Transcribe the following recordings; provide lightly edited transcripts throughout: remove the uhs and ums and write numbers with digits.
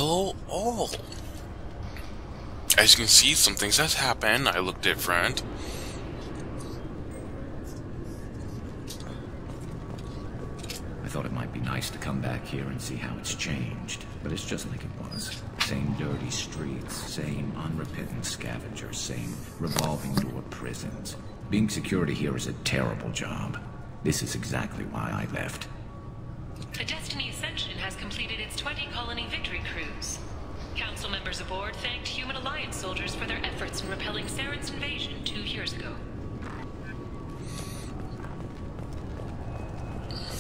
Hello all. As you can see, some things has happened. I look different. I thought it might be nice to come back here and see how it's changed, but it's just like it was. Same dirty streets, same unrepentant scavengers, same revolving door prisons. Being security here is a terrible job. This is exactly why I left. The Destiny Ascension has completed its 20-colony victory cruise. Council members aboard thanked Human Alliance soldiers for their efforts in repelling Saren's invasion 2 years ago.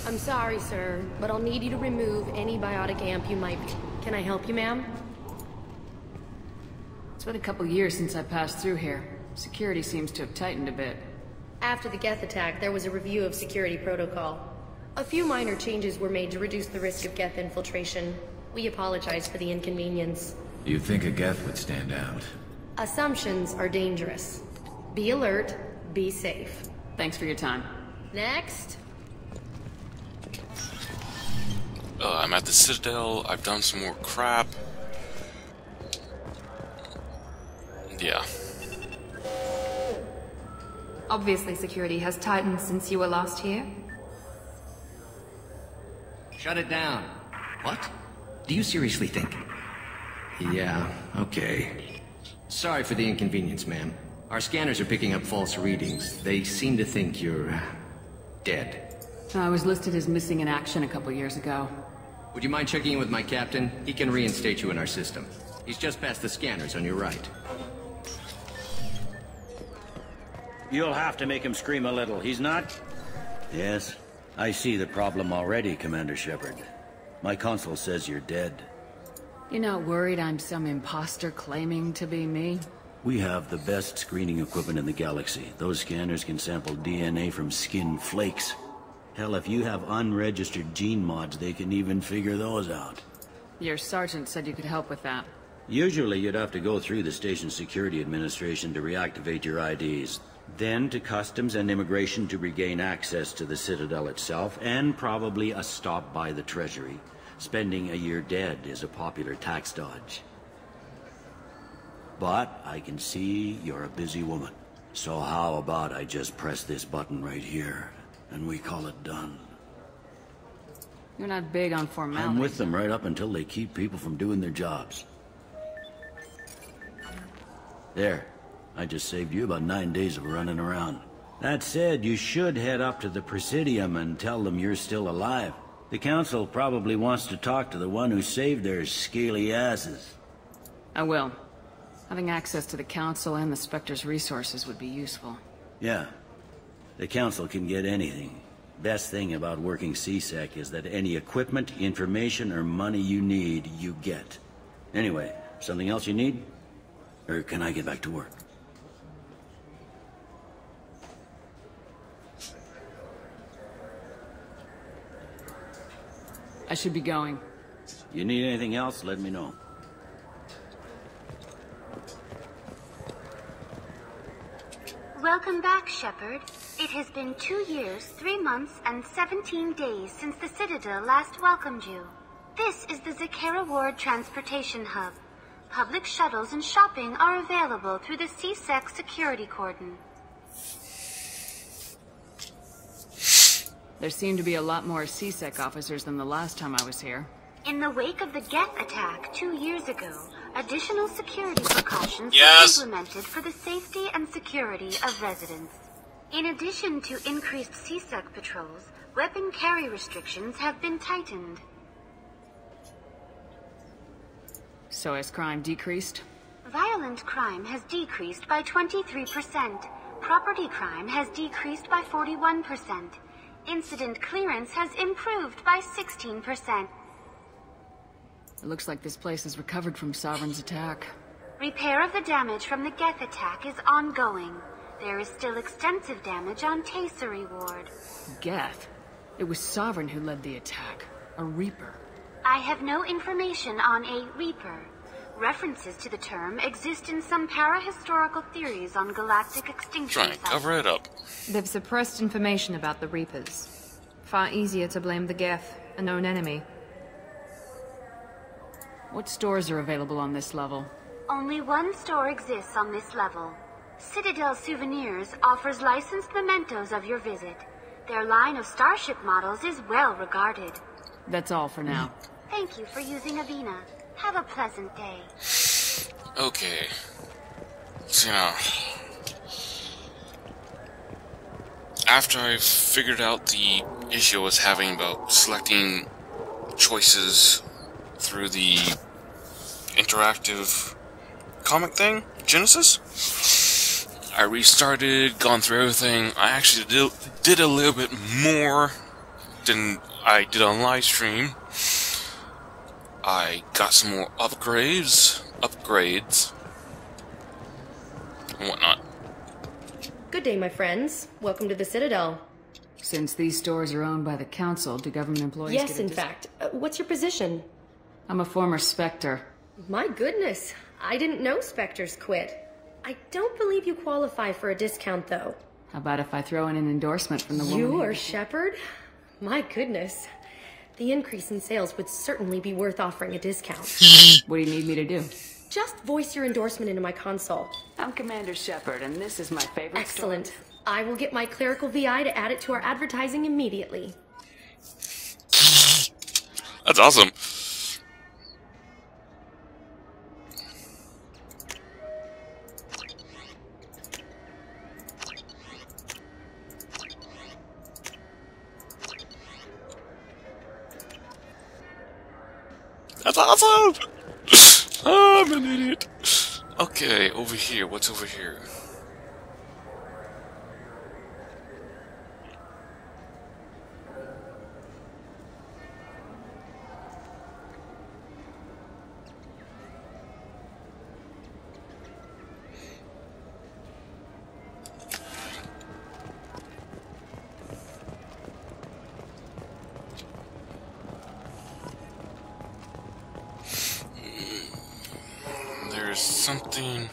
I'm sorry, sir, but I'll need you to remove any biotic amp you might be. Can I help you, ma'am? It's been a couple years since I passed through here. Security seems to have tightened a bit. After the Geth attack, there was a review of security protocol. A few minor changes were made to reduce the risk of Geth infiltration. We apologize for the inconvenience. You think a Geth would stand out? Assumptions are dangerous. Be alert, be safe. Thanks for your time. Next. I'm at the Citadel. I've done some more crap. Yeah. Obviously, security has tightened since you were last here. Shut it down. What? Do you seriously think? Yeah, okay. Sorry for the inconvenience, ma'am. Our scanners are picking up false readings. They seem to think you're... dead. I was listed as missing in action a couple years ago. Would you mind checking in with my captain? He can reinstate you in our system. He's just past the scanners on your right. You'll have to make him scream a little. He's not... Yes, I see the problem already, Commander Shepard. My console says you're dead. You're not worried I'm some imposter claiming to be me? We have the best screening equipment in the galaxy. Those scanners can sample DNA from skin flakes. Hell, if you have unregistered gene mods, they can even figure those out. Your sergeant said you could help with that. Usually you'd have to go through the station security administration to reactivate your IDs. Then to customs and immigration to regain access to the Citadel itself, and probably a stop by the Treasury. Spending a year dead is a popular tax dodge. But I can see you're a busy woman. So how about I just press this button right here, and we call it done? You're not big on formalities. I'm with them right up until they keep people from doing their jobs. There. I just saved you about 9 days of running around. That said, you should head up to the Presidium and tell them you're still alive. The Council probably wants to talk to the one who saved their scaly asses. I will. Having access to the Council and the Spectre's resources would be useful. Yeah. The Council can get anything. Best thing about working C-Sec is that any equipment, information, or money you need, you get. Anyway, something else you need? Or can I get back to work? I should be going. You need anything else, let me know. Welcome back, Shepard. It has been 2 years, 3 months, and 17 days since the Citadel last welcomed you. This is the Zakera Ward Transportation Hub. Public shuttles and shopping are available through the C-Sec security cordon. There seem to be a lot more C-Sec officers than the last time I was here. In the wake of the Geth attack 2 years ago, additional security precautions were implemented for the safety and security of residents. In addition to increased C-Sec patrols, weapon carry restrictions have been tightened. So has crime decreased? Violent crime has decreased by 23%. Property crime has decreased by 41%. Incident clearance has improved by 16%. It looks like this place has recovered from Sovereign's attack. Repair of the damage from the Geth attack is ongoing. There is still extensive damage on Taycery Ward. Geth? It was Sovereign who led the attack. A Reaper. I have no information on a Reaper. References to the term exist in some parahistorical theories on galactic extinction. Try and cover it up. They've suppressed information about the Reapers. Far easier to blame the Geth, a known enemy. What stores are available on this level? Only one store exists on this level. Citadel Souvenirs offers licensed mementos of your visit. Their line of starship models is well regarded. That's all for now. Thank you for using Avina. Have a pleasant day. Okay. So, you know, after I figured out the issue I was having about selecting choices through the interactive comic thing, Genesis, I restarted, gone through everything. I actually did a little bit more than I did on live stream. I got some more upgrades, and whatnot. Good day, my friends. Welcome to the Citadel. Since these stores are owned by the Council, do government employees Yes, get a in fact. What's your position? I'm a former Spectre. My goodness. I didn't know Spectres quit. I don't believe you qualify for a discount, though. How about if I throw in an endorsement from the woman You who- are Shepard? My goodness. The increase in sales would certainly be worth offering a discount. What do you need me to do? Just voice your endorsement into my console. I'm Commander Shepard, and this is my favorite Excellent. I will get my clerical VI to add it to our advertising immediately. That's awesome. That's awesome! Oh, I'm an idiot. Okay, over here. What's over here? There's something...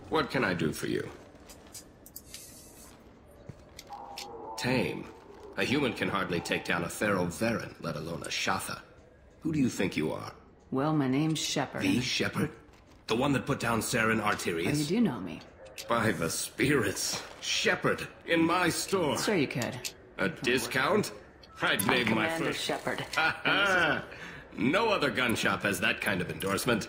What can I do for you? Tame. A human can hardly take down a Pharaoh Varen, let alone a Shatha. Who do you think you are? Well, my name's Shepard. The Shepard? The one that put down Saren Oh, you Arterius? do know me. By the spirits. Shepard, in my store. Sure you could. A discount? I'd name my Commander first... Shepard. Ha ha! No other gun shop has that kind of endorsement.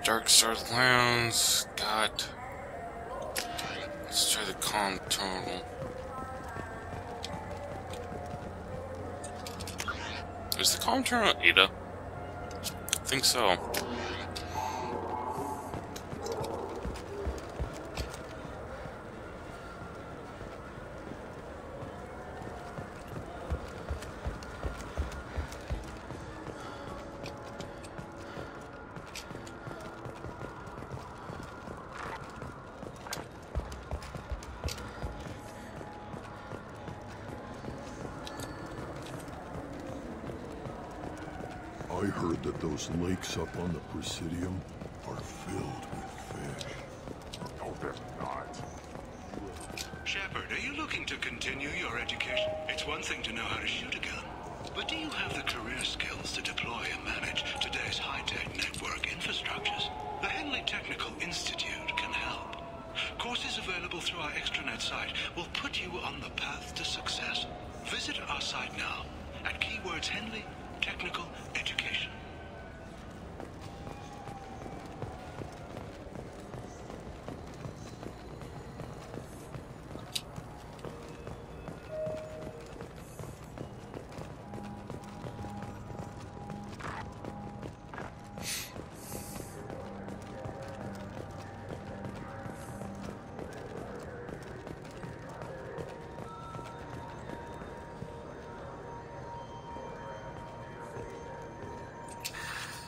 Dark Stars Lounge, got... Let's try the calm tonal. Is the calm tonal Ada? I think so. I heard that those lakes up on the Presidium are filled with fish. No, they're not. Shepard, are you looking to continue your education? It's one thing to know how to shoot a gun, but do you have the career skills to deploy and manage today's high-tech network infrastructures? The Henley Technical Institute can help. Courses available through our extranet site will put you on the path to success. Visit our site now at keywords Henley Technical Education.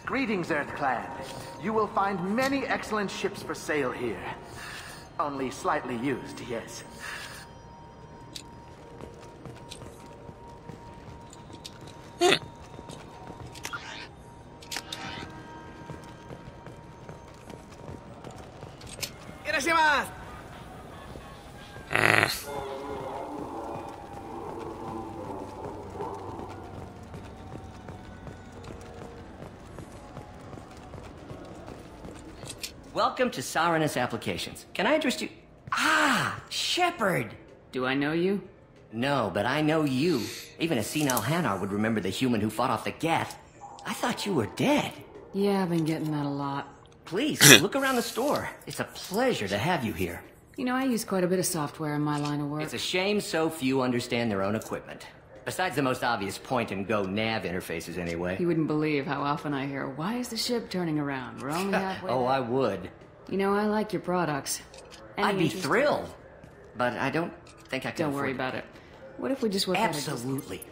Greetings, Earth Clan. You will find many excellent ships for sale here. Only slightly used, yes. Irashimasu! Welcome to Saranus Applications. Can I address you? Ah, Shepard! Do I know you? No, but I know you. Even a senile Hanar would remember the human who fought off the Geth. I thought you were dead. Yeah, I've been getting that a lot. Please, look around the store. It's a pleasure to have you here. You know, I use quite a bit of software in my line of work. It's a shame so few understand their own equipment. Besides the most obvious point-and-go nav interfaces, anyway. You wouldn't believe how often I hear, why is the ship turning around? We're only halfway Oh, there. I would. You know, I like your products. I'd be thrilled. But I don't think I can Don't worry about it. What if we just work Absolutely.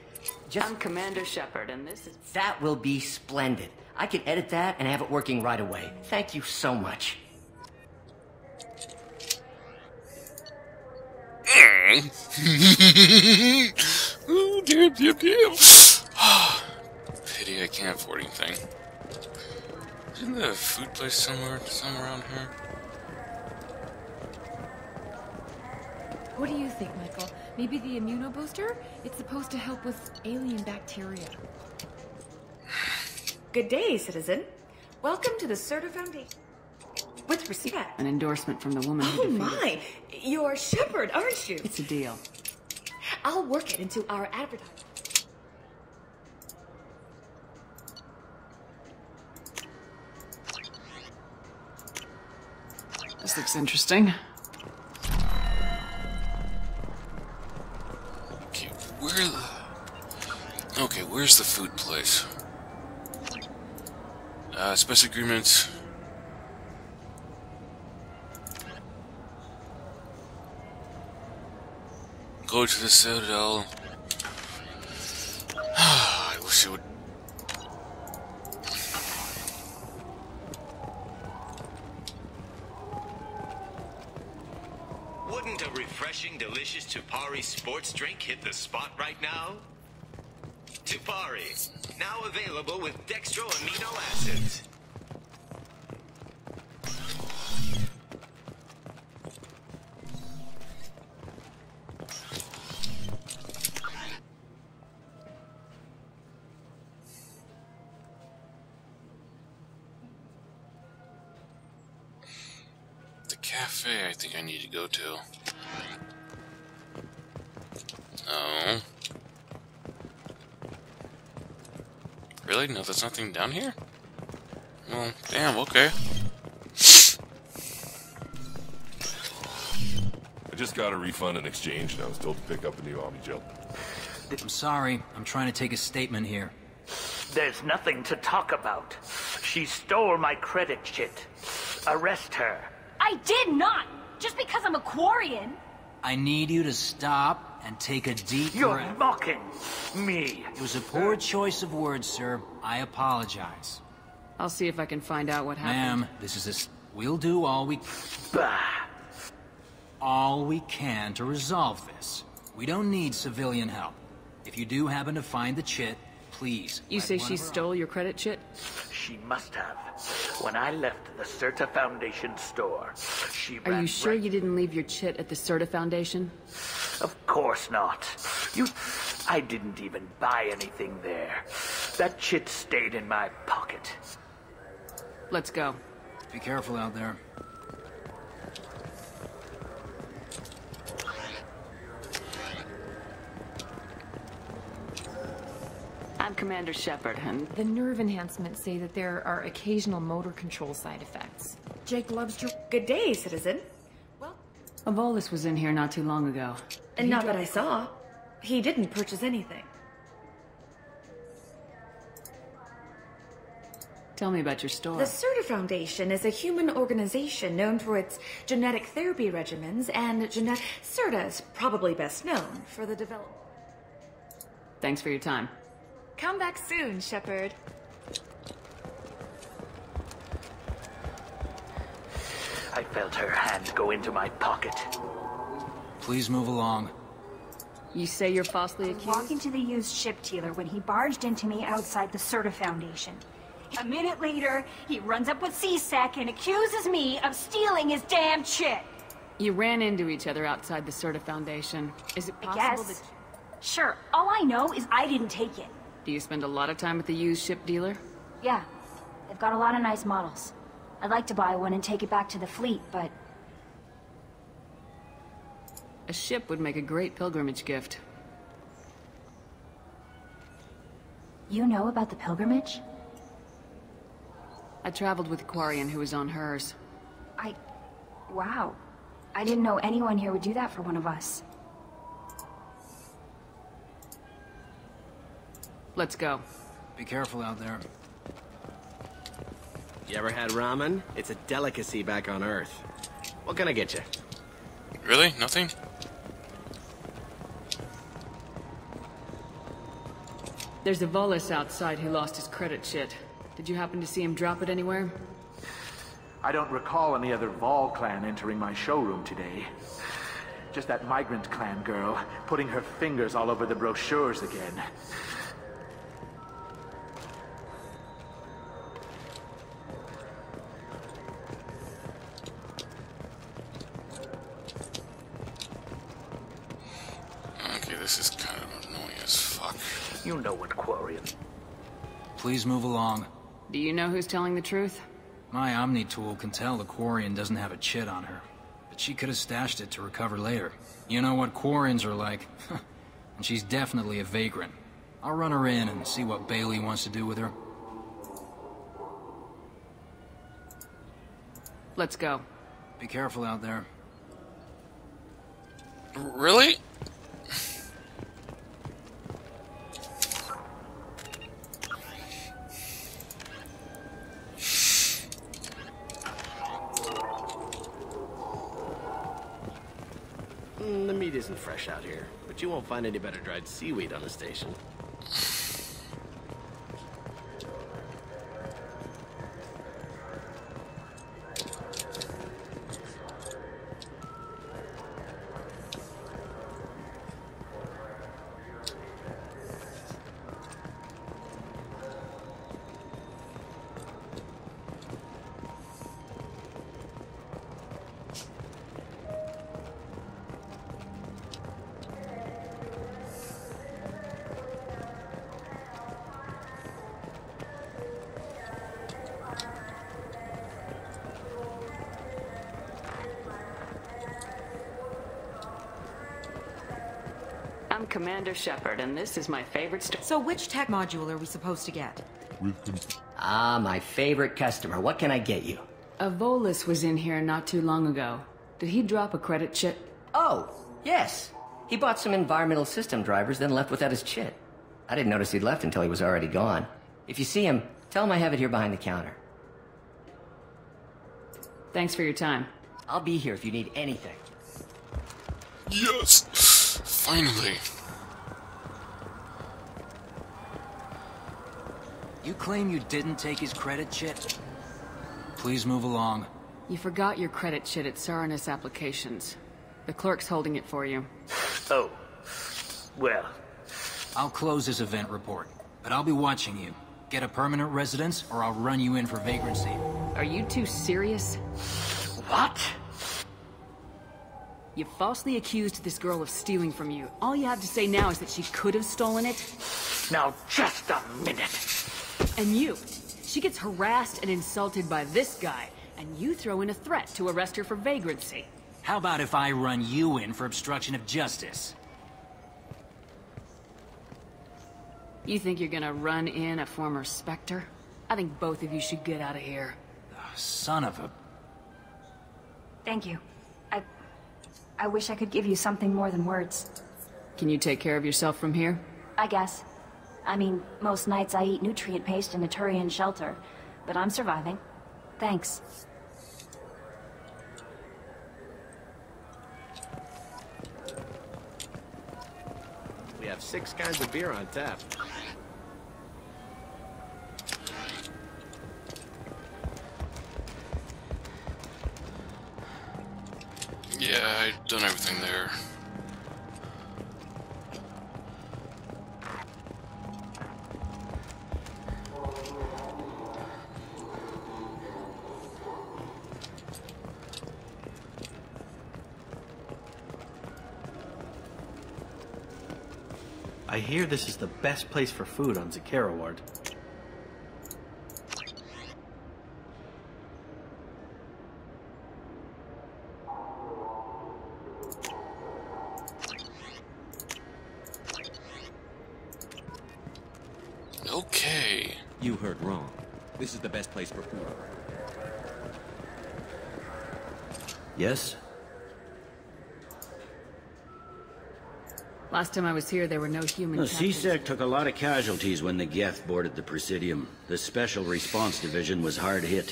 I'm Commander Shepard, and this is... That will be splendid. I can edit that and have it working right away. Thank you so much. Ooh, damn. Pity I can't afford anything. Isn't there a food place somewhere around here? What do you think, Michael? Maybe the immunobooster? It's supposed to help with alien bacteria. Good day, citizen. Welcome to the Serta Foundation. With respect. An endorsement from the woman who defeated... my! You're Shepard, aren't you? It's a deal. I'll work it into our advertising. This looks interesting. Okay, where's the food place? Special agreements. Go to the Citadel. I wish it would. Wouldn't a refreshing, delicious Tupari sports drink hit the spot right now? Tupari, now available with dextro amino acids. The cafe I think I need to go to. Oh. Really? No, there's nothing down here? Well, damn, okay. I just got a refund in exchange and I was told to pick up a new Omnigel. I'm sorry. I'm trying to take a statement here. There's nothing to talk about. She stole my credit chit. Arrest her. I did not! Just because I'm a Quarian! I need you to stop and take a deep breath. You're mocking me. It was a poor choice of words, sir. I apologize. I'll see if I can find out what happened. Ma'am, this is we'll do all we... Bah. All we can to resolve this. We don't need civilian help. If you do happen to find the chit, please... You say she stole your credit chit? She must have. When I left the Serta Foundation store, she Are you sure you didn't leave your chit at the Serta Foundation? Of course not. I didn't even buy anything there. That chit stayed in my pocket. Let's go. Be careful out there. I'm Commander Shepard, and... The nerve enhancements say that there are occasional motor control side effects. Jake loves your... Good day, citizen. Avolis was in here not too long ago. And not that I saw. He didn't purchase anything. Tell me about your store. The Serta Foundation is a human organization known for its genetic therapy regimens, and Serta is probably best known for the development. Thanks for your time. Come back soon, Shepard. I felt her hand go into my pocket. Please move along. You say you're falsely accused? Walking to the used ship dealer when he barged into me outside the Serta Foundation. A minute later, he runs up with C-Sec and accuses me of stealing his damn chit. You ran into each other outside the Serta Foundation. Is it possible that... Sure, all I know is I didn't take it. Do you spend a lot of time at the used ship dealer? Yeah, they've got a lot of nice models. I'd like to buy one and take it back to the fleet, but... A ship would make a great pilgrimage gift. You know about the pilgrimage? I traveled with a Quarian who was on hers. Wow. I didn't know anyone here would do that for one of us. Let's go. Be careful out there. You ever had ramen? It's a delicacy back on Earth. What can I get you? Really? Nothing? There's a Volus outside who lost his credit shit. Did you happen to see him drop it anywhere? I don't recall any other Vol clan entering my showroom today. Just that migrant clan girl putting her fingers all over the brochures again. Okay, this is kind of annoying as fuck. You know what, Quarian. Please move along. Do you know who's telling the truth? My Omni tool can tell the Quarian doesn't have a chit on her. But she could have stashed it to recover later. You know what Quarians are like. And she's definitely a vagrant. I'll run her in and see what Bailey wants to do with her. Let's go. Be careful out there. Really? The meat isn't fresh out here, but you won't find any better dried seaweed on the station. I'm Commander Shepard, and this is my favorite So which tech module are we supposed to get? My favorite customer. What can I get you? A Volus was in here not too long ago. Did he drop a credit chit? Oh, yes. He bought some environmental system drivers, then left without his chit. I didn't notice he'd left until he was already gone. If you see him, tell him I have it here behind the counter. Thanks for your time. I'll be here if you need anything. Yes! Finally. You claim you didn't take his credit chit? Please move along. You forgot your credit chit at Saranus Applications. The clerk's holding it for you. Oh. Well. I'll close this event report, but I'll be watching you. Get a permanent residence, or I'll run you in for vagrancy. Are you two serious? What? You falsely accused this girl of stealing from you. All you have to say now is that she could have stolen it? Now, just a minute. And you. She gets harassed and insulted by this guy, and you throw in a threat to arrest her for vagrancy. How about if I run you in for obstruction of justice? You think you're gonna run in a former Spectre? I think both of you should get out of here. Son of a... Thank you. I wish I could give you something more than words. Can you take care of yourself from here? I guess. I mean, most nights I eat nutrient paste in a Turian shelter, but I'm surviving. Thanks. We have 6 kinds of beer on tap. Yeah, I've done everything there. I hear this is the best place for food on Zakera Ward. Okay. You heard wrong. This is the best place for food. Yes? Last time I was here, there were no human The captives. CSEC took a lot of casualties when the Geth boarded the Presidium. The Special Response Division was hard hit.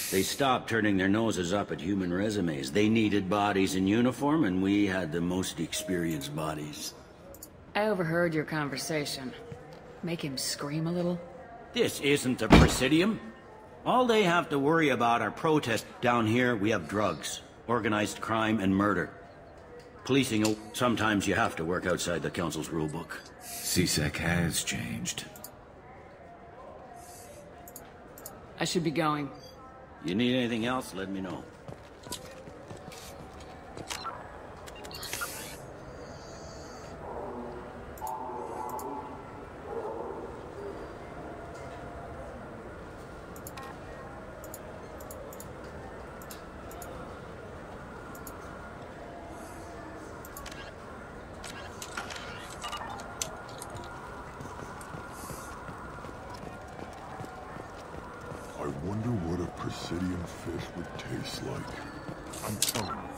They stopped turning their noses up at human resumes. They needed bodies in uniform, and we had the most experienced bodies. I overheard your conversation. Make him scream a little? This isn't the Presidium. All they have to worry about are protests. Down here, we have drugs, organized crime, and murder. Policing, sometimes you have to work outside the Council's rulebook. CSEC has changed. I should be going. You need anything else, let me know. I wonder what a Presidium fish would taste like. I'm telling you.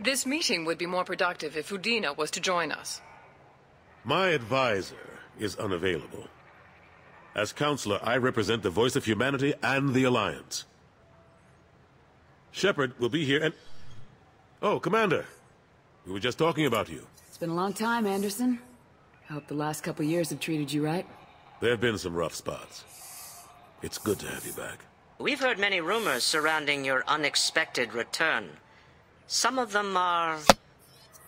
This meeting would be more productive if Udina was to join us. My advisor is unavailable. As counselor, I represent the voice of humanity and the Alliance. Shepard will be here and... Oh, Commander. We were just talking about you. It's been a long time, Anderson. I hope the last couple years have treated you right. There have been some rough spots. It's good to have you back. We've heard many rumors surrounding your unexpected return. Some of them are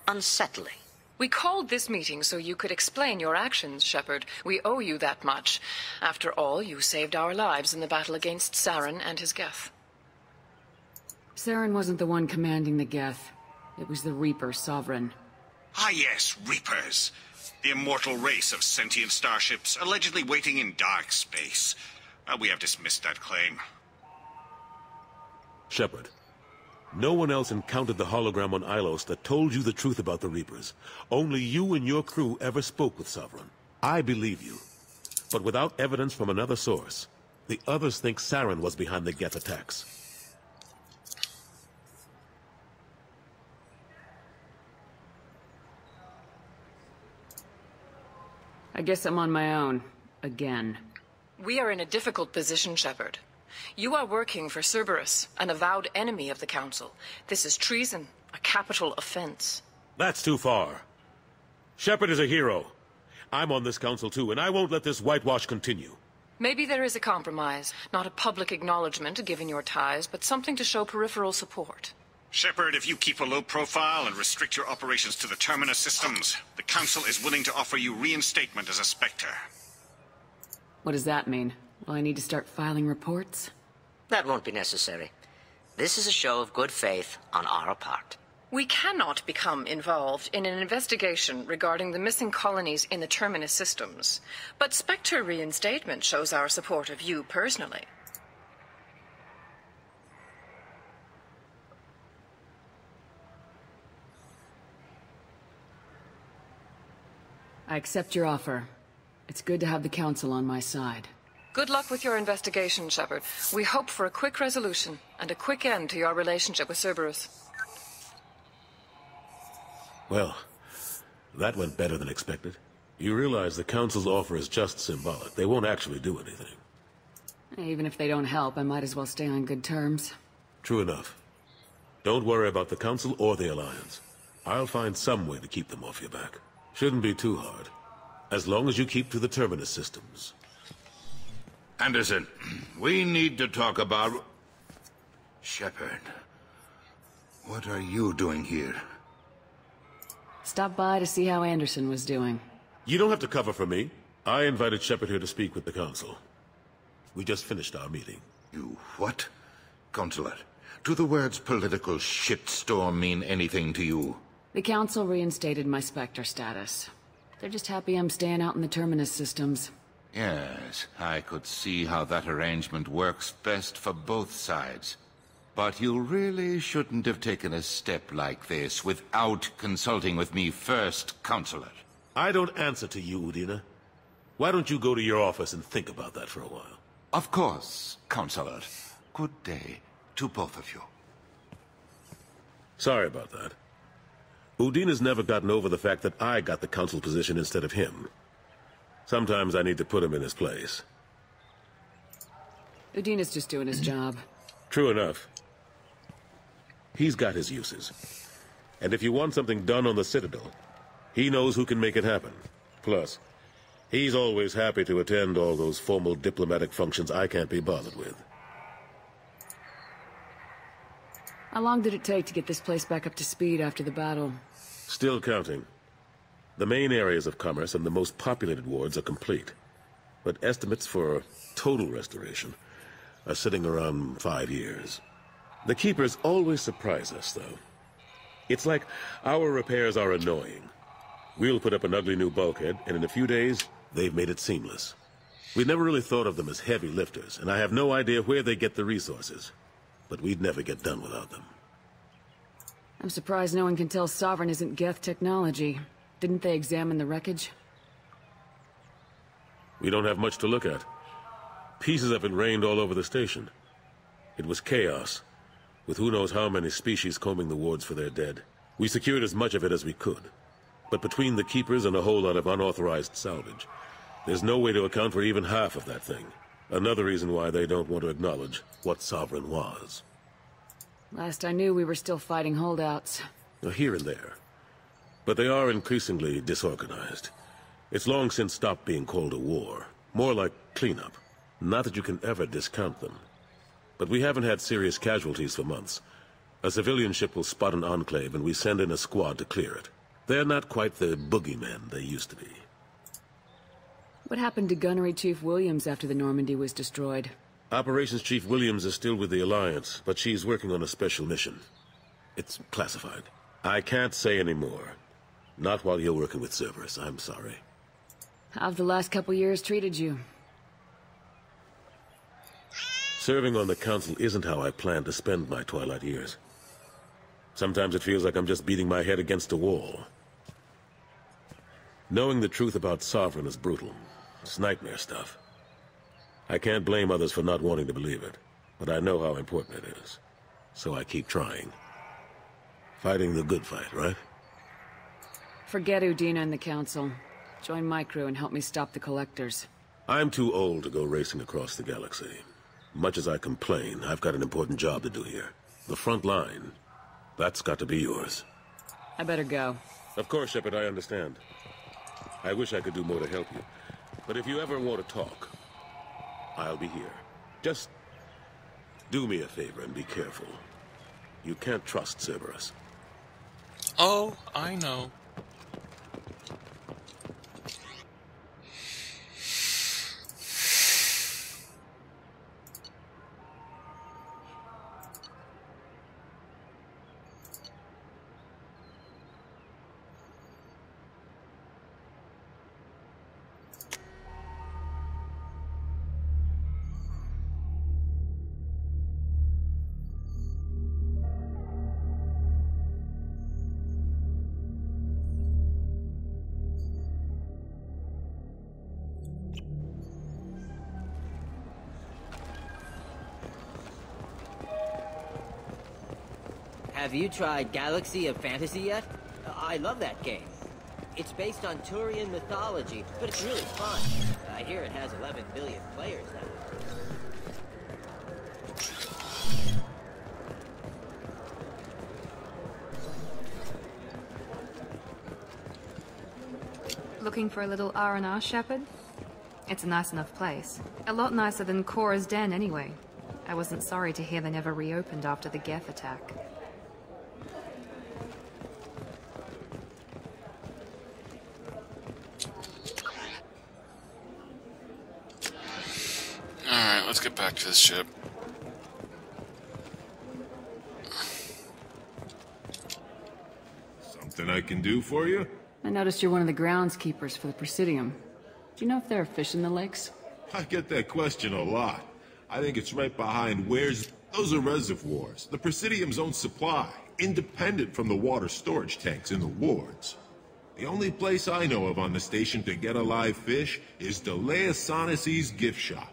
unsettling. We called this meeting so you could explain your actions, Shepard. We owe you that much. After all, you saved our lives in the battle against Saren and his Geth. Saren wasn't the one commanding the Geth. It was the Reaper Sovereign. Ah yes, Reapers. The immortal race of sentient starships allegedly waiting in dark space. Well, we have dismissed that claim. Shepard, no one else encountered the hologram on Ilos that told you the truth about the Reapers. Only you and your crew ever spoke with Sovereign. I believe you. But without evidence from another source, the others think Saren was behind the Geth attacks. I guess I'm on my own. Again. We are in a difficult position, Shepard. You are working for Cerberus, an avowed enemy of the Council. This is treason, a capital offense. That's too far. Shepard is a hero. I'm on this council too, and I won't let this whitewash continue. Maybe there is a compromise. Not a public acknowledgement given your ties, but something to show peripheral support. Shepard, if you keep a low profile and restrict your operations to the Terminus systems, the Council is willing to offer you reinstatement as a Spectre. What does that mean? Will I need to start filing reports? That won't be necessary. This is a show of good faith on our part. We cannot become involved in an investigation regarding the missing colonies in the Terminus systems, but Spectre reinstatement shows our support of you personally. I accept your offer. It's good to have the Council on my side. Good luck with your investigation, Shepard. We hope for a quick resolution and a quick end to your relationship with Cerberus. Well, that went better than expected. You realize the Council's offer is just symbolic. They won't actually do anything. Even if they don't help, I might as well stay on good terms. True enough. Don't worry about the Council or the Alliance. I'll find some way to keep them off your back. Shouldn't be too hard. As long as you keep to the Terminus systems. Anderson, we need to talk about... Shepard. What are you doing here? Stopped by to see how Anderson was doing. You don't have to cover for me. I invited Shepard here to speak with the Council. We just finished our meeting. You what? Consular, do the words political shitstorm mean anything to you? The Council reinstated my Spectre status. They're just happy I'm staying out in the Terminus systems. Yes, I could see how that arrangement works best for both sides. But you really shouldn't have taken a step like this without consulting with me first, Consular. I don't answer to you, Udina. Why don't you go to your office and think about that for a while? Of course, Consular. Good day to both of you. Sorry about that. Udina's never gotten over the fact that I got the Council position instead of him. Sometimes I need to put him in his place. Udina's just doing his job. True enough. He's got his uses. And if you want something done on the Citadel, he knows who can make it happen. Plus, he's always happy to attend all those formal diplomatic functions I can't be bothered with. How long did it take to get this place back up to speed after the battle? Still counting. The main areas of commerce and the most populated wards are complete. But estimates for total restoration are sitting around 5 years. The Keepers always surprise us, though. It's like our repairs are annoying. We'll put up an ugly new bulkhead, and in a few days, they've made it seamless. We never really thought of them as heavy lifters, and I have no idea where they get the resources. But we'd never get done without them. I'm surprised no one can tell Sovereign isn't Geth technology. Didn't they examine the wreckage? We don't have much to look at. Pieces of it rained all over the station. It was chaos, with who knows how many species combing the wards for their dead. We secured as much of it as we could. But between the Keepers and a whole lot of unauthorized salvage, there's no way to account for even half of that thing. Another reason why they don't want to acknowledge what Sovereign was. Last I knew, we were still fighting holdouts. Here and there. But they are increasingly disorganized. It's long since stopped being called a war. More like cleanup. Not that you can ever discount them. But we haven't had serious casualties for months. A civilian ship will spot an enclave and we send in a squad to clear it. They're not quite the boogeymen they used to be. What happened to Gunnery Chief Williams after the Normandy was destroyed? Operations Chief Williams is still with the Alliance, but she's working on a special mission. It's classified. I can't say any more. Not while you're working with Cerberus, I'm sorry. How have the last couple years treated you? Serving on the Council isn't how I plan to spend my twilight years. Sometimes it feels like I'm just beating my head against a wall. Knowing the truth about Sovereign is brutal. It's nightmare stuff. I can't blame others for not wanting to believe it, but I know how important it is. So I keep trying. Fighting the good fight, right? Forget Udina and the Council. Join my crew and help me stop the Collectors. I'm too old to go racing across the galaxy. Much as I complain, I've got an important job to do here. The front line. That's got to be yours. I better go. Of course, Shepard, I understand. I wish I could do more to help you. But if you ever want to talk, I'll be here. Just do me a favor and be careful. You can't trust Cerberus. Oh, I know. Have you tried Galaxy of Fantasy yet? I love that game. It's based on Turian mythology, but it's really fun. I hear it has 11 billion players now. Looking for a little R&R, Shepard? It's a nice enough place. A lot nicer than Cora's den, anyway. I wasn't sorry to hear they never reopened after the Geth attack. Alright, let's get back to this ship. Something I can do for you? I noticed you're one of the groundskeepers for the Presidium. Do you know if there are fish in the lakes? I get that question a lot. I think it's right behind where's... Those are reservoirs, the Presidium's own supply, independent from the water storage tanks in the wards. The only place I know of on the station to get a live fish is Delea Sonis's gift shop.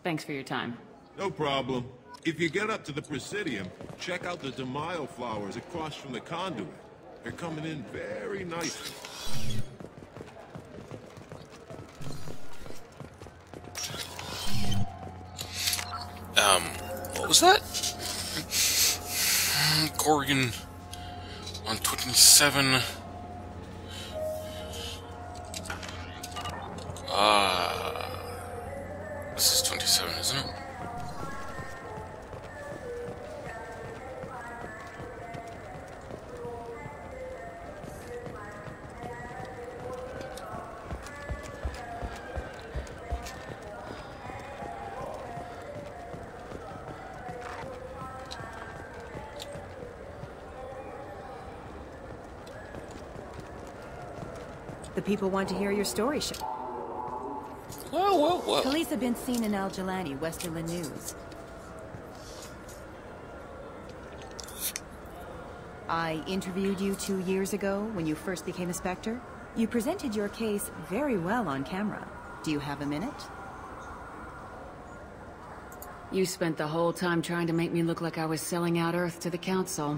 Thanks for your time. No problem. If you get up to the Presidium, check out the DeMaio flowers across from the conduit. They're coming in very nicely. What was that? Corrigan on 27. This is 27, isn't it? The people want to hear your story, Well. Police have been seen in Al Jelani, Westerland News. I interviewed you 2 years ago when you first became a Spectre. You presented your case very well on camera. Do you have a minute? You spent the whole time trying to make me look like I was selling out Earth to the Council.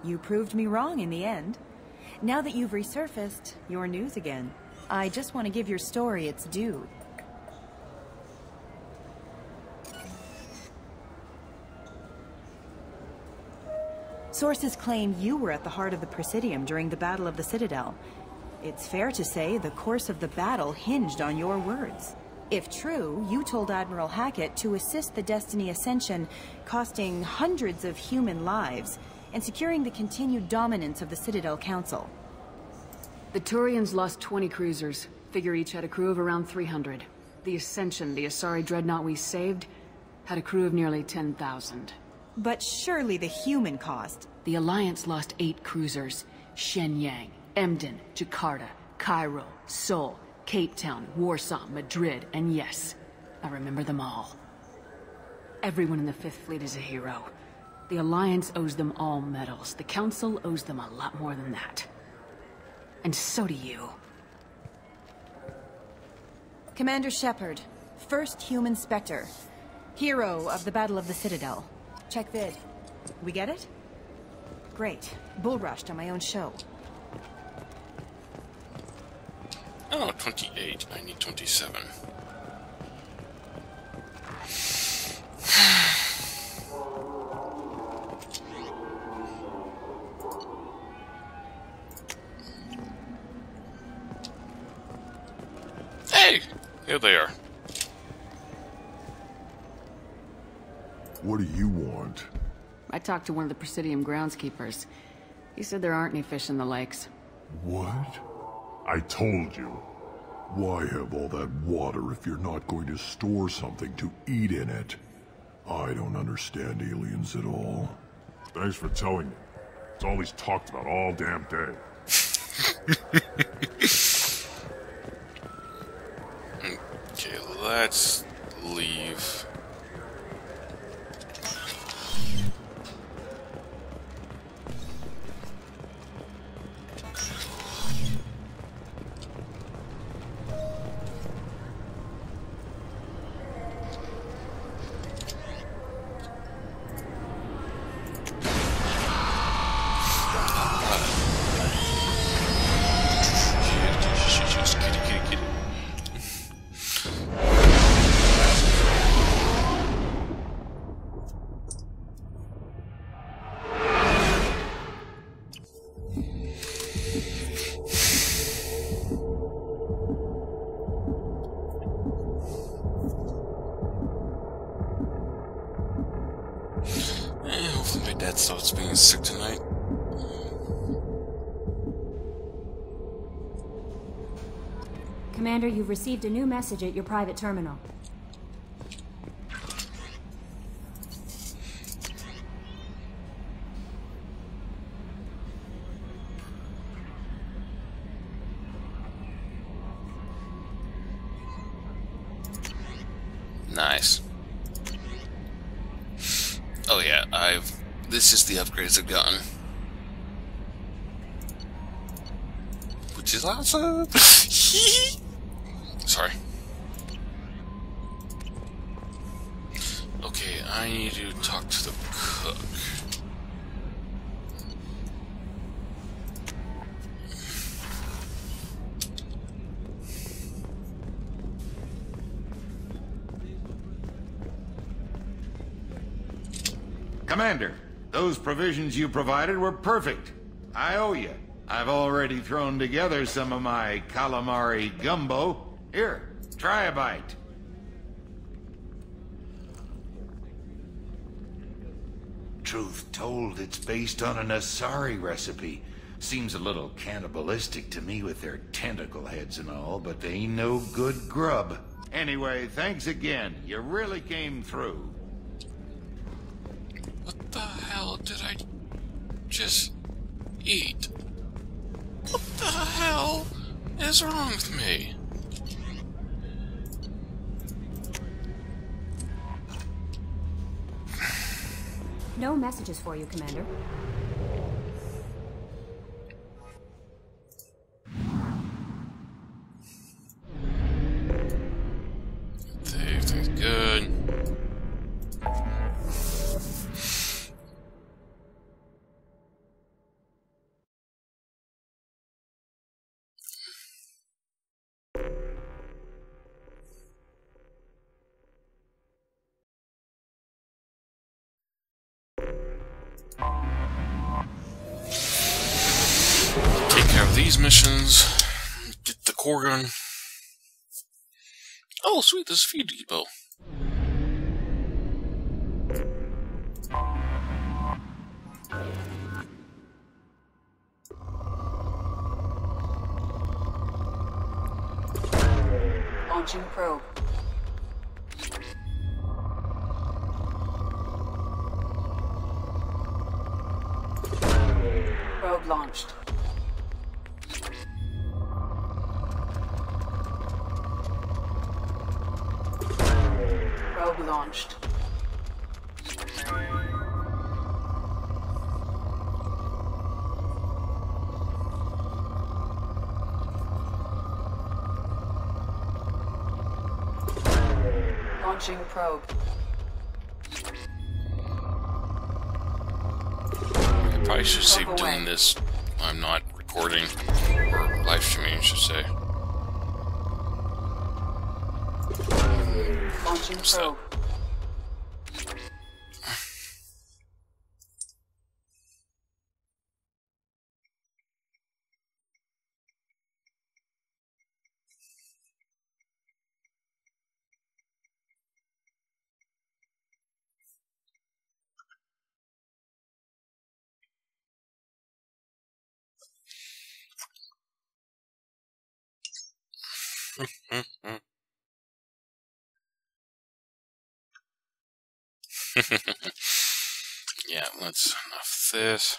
You proved me wrong in the end. Now that you've resurfaced, you're news again. I just want to give your story its due. Sources claim you were at the heart of the Presidium during the Battle of the Citadel. It's fair to say the course of the battle hinged on your words. If true, you told Admiral Hackett to assist the Destiny Ascension, costing hundreds of human lives, and securing the continued dominance of the Citadel Council. The Turians lost 20 cruisers. Figure each had a crew of around 300. The Ascension, the Asari dreadnought we saved, had a crew of nearly 10,000. But surely the human cost. The Alliance lost 8 cruisers. Shenyang, Emden, Jakarta, Cairo, Seoul, Cape Town, Warsaw, Madrid, and yes, I remember them all. Everyone in the Fifth Fleet is a hero. The Alliance owes them all medals. The Council owes them a lot more than that. And so do you. Commander Shepard, first human Spectre. Hero of the Battle of the Citadel. Check vid. We get it? Great. Bull rushed on my own show. Oh, 28. I need 27. Hey! Here they are. What do you want? I talked to one of the Presidium groundskeepers. He said there aren't any fish in the lakes. What? I told you. Why have all that water if you're not going to store something to eat in it? I don't understand aliens at all. Thanks for telling me. It's all he's talked about all damn day. Okay, let's leave. Hopefully my dad stops being sick tonight. Commander, you've received a new message at your private terminal. Nice. Oh yeah, this is the upgrades I've gotten. Which is awesome! Sorry. Okay, I need to talk to the cook. Commander, those provisions you provided were perfect. I owe you. I've already thrown together some of my calamari gumbo. Here, try a bite. Truth told, it's based on an Asari recipe. Seems a little cannibalistic to me with their tentacle heads and all, but they ain't no good grub. Anyway, thanks again. You really came through. What the hell did I just eat? What the hell is wrong with me? No messages for you, Commander. Everything's good. Take care of these missions. Get the core gun. Oh, sweet, this feed depot. Launching probe. Probe launched. Probe launched. Launching probe. I probably should save doing this. I'm not recording, or live streaming, I should say. Launching probe. Yeah, let's enough this.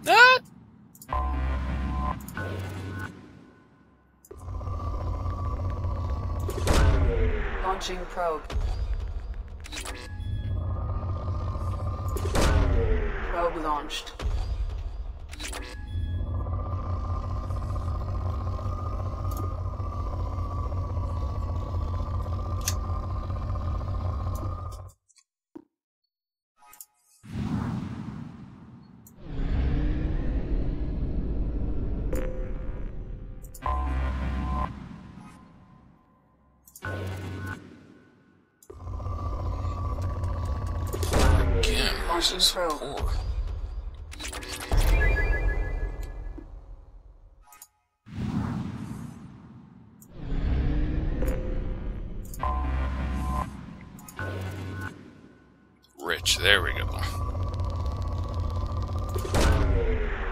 Ah! Launching probe. Probe launched. Again, Launching probe. poor. switch. There we go.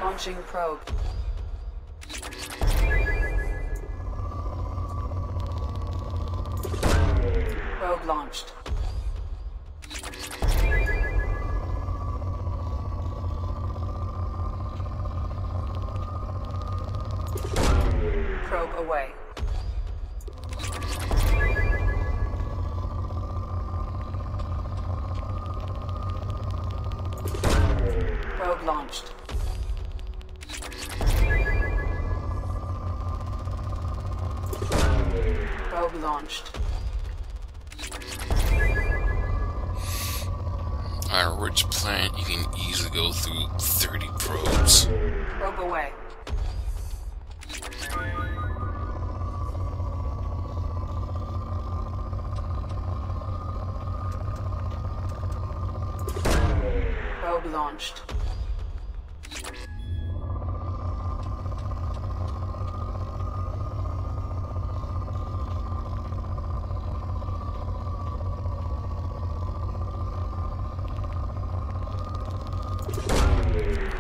Launching probe. Probe launched. Probe away. Probe launched. Probe launched. Our rich planet, you can easily go through 30 probes. Probe away. Probe launched.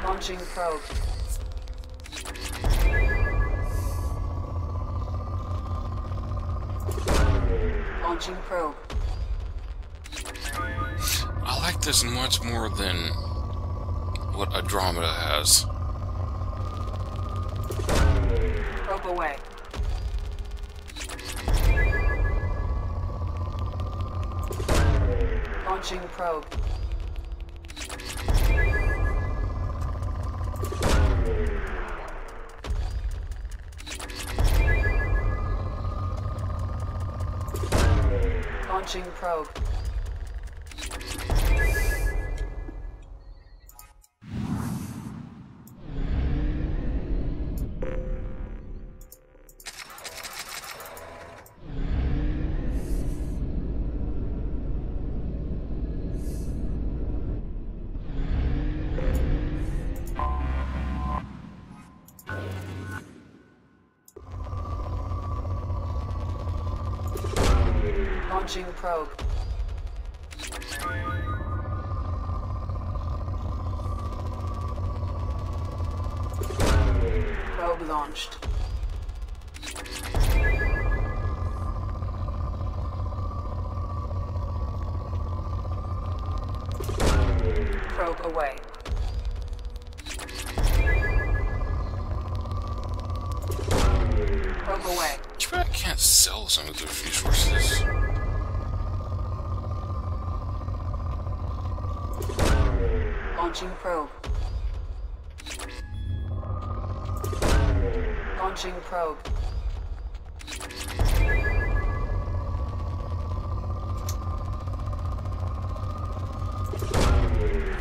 Launching probe. Launching probe. I like this much more than what Andromeda has. Probe away. Launching probe. Launching probe. Launching probe. Probe launched. Probe away. Probe away. Too bad I can't sell some of those resources. Launching probe. Launching probe.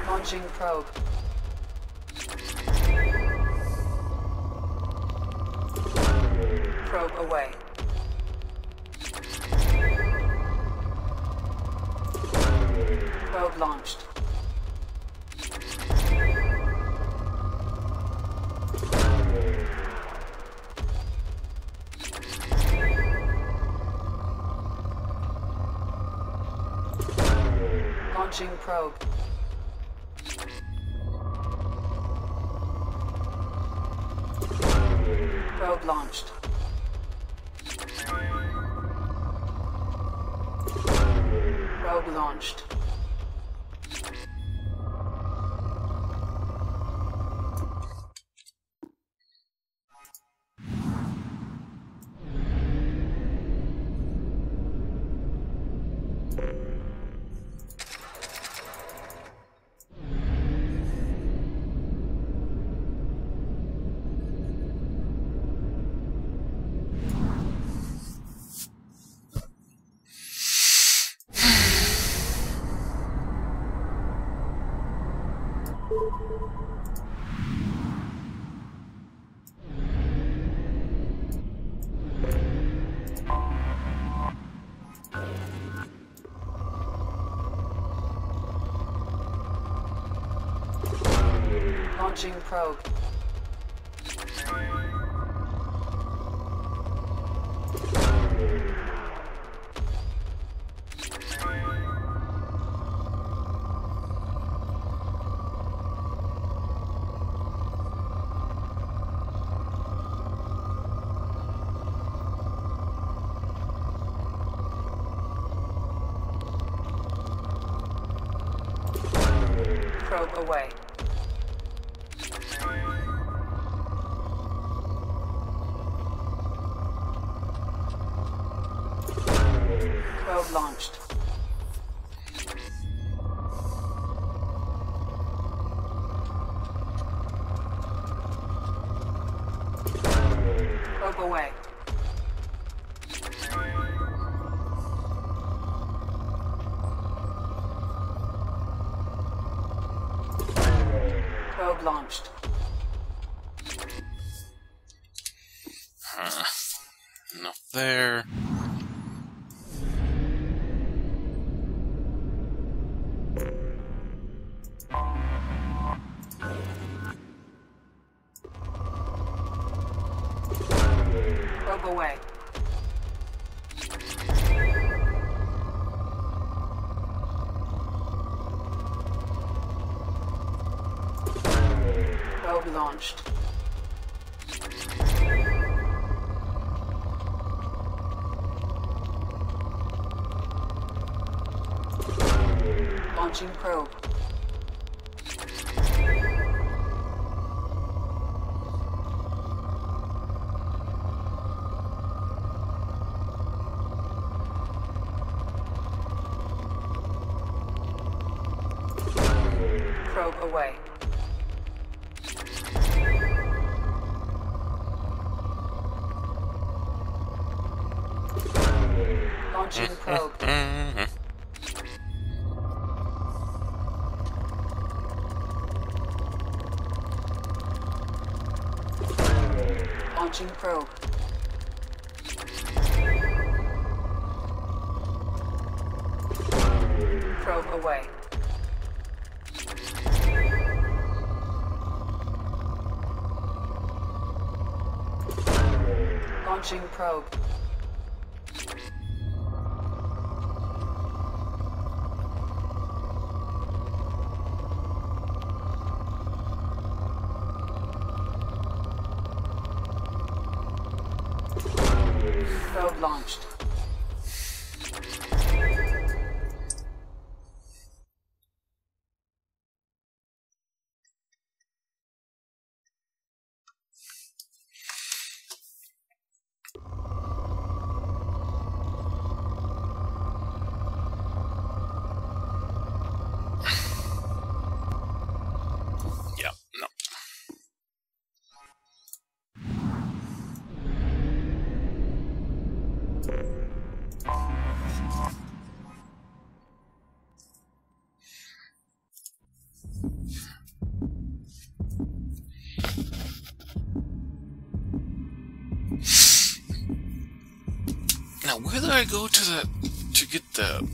Launching probe. Probe away. Probe launched. Launching probe. Probe launched. Probe launched. Launching probe. Probe away. Probe launched. Probe away. Probe launched. Enough there. Probe away. Probe launched. Launching probe. Probe away. Launching probe. Launching probe. Probe away. Launching probe. Probe launched. Yeah, no. Now, where did I go to get the...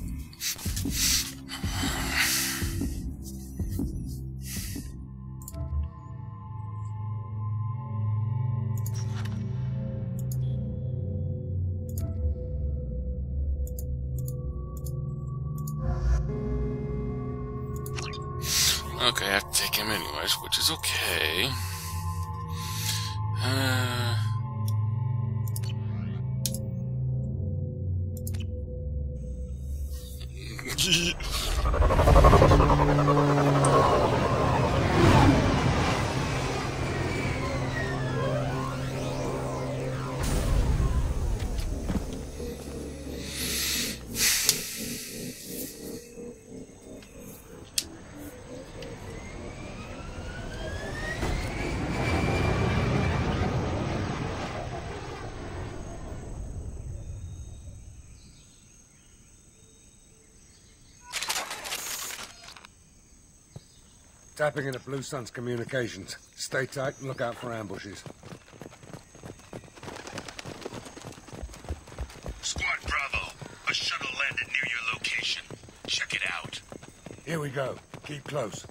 Okay, I have to take him anyways, which is okay. Tapping into Blue Sun's communications. Stay tight and look out for ambushes. Squad Bravo, a shuttle landed near your location. Check it out. Here we go. Keep close.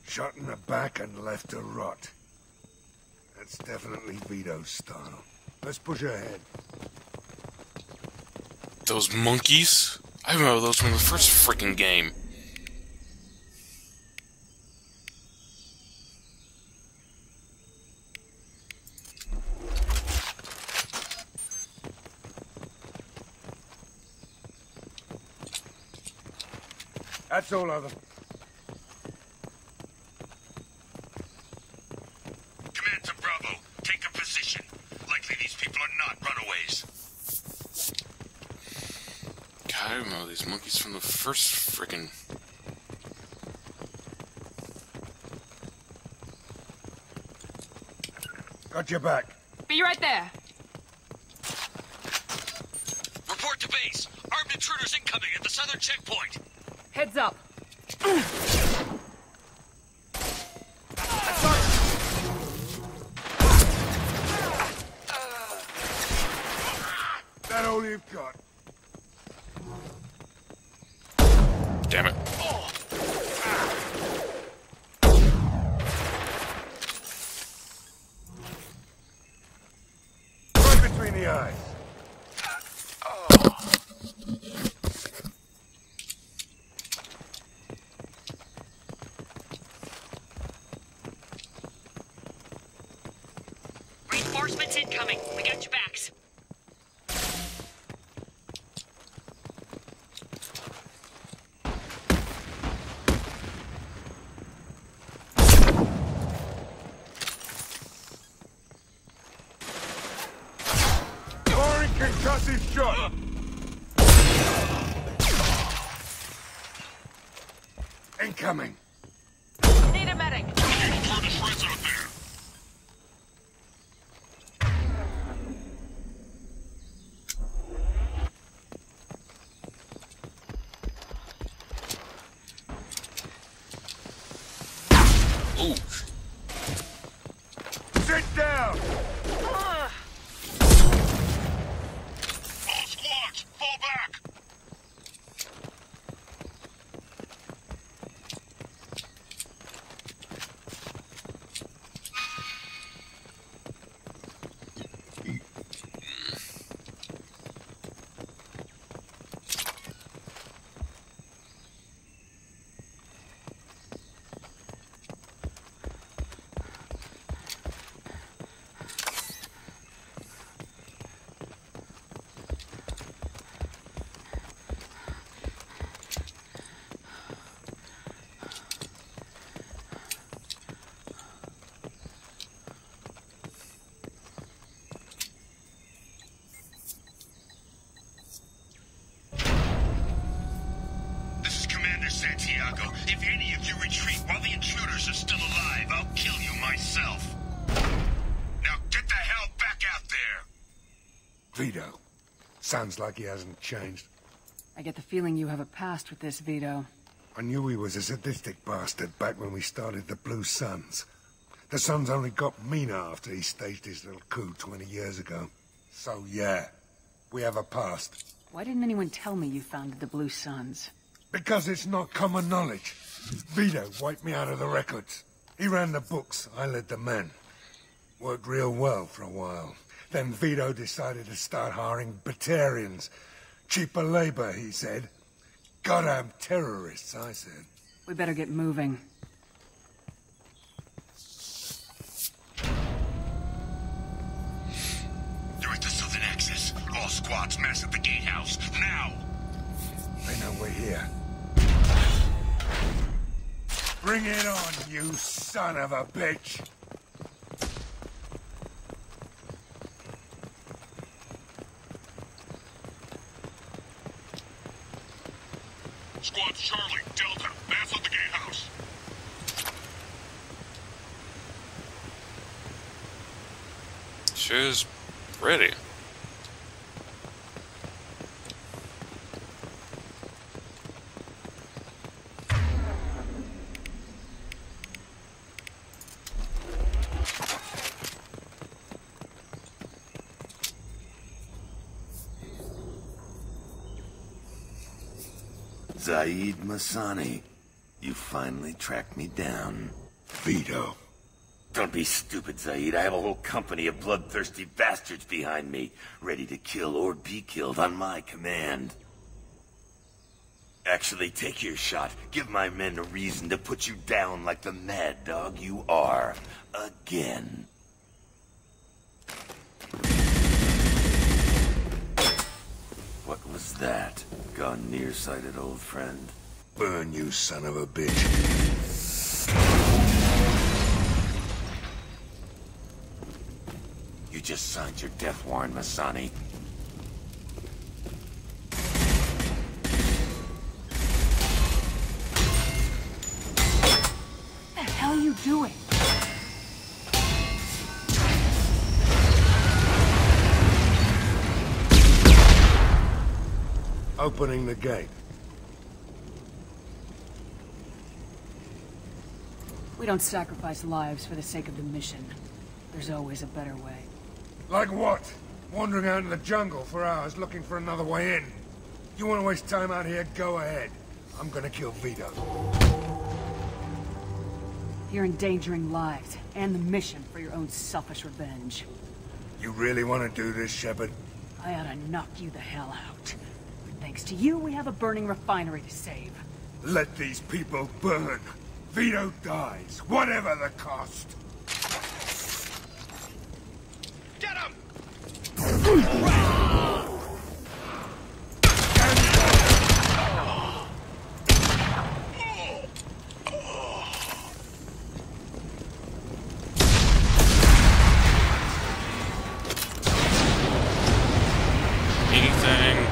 Shot in the back and left to rot. That's definitely Vito's style. Let's push ahead. Those monkeys? I remember those from the first freaking game. That's all of them. Command to Bravo. Take a position. Likely these people are not runaways. God, I remember these monkeys from the first frickin'... Got your back. Be right there. Report to base. Armed intruders incoming at the southern checkpoint. Heads up. That all you've got? Damn it. Right between the eyes. Reinforcements incoming. We got your backs. Firing concussive shot. Incoming. Need a medic. Ooh. Sit down. All squads, fall back. Santiago, if any of you retreat while the intruders are still alive, I'll kill you myself. Now get the hell back out there! Vito. Sounds like he hasn't changed. I get the feeling you have a past with this, Vito. I knew he was a sadistic bastard back when we started the Blue Suns. The Suns only got meaner after he staged his little coup 20 years ago. So yeah, we have a past. Why didn't anyone tell me you founded the Blue Suns? Because it's not common knowledge. Vito wiped me out of the records. He ran the books, I led the men. Worked real well for a while. Then Vito decided to start hiring Batarians. Cheaper labor, he said. Goddamn terrorists, I said. We better get moving. You're at the southern axis. All squads mass at the gatehouse, now! They know we're here. Bring it on, you son of a bitch! Squad Charlie, Delta, mass at the gatehouse. She's pretty. Zaid Masani, you finally tracked me down. Vito. Don't be stupid, Zaid. I have a whole company of bloodthirsty bastards behind me, ready to kill or be killed on my command. Actually, take your shot. Give my men a reason to put you down like the mad dog you are. Again. What was that? Gone nearsighted, old friend. Burn, you son of a bitch. You just signed your death warrant, Masani. What the hell are you doing? Opening the gate. We don't sacrifice lives for the sake of the mission. There's always a better way. Like what? Wandering out in the jungle for hours looking for another way in. You want to waste time out here? Go ahead. I'm gonna kill Vito. You're endangering lives and the mission for your own selfish revenge. You really want to do this, Shepard? I ought to knock you the hell out. Thanks to you, we have a burning refinery to save. Let these people burn. Vito dies, whatever the cost. Get him! Anything.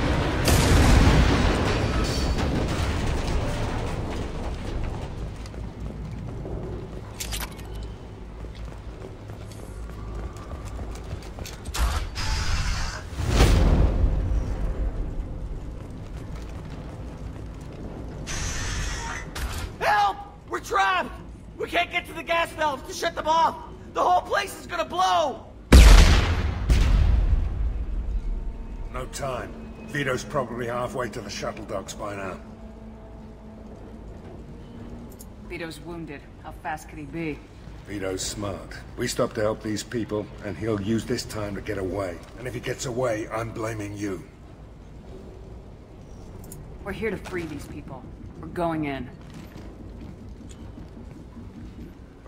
Help! We're trapped! We can't get to the gas valves to shut them off! The whole place is gonna blow! No time. Vito's probably halfway to the shuttle docks by now. Vito's wounded. How fast could he be? Vito's smart. We stop to help these people, and he'll use this time to get away. And if he gets away, I'm blaming you. We're here to free these people. We're going in.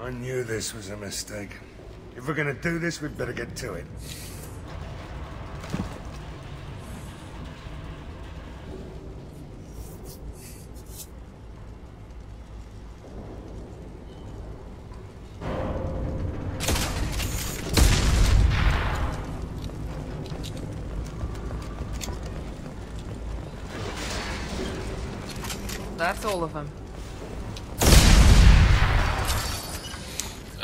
I knew this was a mistake. If we're gonna do this, we'd better get to it. That's all of them.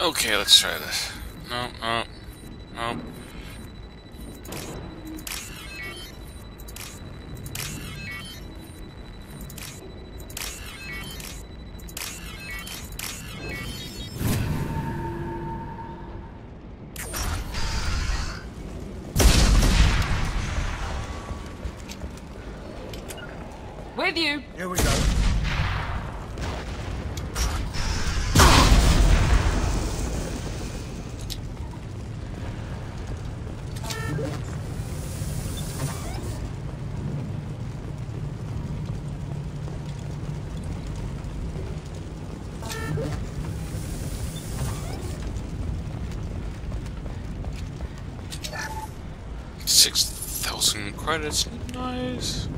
Okay, let's try this. No, no, no. With you! Here we go. $6,000 credits. Nice.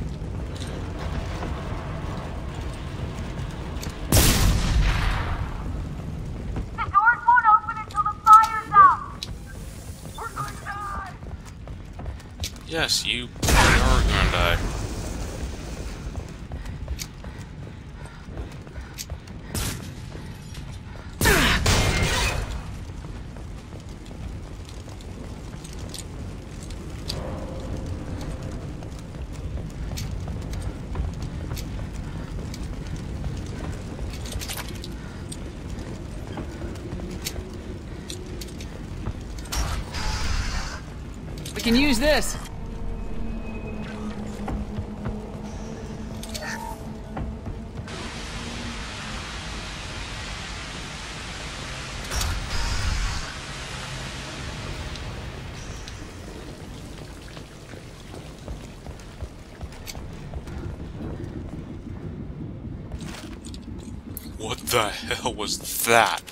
Yes, you are gonna die. We can use this! What the hell was that?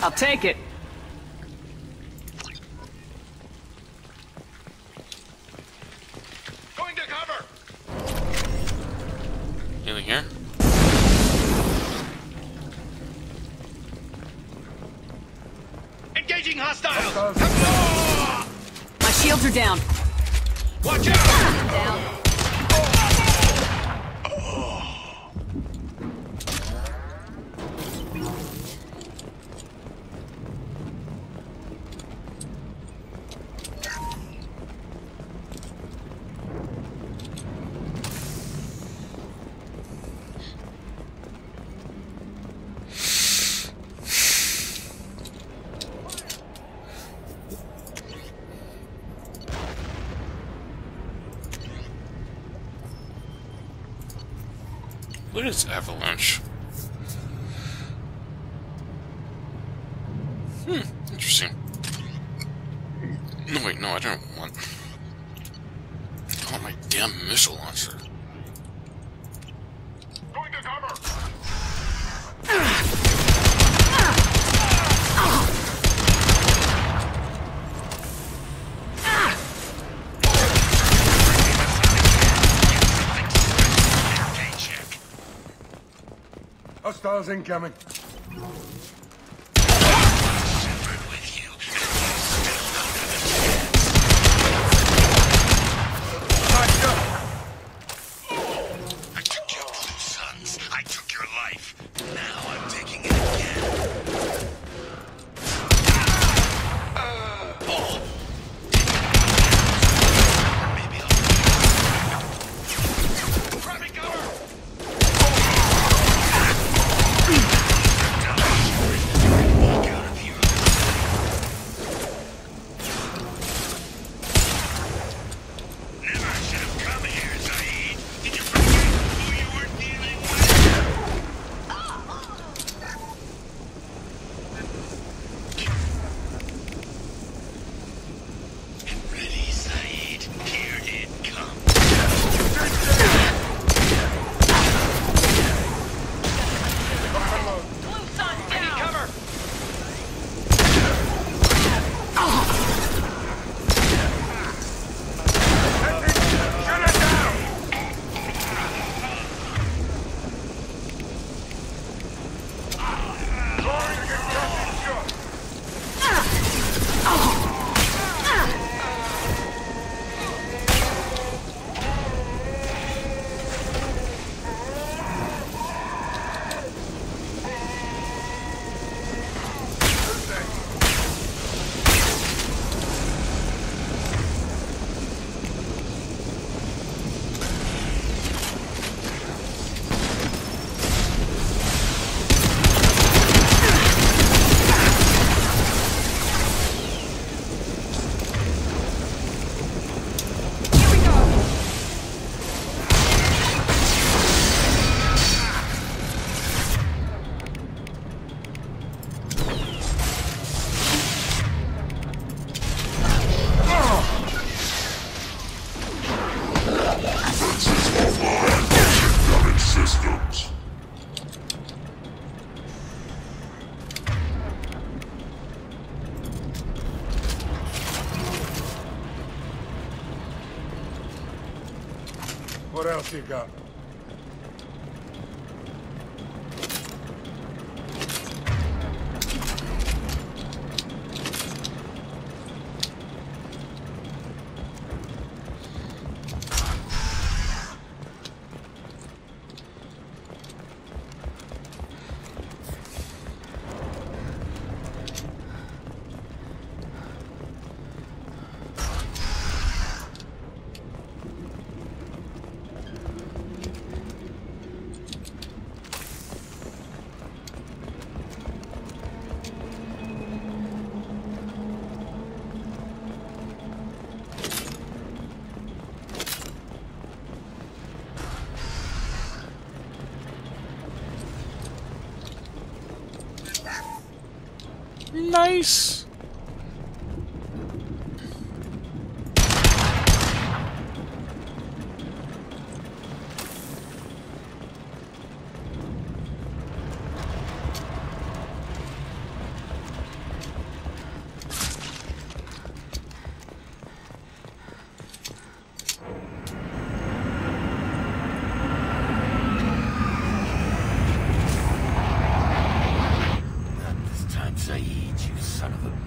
I'll take it. hostiles! My shields are down. Watch out! Down. What is Avalanche? Interesting. No, wait, no, I don't want... I want my damn missile launcher. Going to cover! Hostiles incoming. I took your blue sons. I took your life. Now I'm taking it again. Maybe I'll... Grabbing cover! What else you got? Nice! Not this time, Saeed, you son of a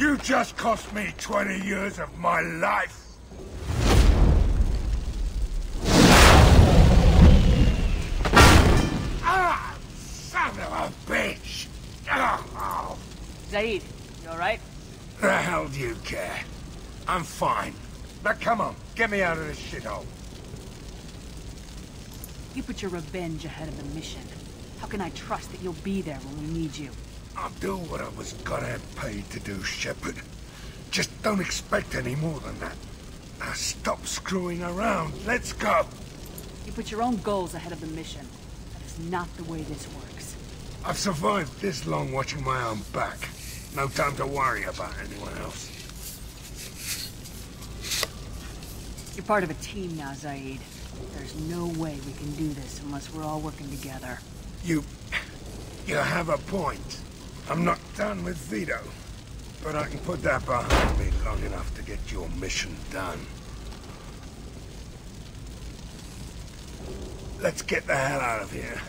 You just cost me 20 years of my life. Ah, son of a bitch! Oh. Zaid, you alright? The hell do you care? I'm fine. Now come on, get me out of this shithole. You put your revenge ahead of the mission. How can I trust that you'll be there when we need you? I'll do what I was gonna paid to do, Shepard. Just don't expect any more than that. Now stop screwing around. Let's go. You put your own goals ahead of the mission. That is not the way this works. I've survived this long watching my own back. No time to worry about anyone else. You're part of a team now, Zaid. There's no way we can do this unless we're all working together. You have a point. I'm not done with Vito, but I can put that behind me long enough to get your mission done. Let's get the hell out of here.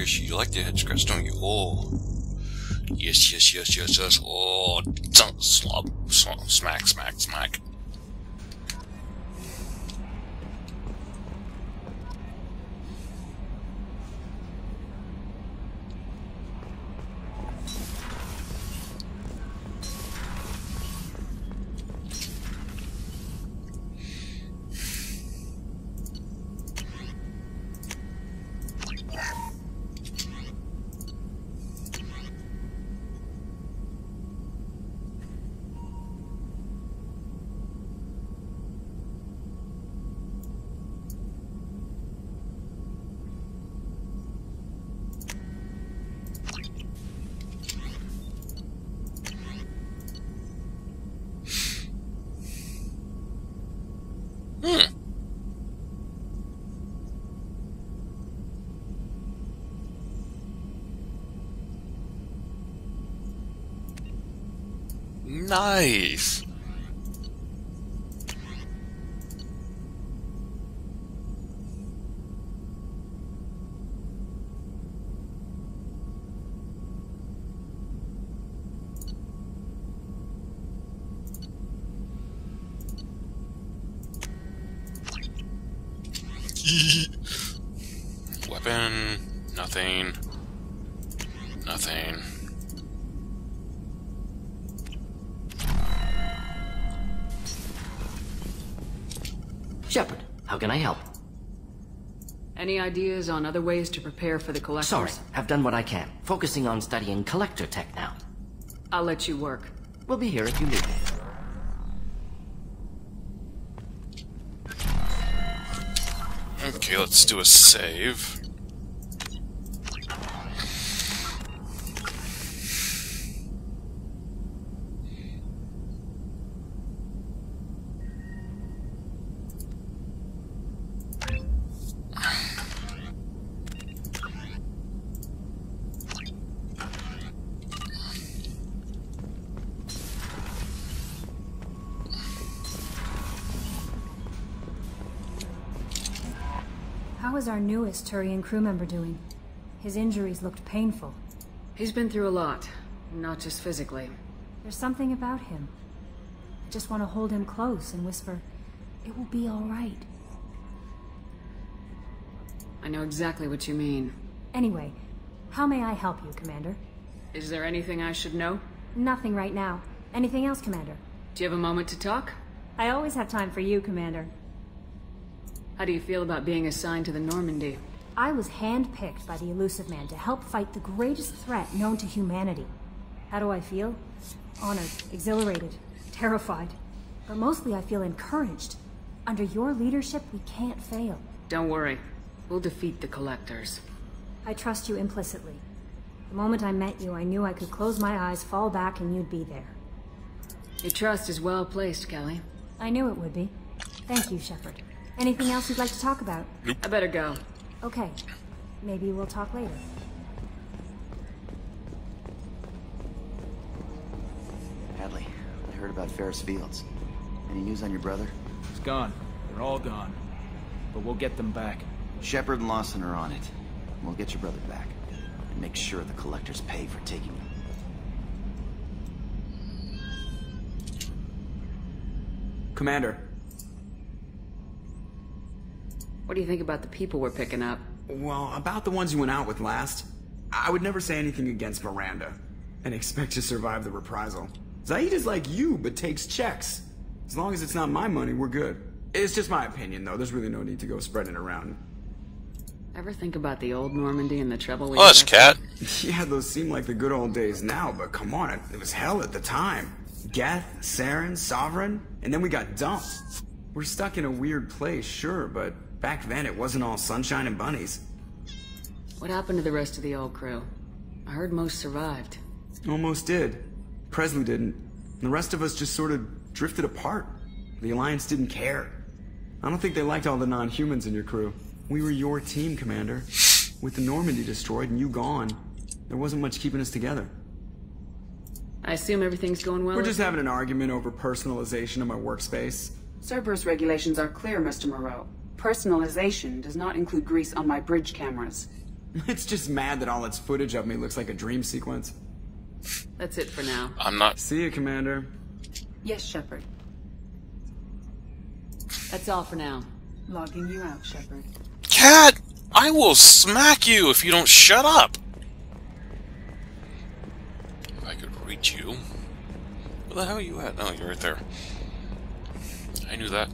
You like the head scratch, don't you? Oh. Yes, yes, yes, yes, yes. Oh, slop, slop, smack, smack, smack. Nice. Weapon, nothing. Nothing. Shepard, how can I help? Any ideas on other ways to prepare for the collectors? Sorry, I've done what I can. Focusing on studying collector tech now. I'll let you work. We'll be here if you need me. Okay, let's do a save. How is our newest Turian crew member doing? His injuries looked painful. He's been through a lot, not just physically. There's something about him. I just want to hold him close and whisper, "It will be all right." I know exactly what you mean. Anyway, how may I help you, Commander? Is there anything I should know? Nothing right now. Anything else, Commander? Do you have a moment to talk? I always have time for you, Commander. How do you feel about being assigned to the Normandy? I was handpicked by the Illusive Man to help fight the greatest threat known to humanity. How do I feel? Honored, exhilarated, terrified. But mostly I feel encouraged. Under your leadership, we can't fail. Don't worry. We'll defeat the Collectors. I trust you implicitly. The moment I met you, I knew I could close my eyes, fall back, and you'd be there. Your trust is well placed, Kelly. I knew it would be. Thank you, Shepard. Anything else you'd like to talk about? Nope. I better go. Okay. Maybe we'll talk later. Hadley, I heard about Ferris Fields. Any news on your brother? He's gone. They're all gone. But we'll get them back. Shepard and Lawson are on it. We'll get your brother back. And make sure the Collectors pay for taking him. Commander. What do you think about the people we're picking up? Well, about the ones you went out with last, I would never say anything against Miranda, and expect to survive the reprisal. Zaid is like you, but takes checks. As long as it's not my money, we're good. It's just my opinion, though. There's really no need to go spreading it around. Ever think about the old Normandy and the trouble we Oh, that's Cat. Yeah, those seem like the good old days now, but come on, it was hell at the time. Geth, Saren, Sovereign, and then we got dumped. We're stuck in a weird place, sure, but back then it wasn't all sunshine and bunnies. What happened to the rest of the old crew? I heard most survived. Almost did. Presley didn't. And the rest of us just sort of drifted apart. The Alliance didn't care. I don't think they liked all the non-humans in your crew. We were your team, Commander. With the Normandy destroyed and you gone, there wasn't much keeping us together. I assume everything's going well? We're just having an argument over personalization of my workspace. Cerberus regulations are clear, Mr. Moreau. Personalization does not include grease on my bridge cameras. It's just mad that all its footage of me looks like a dream sequence. That's it for now. I'm not. See you, Commander. Yes, Shepard. That's all for now. Logging you out, Shepard. Cat! I will smack you if you don't shut up! If I could reach you. Where the hell are you at? Oh, you're right there. I knew that.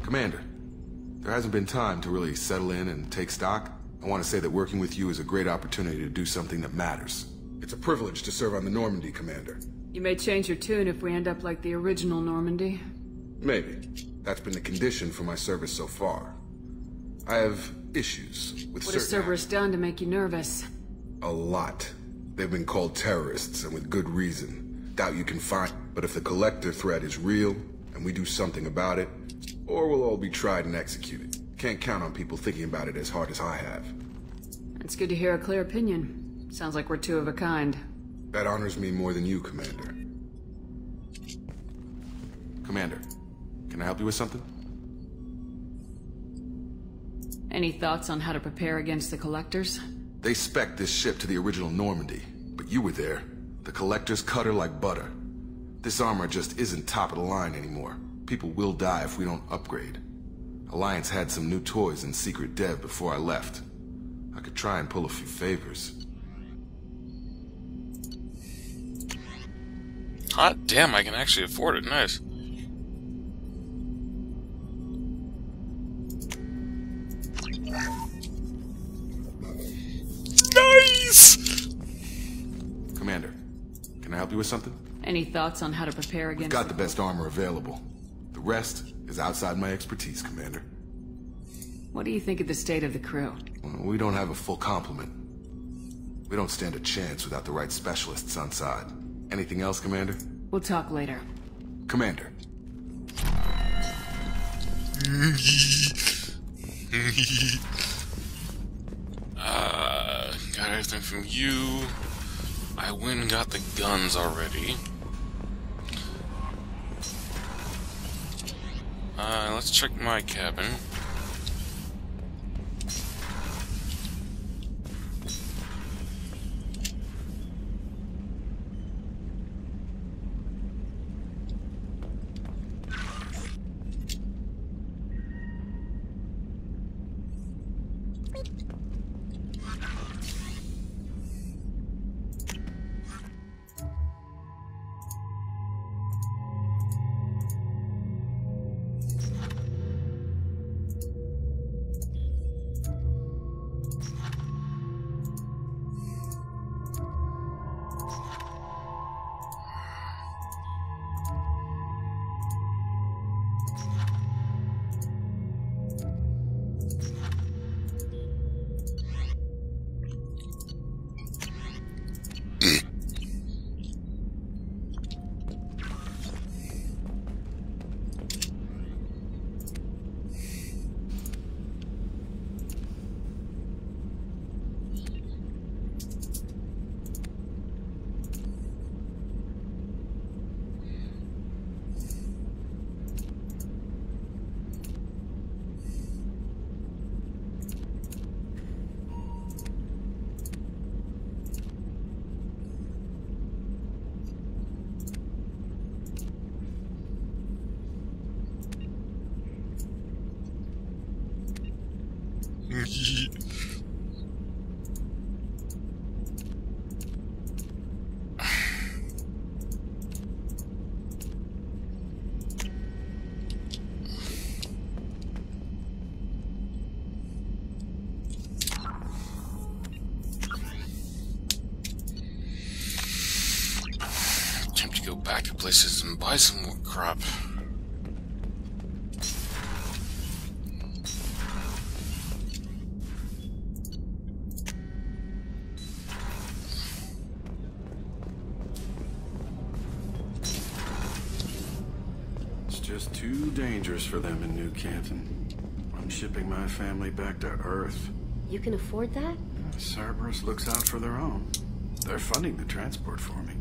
Commander, there hasn't been time to really settle in and take stock. I want to say that working with you is a great opportunity to do something that matters. It's a privilege to serve on the Normandy, Commander. You may change your tune if we end up like the original Normandy. Maybe. That's been the condition for my service so far. I have issues with What has Cerberus done to make you nervous? A lot. They've been called terrorists, and with good reason. Doubt you can find. But if the Collector threat is real, and we do something about it, or we'll all be tried and executed. Can't count on people thinking about it as hard as I have. It's good to hear a clear opinion. Sounds like we're two of a kind. That honors me more than you, Commander. Commander, can I help you with something? Any thoughts on how to prepare against the Collectors? They spec'd this ship to the original Normandy, but you were there. The Collectors cut her like butter. This armor just isn't top of the line anymore. People will die if we don't upgrade. Alliance had some new toys in secret dev before I left. I could try and pull a few favors. Hot damn, I can actually afford it. Nice. Nice! Commander, can I help you with something? Any thoughts on how to prepare against... We've got the best armor available. The rest is outside my expertise, Commander. What do you think of the state of the crew? Well, we don't have a full complement. We don't stand a chance without the right specialists on side. Anything else, Commander? We'll talk later. Commander. Got everything from you. I went and got the guns already. Let's check my cabin. to go back to places and buy some more crap. It's just too dangerous for them in New Canton. I'm shipping my family back to Earth. You can afford that? Cerberus looks out for their own. They're funding the transport for me.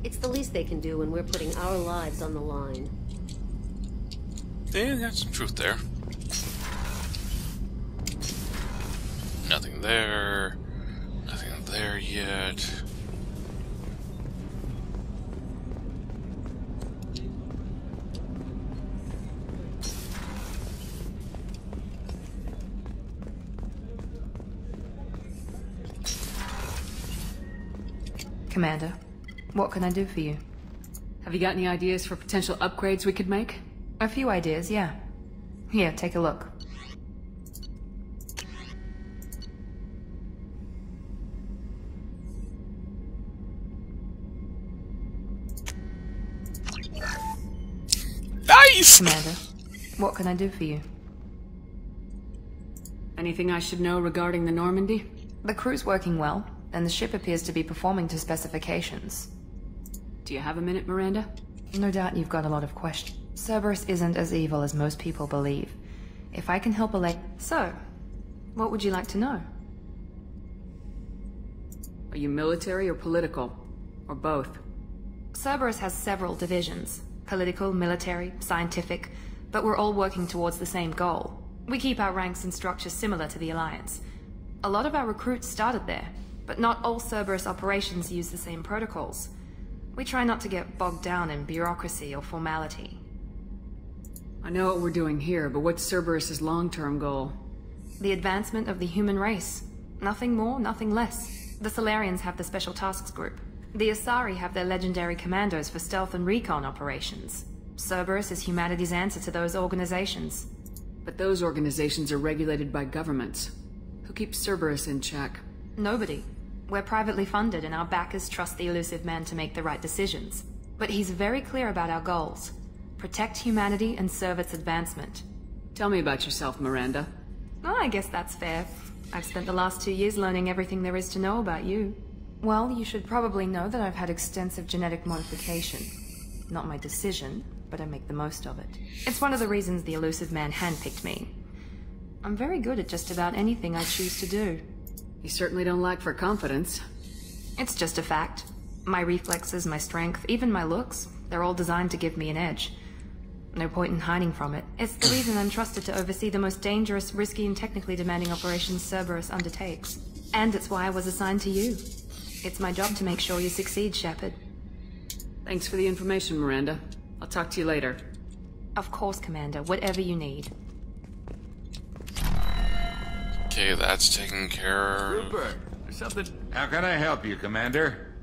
It's the least they can do when we're putting our lives on the line. Yeah, got some truth there. Nothing there. Nothing there yet. Commander, what can I do for you? Have you got any ideas for potential upgrades we could make? A few ideas, yeah. Here, take a look. Nice! Commander, what can I do for you? Anything I should know regarding the Normandy? The crew's working well, and the ship appears to be performing to specifications. Do you have a minute, Miranda? No doubt you've got a lot of questions. Cerberus isn't as evil as most people believe. If I can help allay... So, what would you like to know? Are you military or political? Or both? Cerberus has several divisions. Political, military, scientific, but we're all working towards the same goal. We keep our ranks and structures similar to the Alliance. A lot of our recruits started there, but not all Cerberus operations use the same protocols. We try not to get bogged down in bureaucracy or formality. I know what we're doing here, but what's Cerberus's long-term goal? The advancement of the human race. Nothing more, nothing less. The Solarians have the Special Tasks Group. The Asari have their legendary commandos for stealth and recon operations. Cerberus is humanity's answer to those organizations. But those organizations are regulated by governments. Who keeps Cerberus in check? Nobody. We're privately funded and our backers trust the elusive man to make the right decisions. But he's very clear about our goals. Protect humanity and serve its advancement. Tell me about yourself, Miranda. Oh, I guess that's fair. I've spent the last 2 years learning everything there is to know about you. Well, you should probably know that I've had extensive genetic modification. Not my decision, but I make the most of it. It's one of the reasons the elusive man handpicked me. I'm very good at just about anything I choose to do. You certainly don't lack for confidence. It's just a fact. My reflexes, my strength, even my looks, they're all designed to give me an edge. No point in hiding from it. It's the reason I'm trusted to oversee the most dangerous, risky, and technically demanding operations Cerberus undertakes. And it's why I was assigned to you. It's my job to make sure you succeed, Shepard. Thanks for the information, Miranda. I'll talk to you later. Of course, Commander. Whatever you need. Okay, that's taken care of. Rupert, there's something... How can I help you, Commander?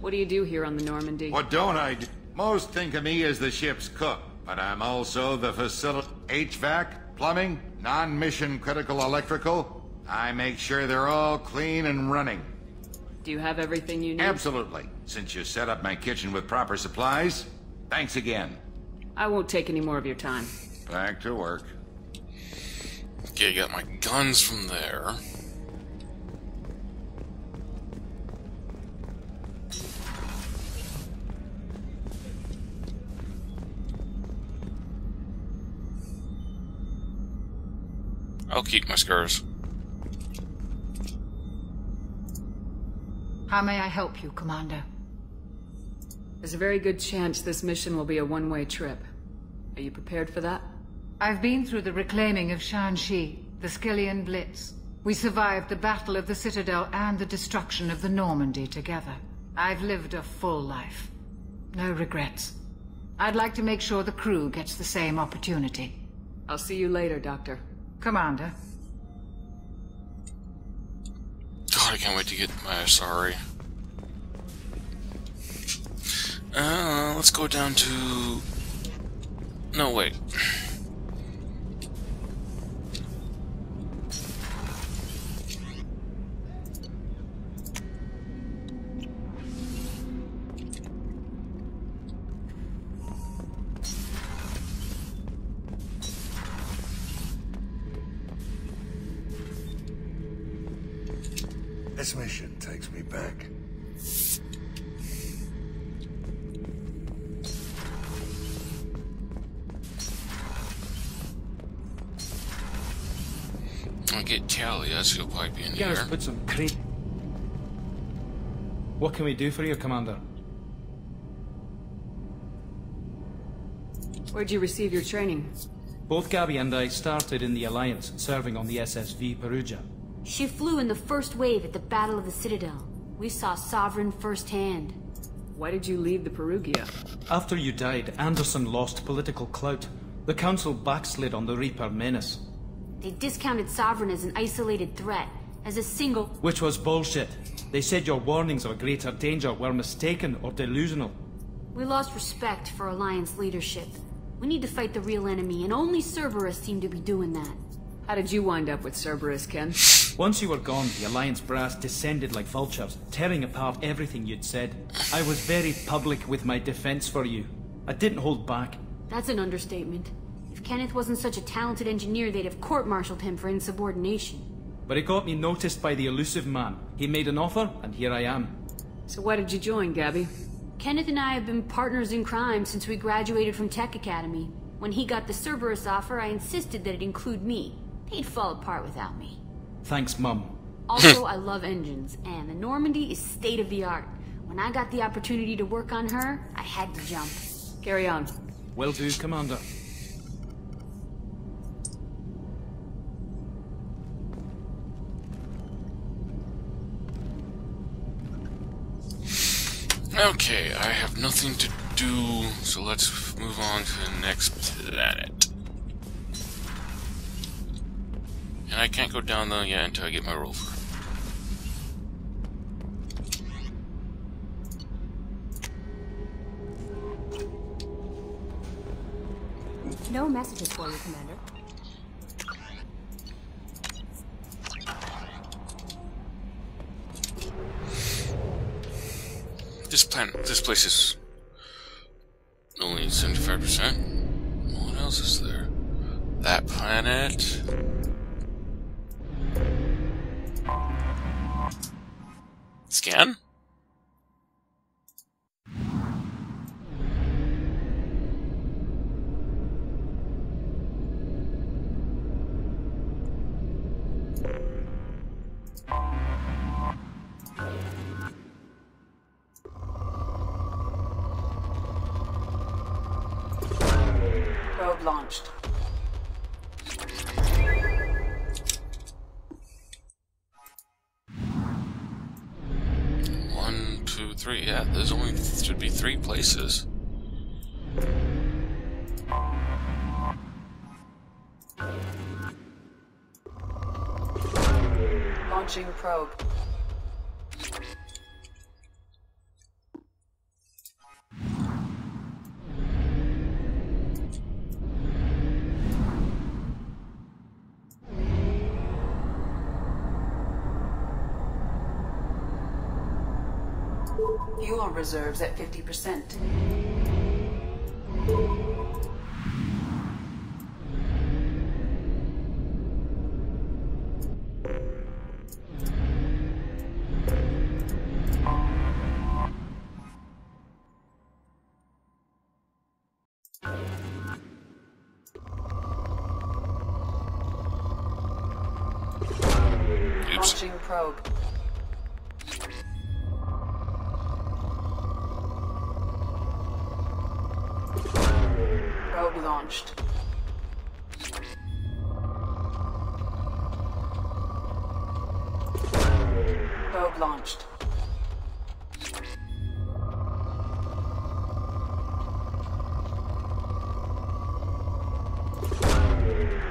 What do you do here on the Normandy? What don't I do? Most think of me as the ship's cook, but I'm also the facility... HVAC, plumbing, non-mission critical electrical. I make sure they're all clean and running. Do you have everything you need? Absolutely. Since you set up my kitchen with proper supplies, thanks again. I won't take any more of your time. Back to work. Okay, got my guns from there. I'll keep my scars. How may I help you, Commander? There's a very good chance this mission will be a one-way trip. Are you prepared for that? I've been through the reclaiming of Shanxi, the Skillian Blitz. We survived the Battle of the Citadel and the destruction of the Normandy together. I've lived a full life. No regrets. I'd like to make sure the crew gets the same opportunity. I'll see you later, Doctor. Commander. God, I can't wait to get my Asari. Let's go down to... No, wait. This mission takes me back. I'll get Talia, she'll probably be in Garrus here. put some crate. What can we do for you, Commander? Where'd you receive your training? Both Gabby and I started in the Alliance, serving on the SSV Perugia. She flew in the first wave at the Battle of the Citadel. We saw Sovereign firsthand. Why did you leave the Perugia? After you died, Anderson lost political clout. The Council backslid on the Reaper menace. They discounted Sovereign as an isolated threat, as a single... Which was bullshit. They said your warnings of a greater danger were mistaken or delusional. We lost respect for Alliance leadership. We need to fight the real enemy, and only Cerberus seemed to be doing that. How did you wind up with Cerberus, Ken? Once you were gone, the Alliance brass descended like vultures, tearing apart everything you'd said. I was very public with my defense for you. I didn't hold back. That's an understatement. If Kenneth wasn't such a talented engineer, they'd have court-martialed him for insubordination. But it got me noticed by the elusive man. He made an offer, and here I am. So why did you join, Gabby? Kenneth and I have been partners in crime since we graduated from Tech Academy. When he got the Cerberus offer, I insisted that it include me. They'd fall apart without me. Thanks, Mum. Also, I love engines, and the Normandy is state-of-the-art. When I got the opportunity to work on her, I had to jump. Carry on. Will do, Commander. Okay, I have nothing to do, so let's move on to the next planet. And I can't go down there yet until I get my rover. No messages for you, Commander. This place is only 75%. What else is there? That planet. Scan? Probe launched. One, two, three. Yeah, there's only should be 3 places. Launching probe. Fuel reserves at 50%. Launching probe. Probe launched. Probe launched.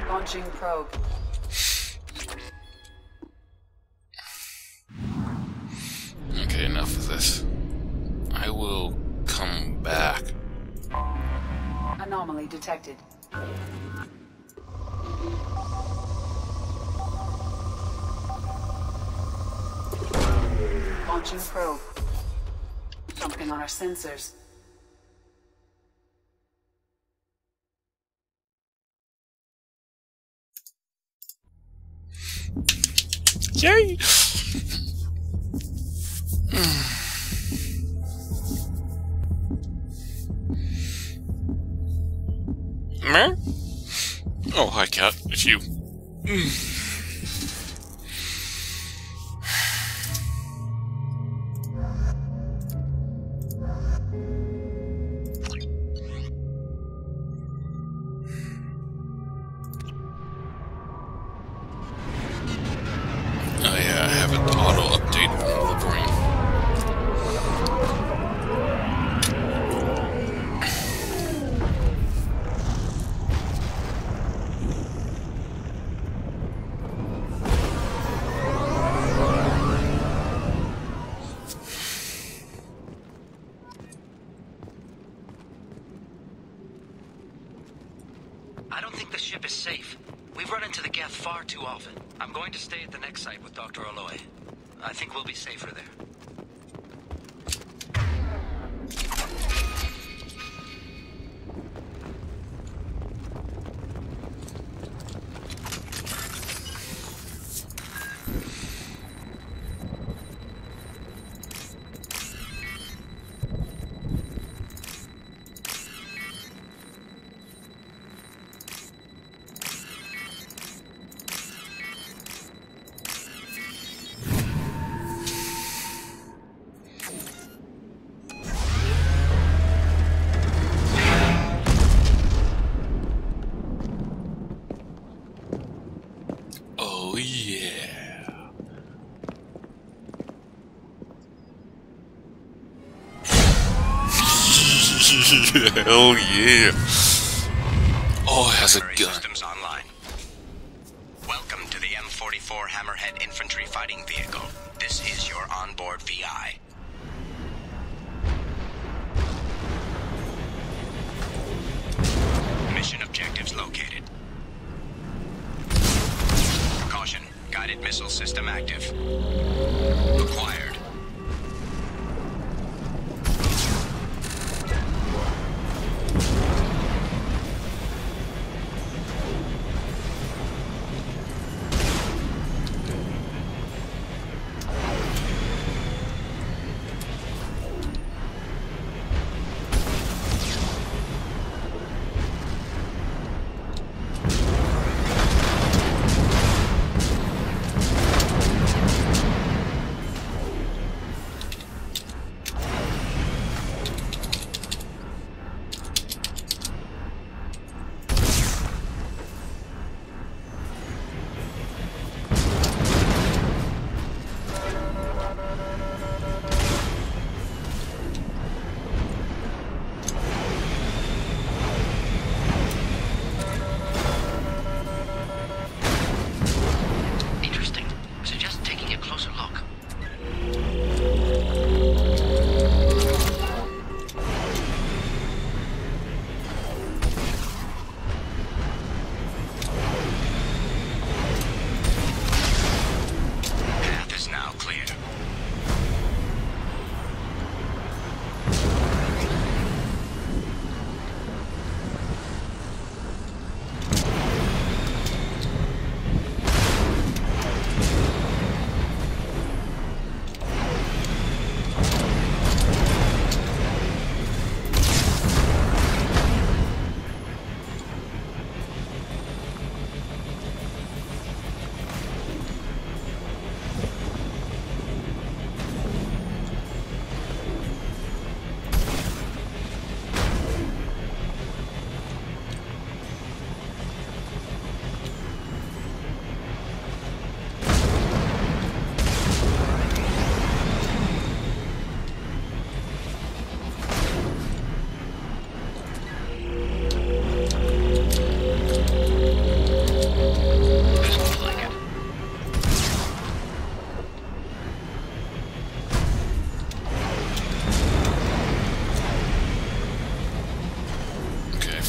Launching probe. Okay, enough of this. I will come back. Anomaly detected. Launching probe. Something on our sensors. Yay! back out if you... Oh yeah, I have an auto-update on Wolverine. I don't think the ship is safe. We've run into the Geth far too often. I'm going to stay at the next site with Dr. Aloy. I think we'll be safer there. Oh yeah. Hell yeah. Oh, it has a gun. Systems online. Welcome to the M44 Hammerhead Infantry Fighting Vehicle. This is your onboard VI. Mission objectives located. Caution, guided missile system active. Acquired.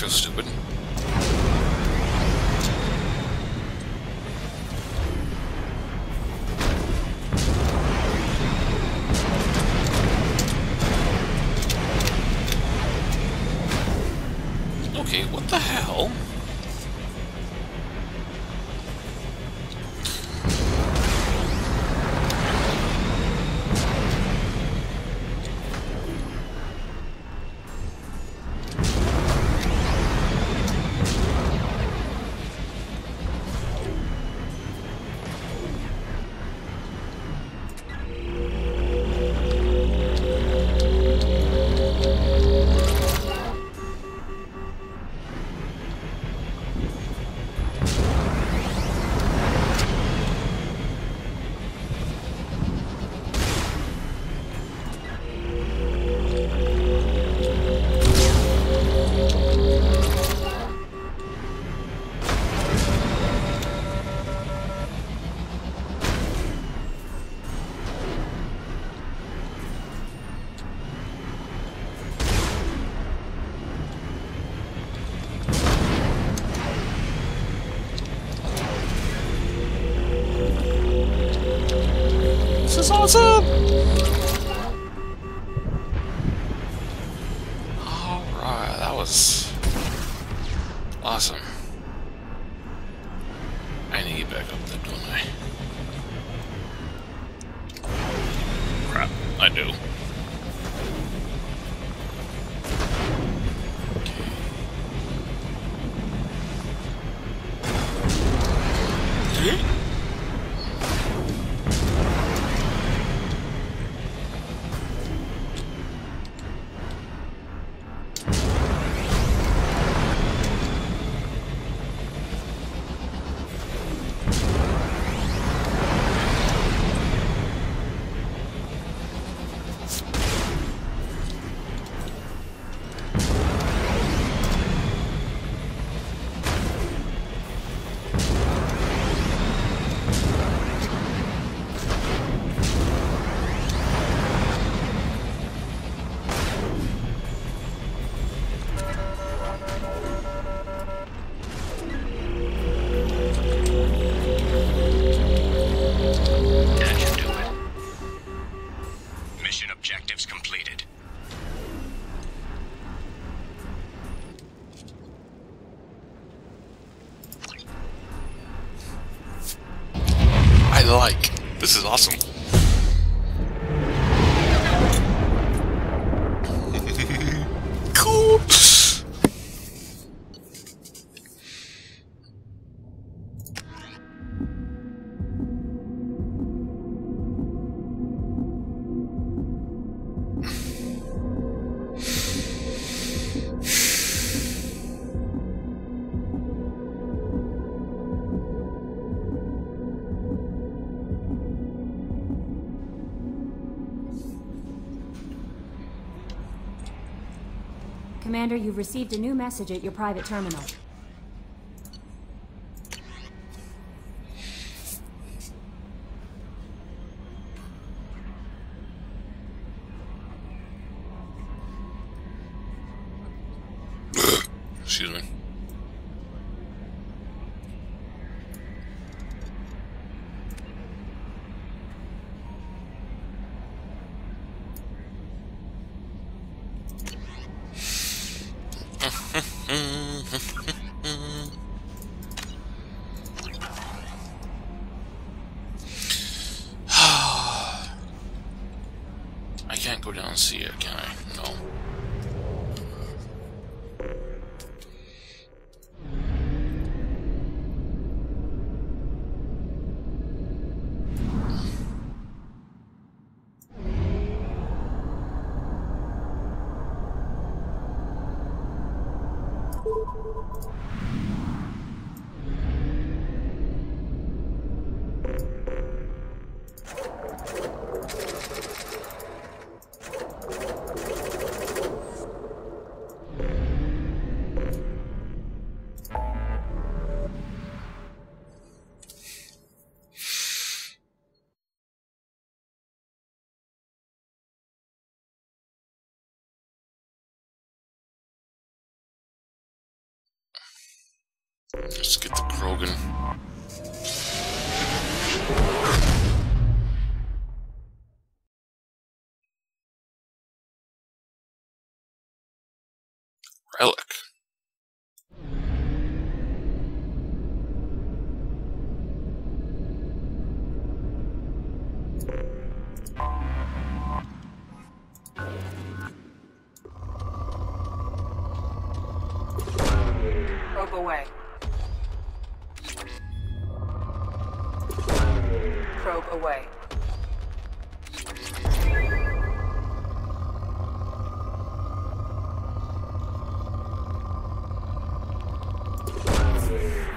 Stupid. Okay, what the hell? I do. Objectives completed. I like. This is awesome. Cool. Commander, you've received a new message at your private terminal. Excuse me. I can't go down and see it, can I? No. Let's get the Krogan. Relic. Probe away. Probe away.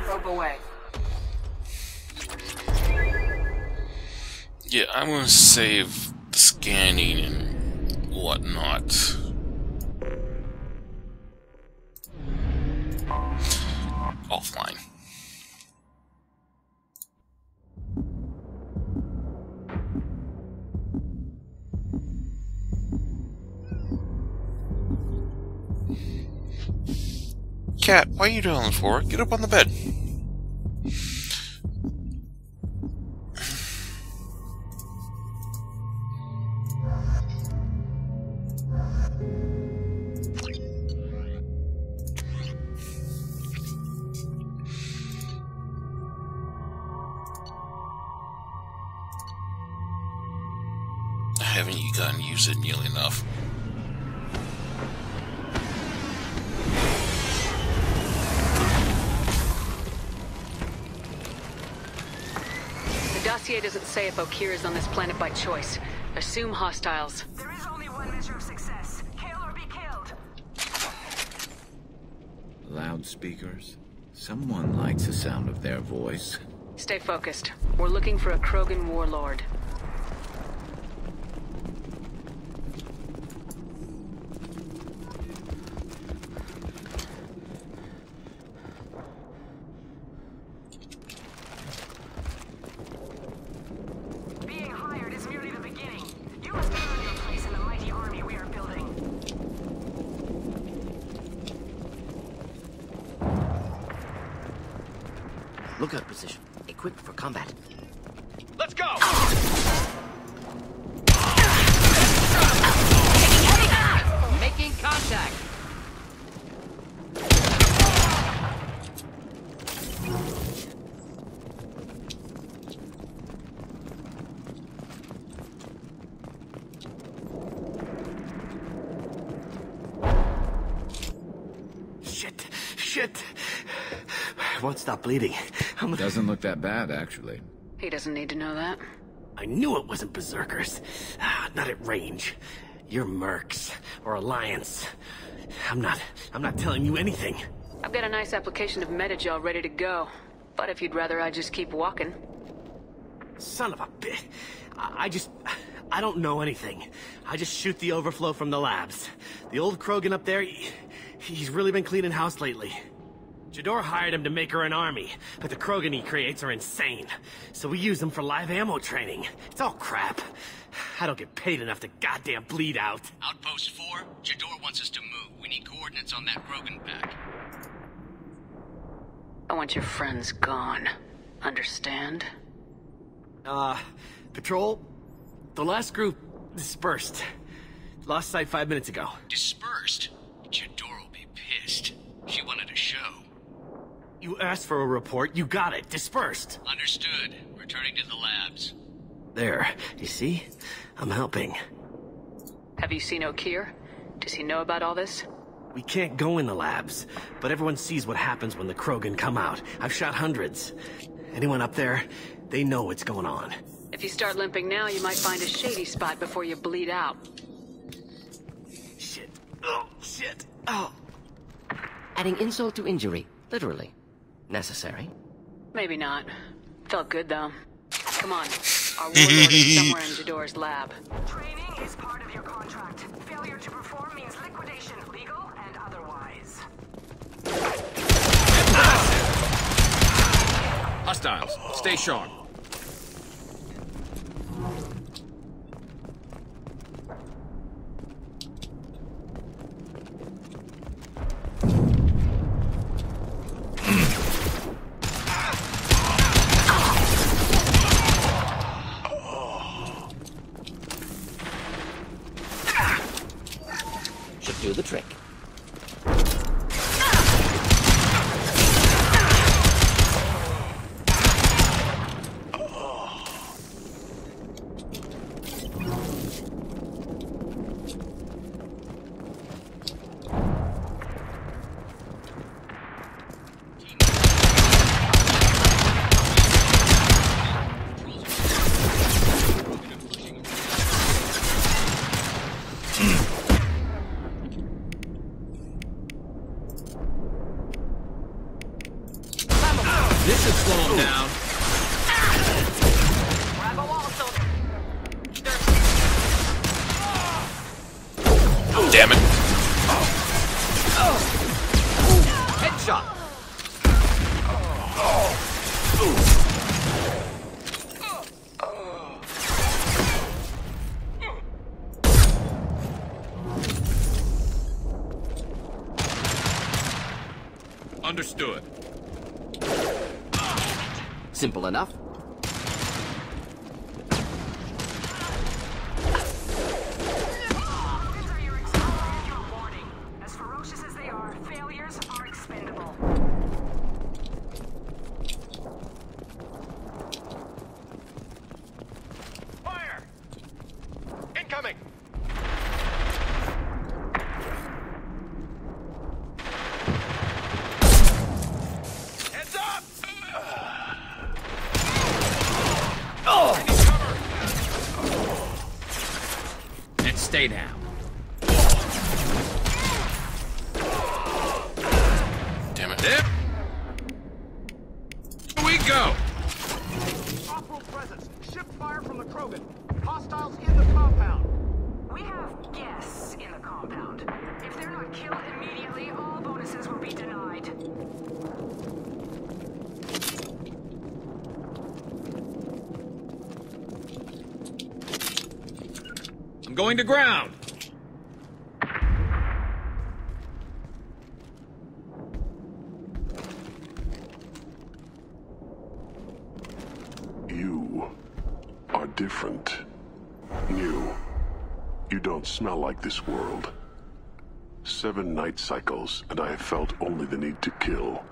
Probe away. Yeah, I'm gonna save the scanning and whatnot. Offline. Cat, why are you down on the floor? Get up on the bed. haven't you gotten used to it nearly enough? The dossier doesn't say if Okeer is on this planet by choice. Assume hostiles. There is only one measure of success. Kill or be killed. Loudspeakers? Someone likes the sound of their voice. Stay focused. We're looking for a Krogan warlord. Being hired is merely the beginning. You must earn your place in the mighty army we are building. Lookout position. Equipped for combat. Let's go! Making contact. Shit. I won't stop bleeding. Doesn't look that bad, actually. He doesn't need to know that. I knew it wasn't Berserkers. Not at range. You're Mercs. Or Alliance. I'm not telling you anything. I've got a nice application of Metagel ready to go. But if you'd rather I just keep walking. Son of a bitch. I don't know anything. I just shoot the overflow from the labs. The old Krogan up there, he's really been cleaning house lately. Jador hired him to make her an army, but the Krogan he creates are insane. So we use them for live ammo training. It's all crap. I don't get paid enough to goddamn bleed out. Outpost 4, Jador wants us to move. We need coordinates on that Krogan pack. I want your friends gone. Understand? Patrol? The last group dispersed. Lost sight 5 minutes ago. Dispersed? Jador will be pissed. She wanted a show. You asked for a report, you got it. Dispersed. Understood. Returning to the labs. There. You see? I'm helping. Have you seen Okeer? Does he know about all this? We can't go in the labs, but everyone sees what happens when the Krogan come out. I've shot hundreds. Anyone up there, they know what's going on. If you start limping now, you might find a shady spot before you bleed out. Shit. Oh, shit. Oh. Adding insult to injury, literally. Necessary. Maybe not. Felt good, though. Come on. Our warlord is somewhere in Jador's lab. Training is part of your contract. Failure to perform means liquidation, legal and otherwise. Hostiles, stay sharp. Should do the trick. This should slow him down. Grab a wall, soldier. Oh, damn it. Headshot. Understood. Simple enough. As ferocious as they are, failures are expendable. Fire! Incoming! Stay down. Damn it. Here we go! Off-world presence. Ship fire from the Krogan. Hostiles in the compound. We have guests in the compound. If they're not killed immediately, all bonuses will be denied. I'm going to ground. You are different. New. You don't smell like this world. 7 night cycles, and I have felt only the need to kill.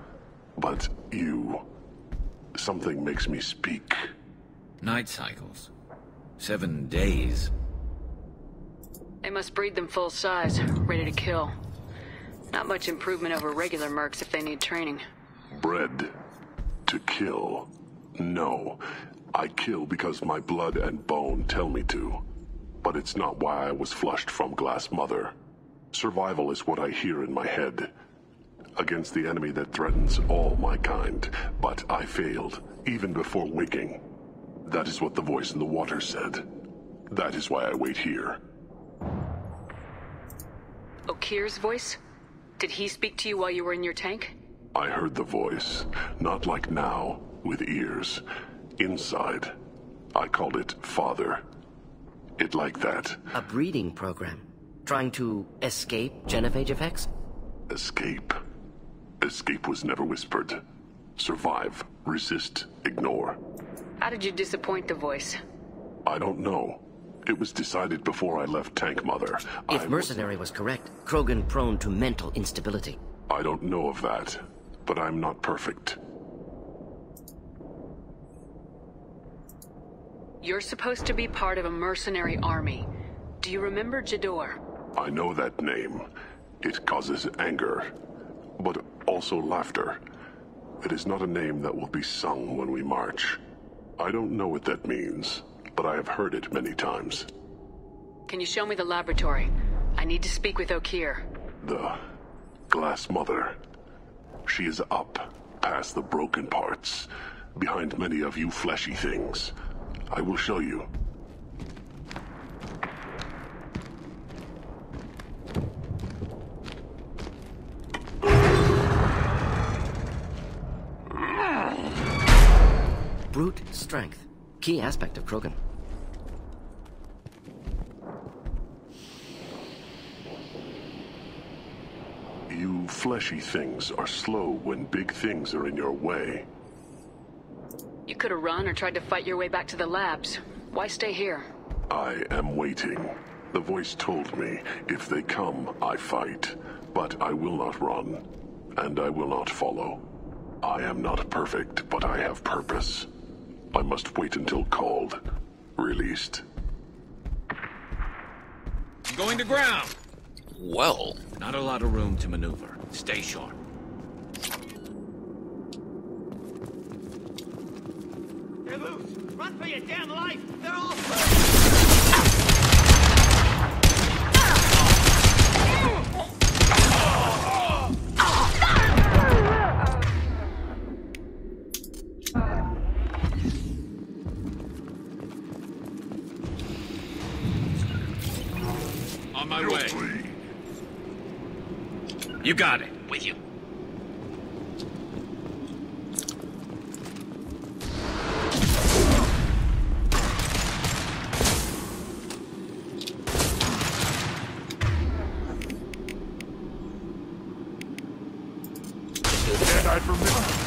But you... something makes me speak. Night cycles. 7 days. They must breed them full size, ready to kill. Not much improvement over regular mercs if they need training. Bred to kill. No. I kill because my blood and bone tell me to. But it's not why I was flushed from Glass Mother. Survival is what I hear in my head. Against the enemy that threatens all my kind. But I failed, even before waking. That is what the voice in the water said. That is why I wait here. Okir's voice? Did he speak to you while you were in your tank? I heard the voice. Not like now, with ears. Inside. I called it Father. It like that. A breeding program. Trying to escape genophage effects? Escape. Escape was never whispered. Survive. Resist. Ignore. How did you disappoint the voice? I don't know. It was decided before I left Tank Mother. If Mercenary was correct, Krogan prone to mental instability. I don't know of that, but I'm not perfect. You're supposed to be part of a mercenary army. Do you remember Jador? I know that name. It causes anger, but also laughter. It is not a name that will be sung when we march. I don't know what that means, but I have heard it many times. Can you show me the laboratory? I need to speak with Okir. The Glass Mother. She is up, past the broken parts, behind many of you fleshy things. I will show you. Brute strength. Key aspect of Krogan. You fleshy things are slow when big things are in your way. You could have run or tried to fight your way back to the labs. Why stay here? I am waiting. The voice told me, if they come, I fight. But I will not run, and I will not follow. I am not perfect, but I have purpose. I must wait until called. Released. I'm going to ground! Well. Not a lot of room to maneuver. Stay sharp. They're loose! Run for your damn life! They're all... On my way. You got it. With you. Dead-eyed from this.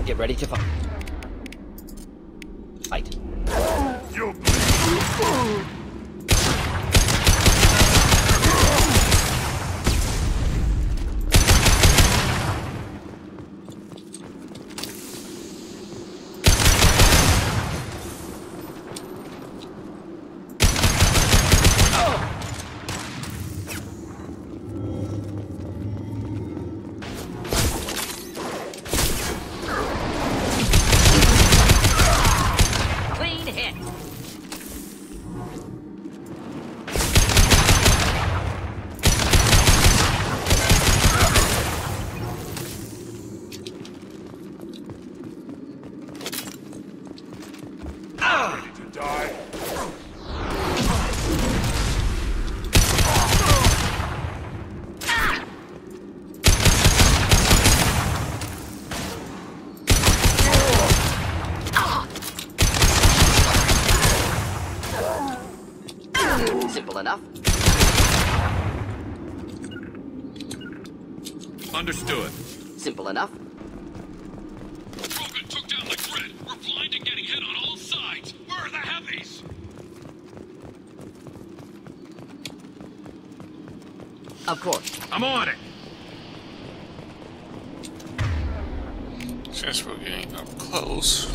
Get ready to fight. Fight. enough? Understood. Simple enough? Krogan took down the grid. We're blind and getting hit on all sides. Where are the heavies? Of course. I'm on it. Since we're getting up close.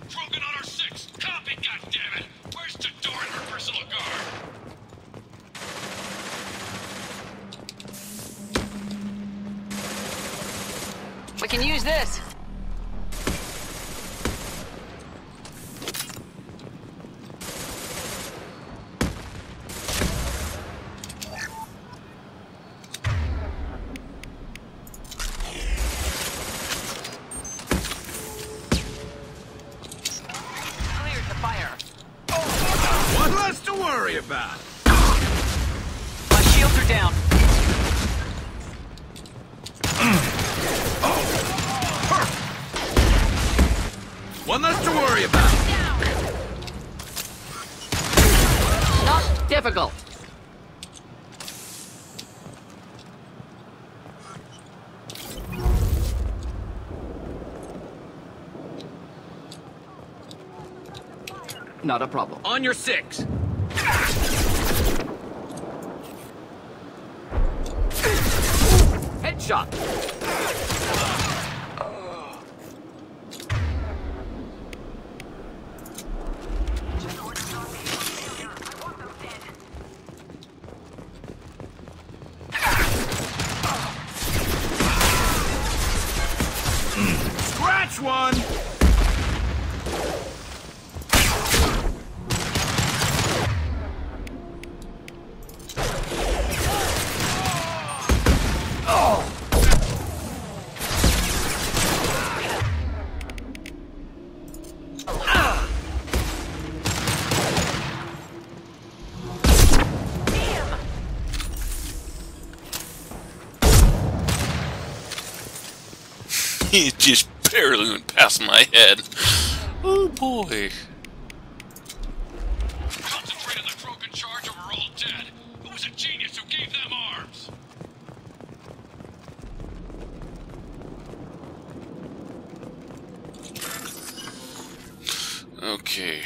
Krogan on our 6. Copy, goddammit. Where's Tador and her personal guard? We can use this. What less to worry about? My shields are down. One less to worry about. Not difficult. Not a problem. On your 6. Headshot. Scratch one. He just barely went past my head. Oh boy. Concentrate on the Krogan charge or we're all dead. Who was a genius who gave them arms? Okay.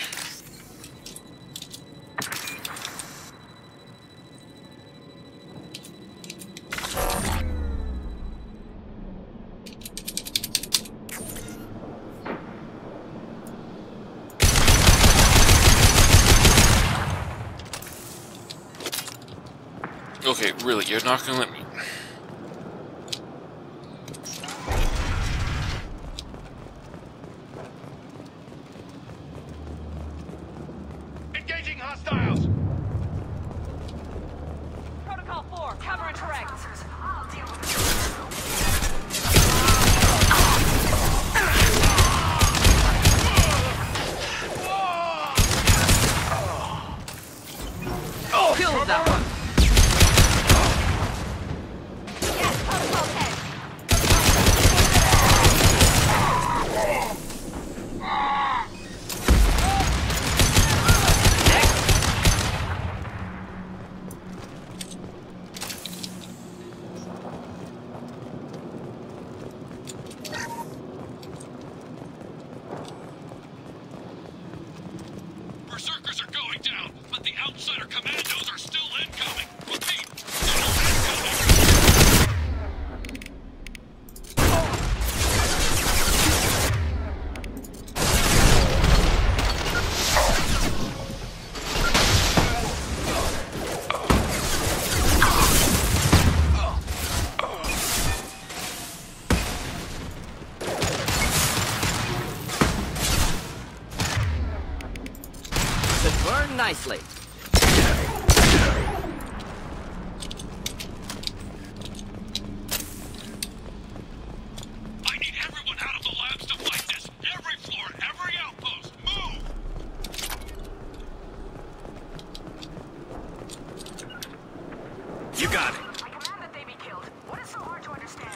Okay, really, you're not gonna let me... Engaging hostiles! Protocol 4, cover and direct. I'll deal with it. Oh, killed that one. nicely. I need everyone out of the labs to fight this. Every floor, every outpost, move! You got it. I command that they be killed. What is so hard to understand?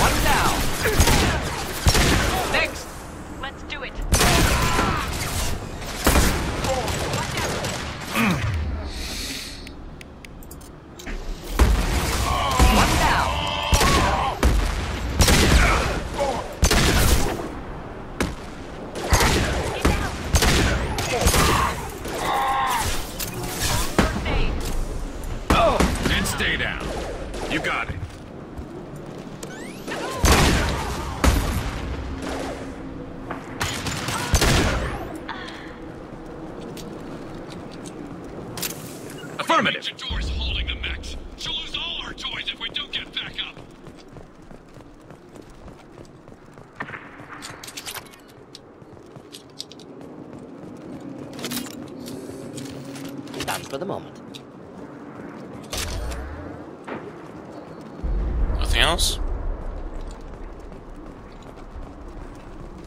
One down. Next. Let's do it. One down. And stay down. You got it. Affirmative. The door's holding the mechs. She'll lose all our toys if we don't get back up. Done for the moment. Nothing else?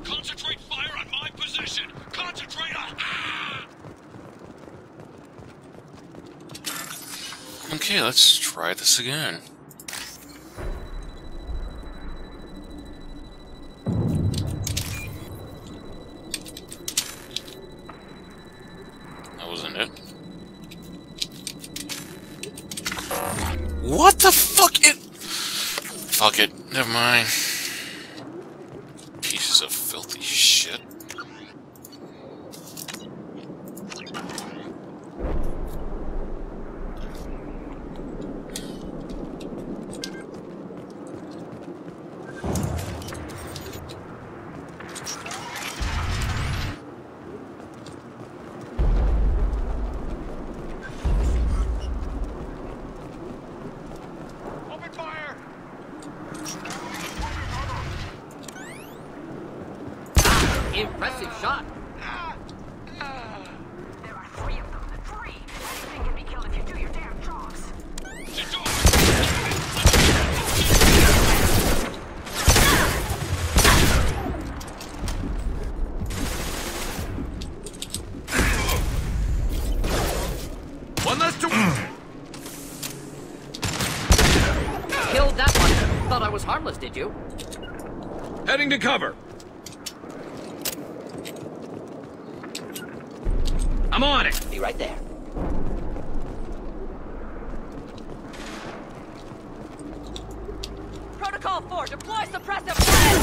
Concentrate fire on my position. Concentrate on... Okay, let's try this again. That wasn't it. What the fuck? Fuck it. Never mind. Pieces of filthy shit. Open fire! Impressive shot. There are 3 of them. 3! Anything can be killed if you do your damn jobs. One less to... Killed that one. Thought I was harmless, did you? Heading to cover. I'm on it. Be right there. Protocol 4, deploy suppressive fire!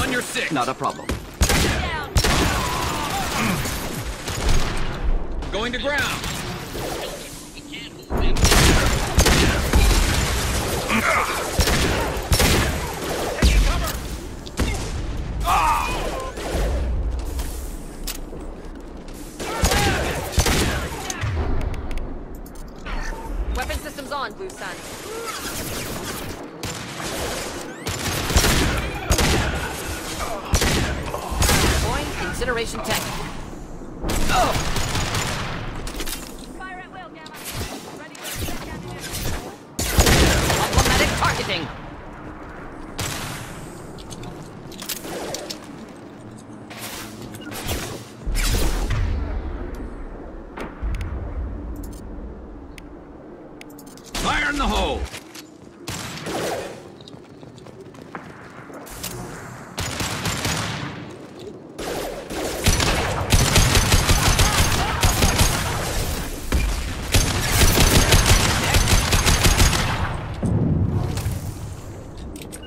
On your 6. Not a problem. Going to ground. Weapon systems on, Blue Sun. Deploying incineration tech. Fire at will, Gamma. Ready for check ammunition. Automatic targeting. Fire in the hole.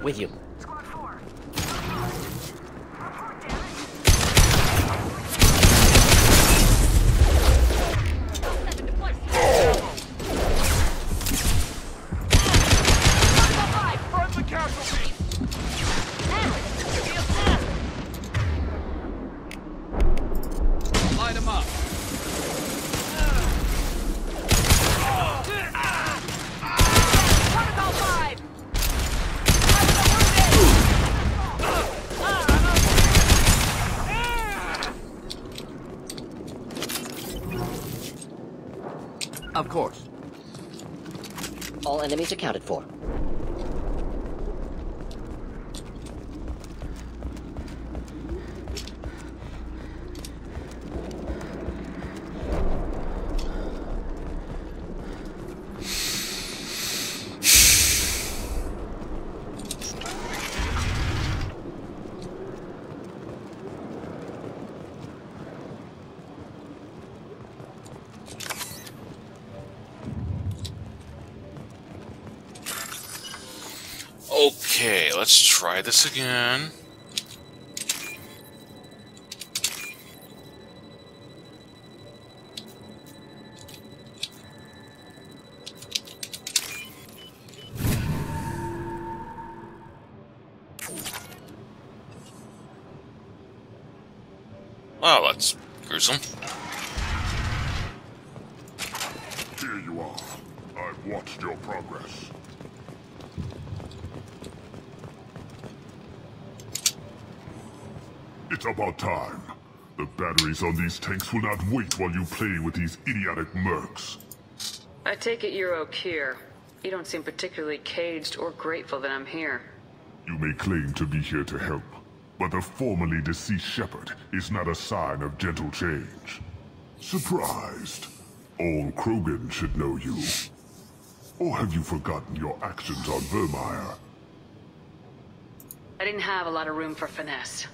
With you. Squad 4. Report, damn it. Burn the casualties! Of course. All enemies accounted for. Okay, let's try this again. Wow, that's gruesome. Here you are. I've watched your progress. It's about time. The batteries on these tanks will not wait while you play with these idiotic mercs. I take it you're Okeer. You don't seem particularly caged or grateful that I'm here. You may claim to be here to help, but the formerly deceased Shepard is not a sign of gentle change. Surprised? All Krogan should know you. Or have you forgotten your actions on Vermeer? I didn't have a lot of room for finesse.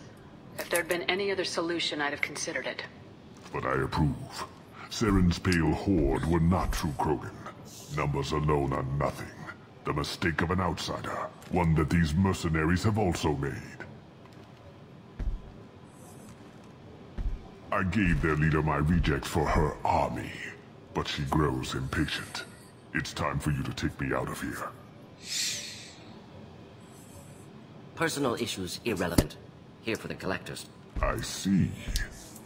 If there'd been any other solution, I'd have considered it. But I approve. Saren's pale horde were not true Krogan. Numbers alone are nothing. The mistake of an outsider. One that these mercenaries have also made. I gave their leader my rejects for her army, but she grows impatient. It's time for you to take me out of here. Personal issues irrelevant. Here for the collectors. I see.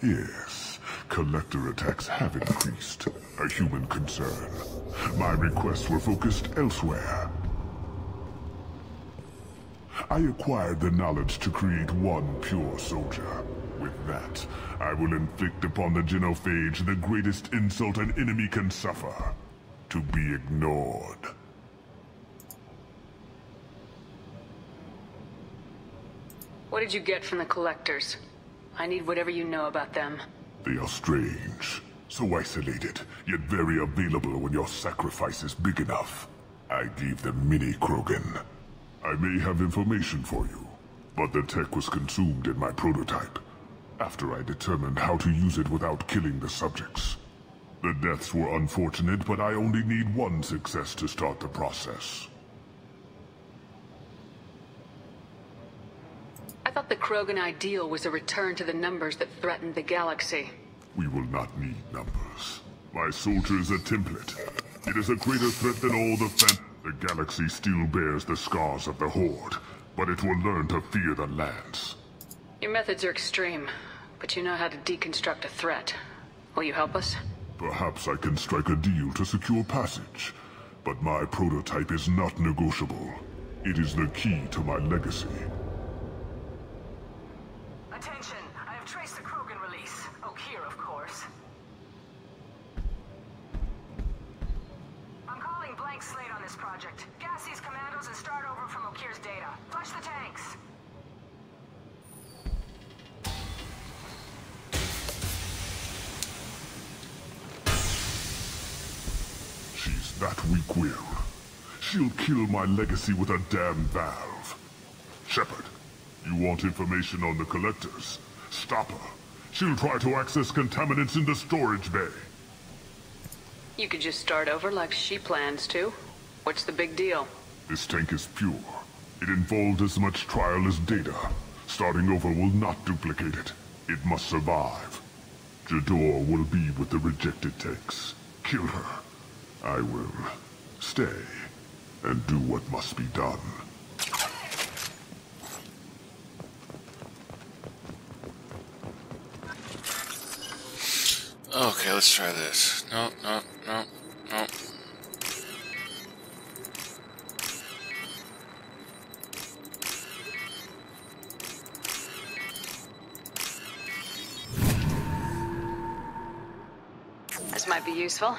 Yes. Collector attacks have increased. A human concern. My requests were focused elsewhere. I acquired the knowledge to create one pure soldier. With that, I will inflict upon the Genophage the greatest insult an enemy can suffer. To be ignored. What did you get from the collectors? I need whatever you know about them. They are strange. So isolated, yet very available when your sacrifice is big enough. I gave them mini Krogan. I may have information for you, but the tech was consumed in my prototype, after I determined how to use it without killing the subjects. The deaths were unfortunate, but I only need one success to start the process. I thought the Krogan ideal was a return to the numbers that threatened the galaxy. We will not need numbers. My soldier is a template. It is a greater threat than all the galaxy still bears the scars of the Horde, but it will learn to fear the lands. Your methods are extreme, but you know how to deconstruct a threat. Will you help us? Perhaps I can strike a deal to secure passage, but my prototype is not negotiable. It is the key to my legacy. Attention! I have traced the Krogan release. Okeer, of course. I'm calling blank slate on this project. Gas these commandos and start over from Okeer's data. Flush the tanks! She's that weak-willed. She'll kill my legacy with a damn valve. Shepard, you want information on the Collectors? Stop her. She'll try to access contaminants in the storage bay. You could just start over like she plans to. What's the big deal? This tank is pure. It involved as much trial as data. Starting over will not duplicate it. It must survive. Jador will be with the rejected tanks. Kill her. I will stay and do what must be done. Okay, let's try this. No. This might be useful.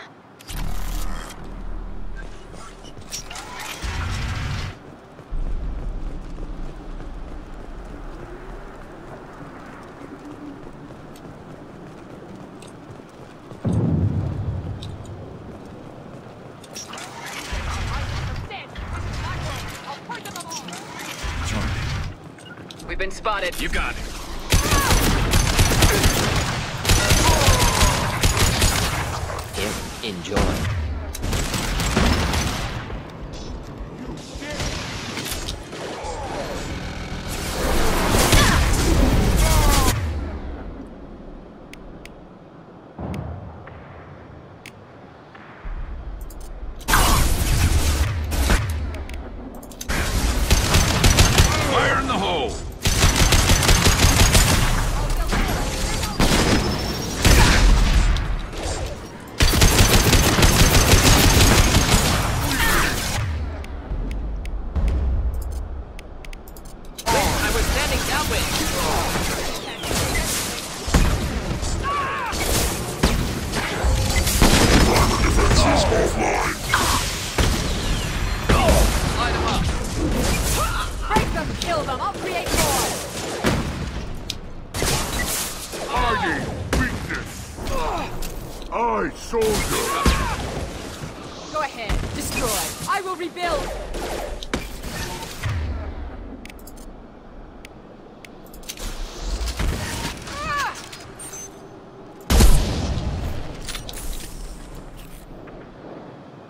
been spotted. You got it. Here, enjoy. Fire in the hole! I was standing downwind. Defenses offline. Light them up. Break them, kill them, I'll create more. Hiding. Weakness. I, soldier. Go ahead, destroy. I will rebuild.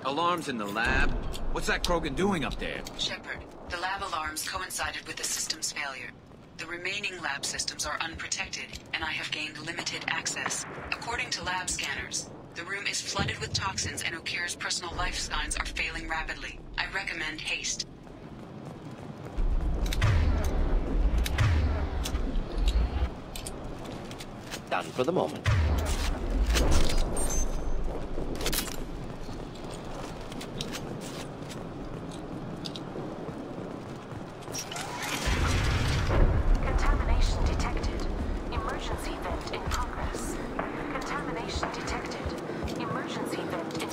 Alarms in the lab? What's that Krogan doing up there? Shepard, the lab alarms coincided with the system's failure. The remaining lab systems are unprotected, and I have gained limited access. According to lab scanners, the room is flooded with toxins and Okir's personal life signs are failing rapidly. I recommend haste. Done for the moment. Contamination detected. Emergency vent in progress. Contamination detected. Emergency vent in...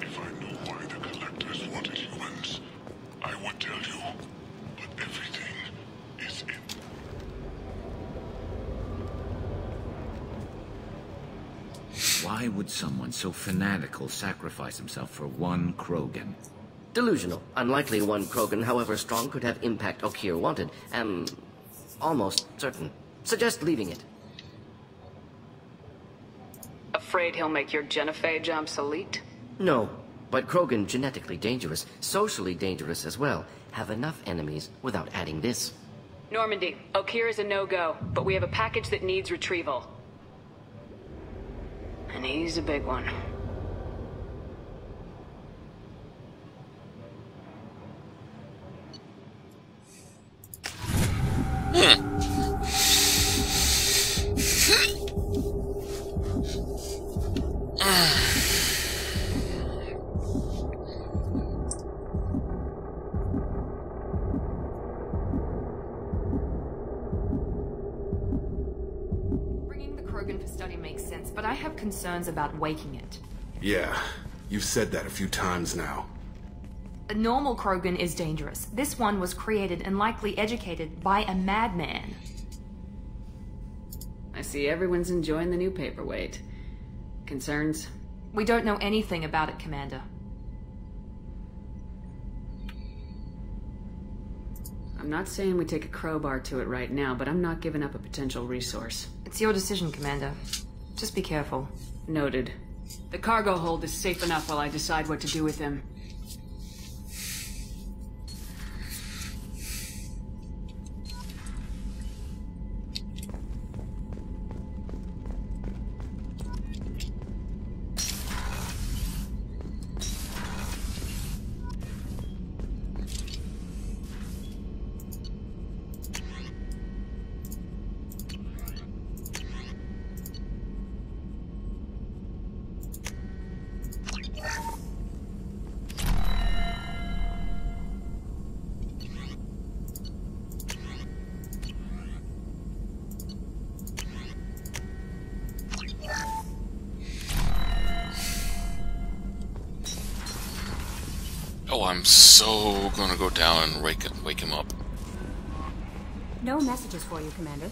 If I knew why the Collectors wanted humans, I would tell you. But everything is in... Why would someone so fanatical sacrifice himself for one Krogan? Delusional. Unlikely one Krogan, however strong, could have impact Okir wanted. Am almost certain. Suggest leaving it. Afraid he'll make your genophage obsolete? No, but Krogan, genetically dangerous, socially dangerous as well, have enough enemies without adding this. Normandy, Okir is a no-go, but we have a package that needs retrieval. And he's a big one. Bringing the Krogan for study makes sense, but I have concerns about waking it. Yeah, you've said that a few times now. A normal Krogan is dangerous. This one was created and likely educated by a madman. I see everyone's enjoying the new paperweight. Concerns? We don't know anything about it, Commander. I'm not saying we take a crowbar to it right now, but I'm not giving up a potential resource. It's your decision, Commander. Just be careful. Noted. The cargo hold is safe enough while I decide what to do with him. Oh, I'm so gonna go down and wake him up. No messages for you, Commander.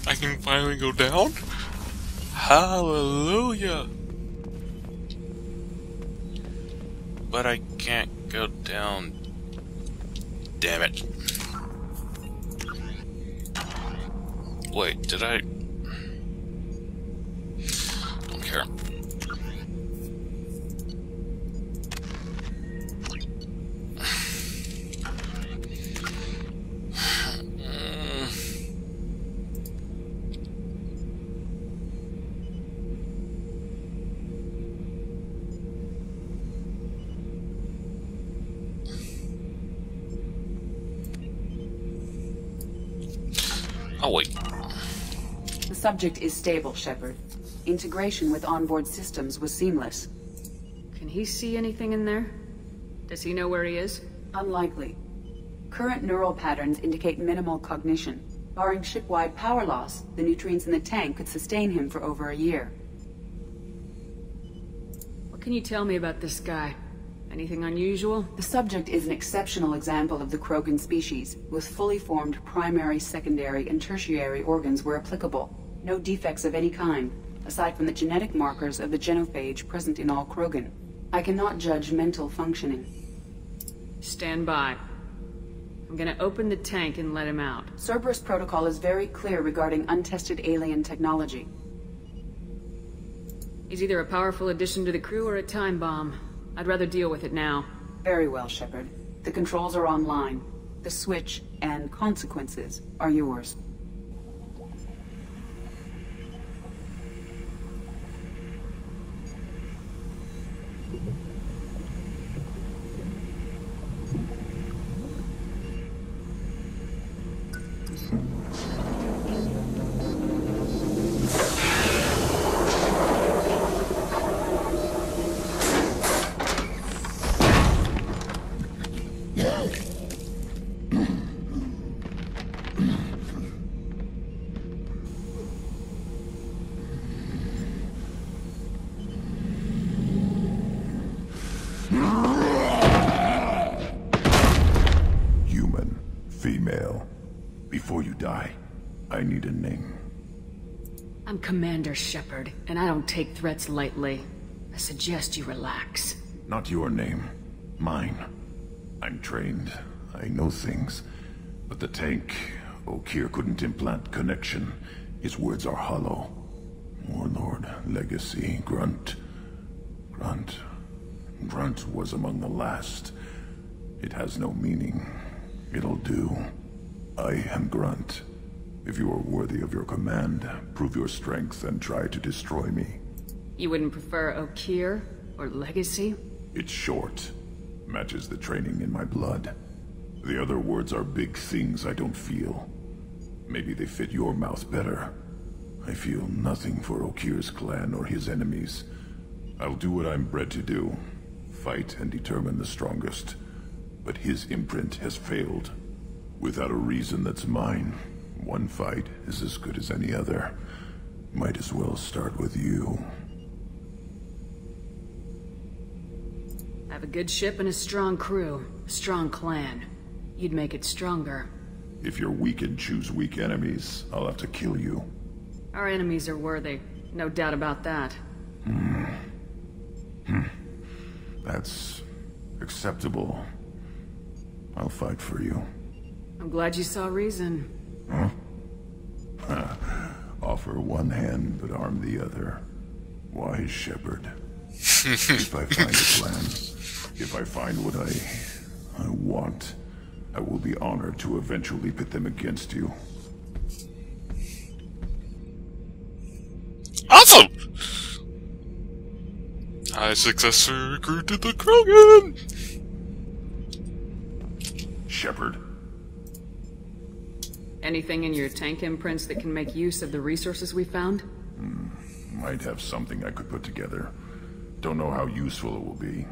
I I can finally go down? Hallelujah! But I can't go down. Damn it. Wait, did I... Don't care. Oh, wait. The subject is stable, Shepard. Integration with onboard systems was seamless. Can he see anything in there? Does he know where he is? Unlikely. Current neural patterns indicate minimal cognition. Barring ship-wide power loss, the nutrients in the tank could sustain him for over a year. What can you tell me about this guy? Anything unusual? The subject is an exceptional example of the Krogan species, with fully formed primary, secondary, and tertiary organs where applicable. No defects of any kind, aside from the genetic markers of the genophage present in all Krogan. I cannot judge mental functioning. Stand by. I'm gonna open the tank and let him out. Cerberus protocol is very clear regarding untested alien technology. He's either a powerful addition to the crew or a time bomb. I'd rather deal with it now. Very well, Shepard. The controls are online. The switch and consequences are yours. Human, female. Before you die, I need a name. I'm Commander Shepard, and I don't take threats lightly. I suggest you relax. Not your name. Mine. I'm trained. I know things. But the tank, Okeer couldn't implant connection. His words are hollow. Warlord, Legacy, Grunt. Grunt was among the last. It has no meaning. It'll do. I am Grunt. If you are worthy of your command, prove your strength and try to destroy me. You wouldn't prefer Okeer or Legacy? It's short. Matches the training in my blood. The other words are big things I don't feel. Maybe they fit your mouth better. I feel nothing for Okeer's clan or his enemies. I'll do what I'm bred to do. Fight and determine the strongest. But his imprint has failed. Without a reason that's mine, one fight is as good as any other. Might as well start with you. I have a good ship and a strong crew. A strong clan. You'd make it stronger. If you're weak and choose weak enemies, I'll have to kill you. Our enemies are worthy. No doubt about that. That's acceptable. I'll fight for you. I'm glad you saw reason. Huh? Offer one hand, but arm the other. Wise Shepard. If I find a plan, if I find what I want, I will be honored to eventually pit them against you. Awesome! I successfully recruited the Krogan! Shepard. Anything in your tank imprints that can make use of the resources we found? Might have something I could put together. Don't know how useful it will be.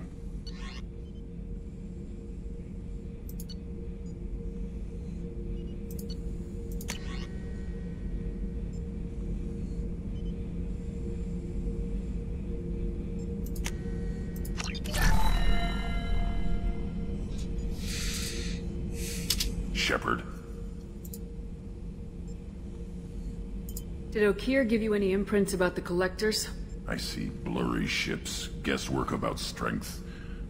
Shepard. Did Okeer give you any imprints about the Collectors? I see blurry ships, guesswork about strength.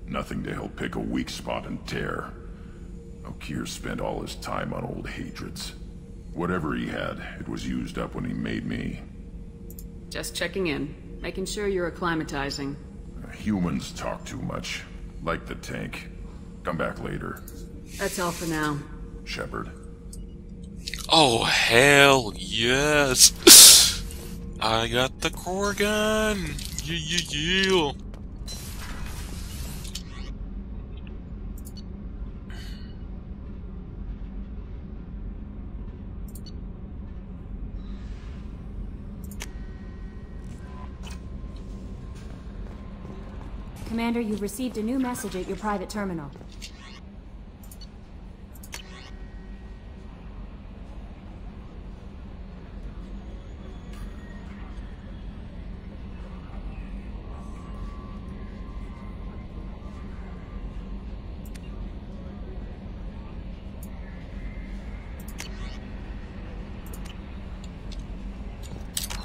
Nothing to help pick a weak spot and tear. Okeer spent all his time on old hatreds. Whatever he had, it was used up when he made me. Just checking in. Making sure you're acclimatizing. Humans talk too much. Like the tank. Come back later. That's all for now. Shepard. Oh, hell yes! I got the core gun! Yeah. Commander, you've received a new message at your private terminal.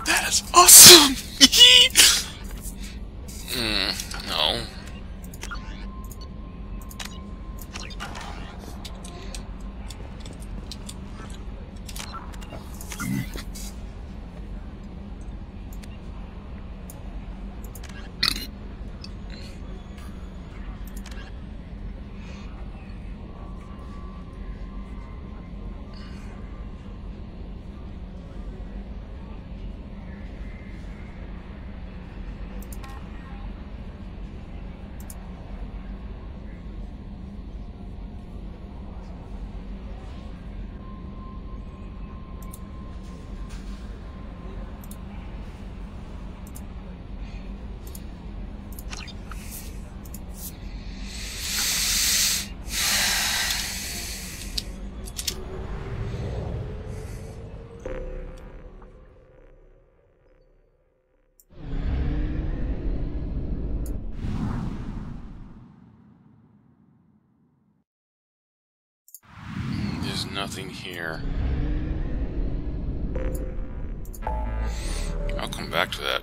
That is awesome! No. There's nothing here. I'll come back to that.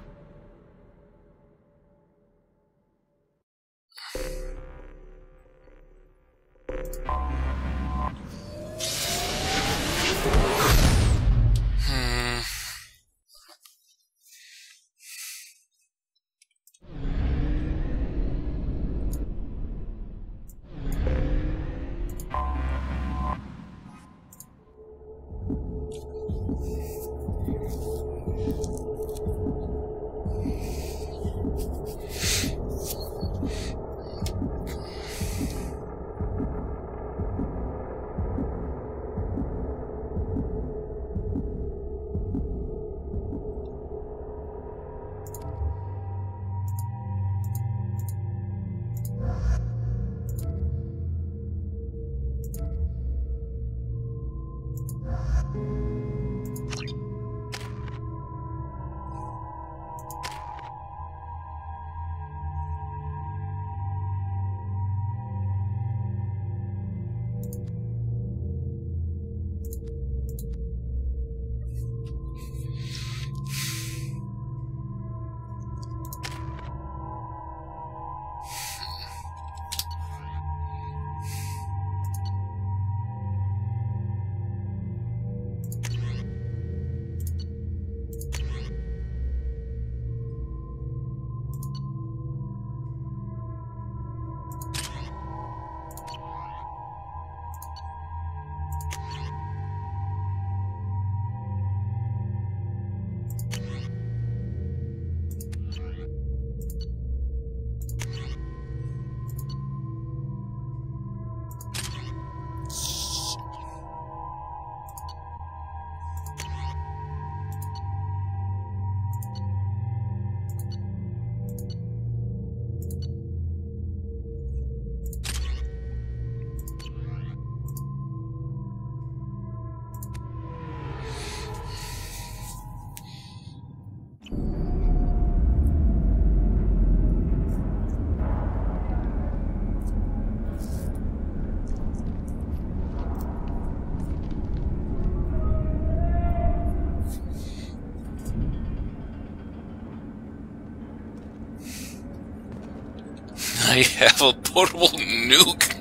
I have a portable nuke.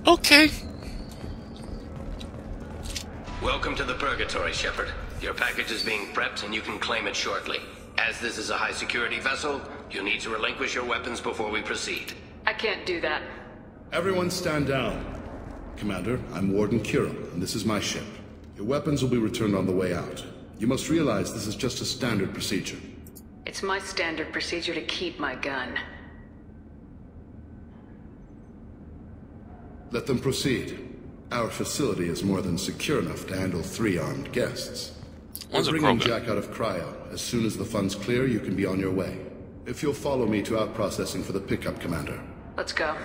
Okay. Welcome to the Purgatory, Shepard. Your package is being prepped and you can claim it shortly. As this is a high-security vessel, you'll need to relinquish your weapons before we proceed. I can't do that. Everyone stand down. Commander, I'm Warden Kira, and this is my ship. Your weapons will be returned on the way out. You must realize this is just a standard procedure. It's my standard procedure to keep my gun. Let them proceed. Our facility is more than secure enough to handle 3 armed guests. We're bringing Jack out of cryo. As soon as the funds clear, you can be on your way. If you'll follow me to out-processing for the pickup, Commander. Let's go.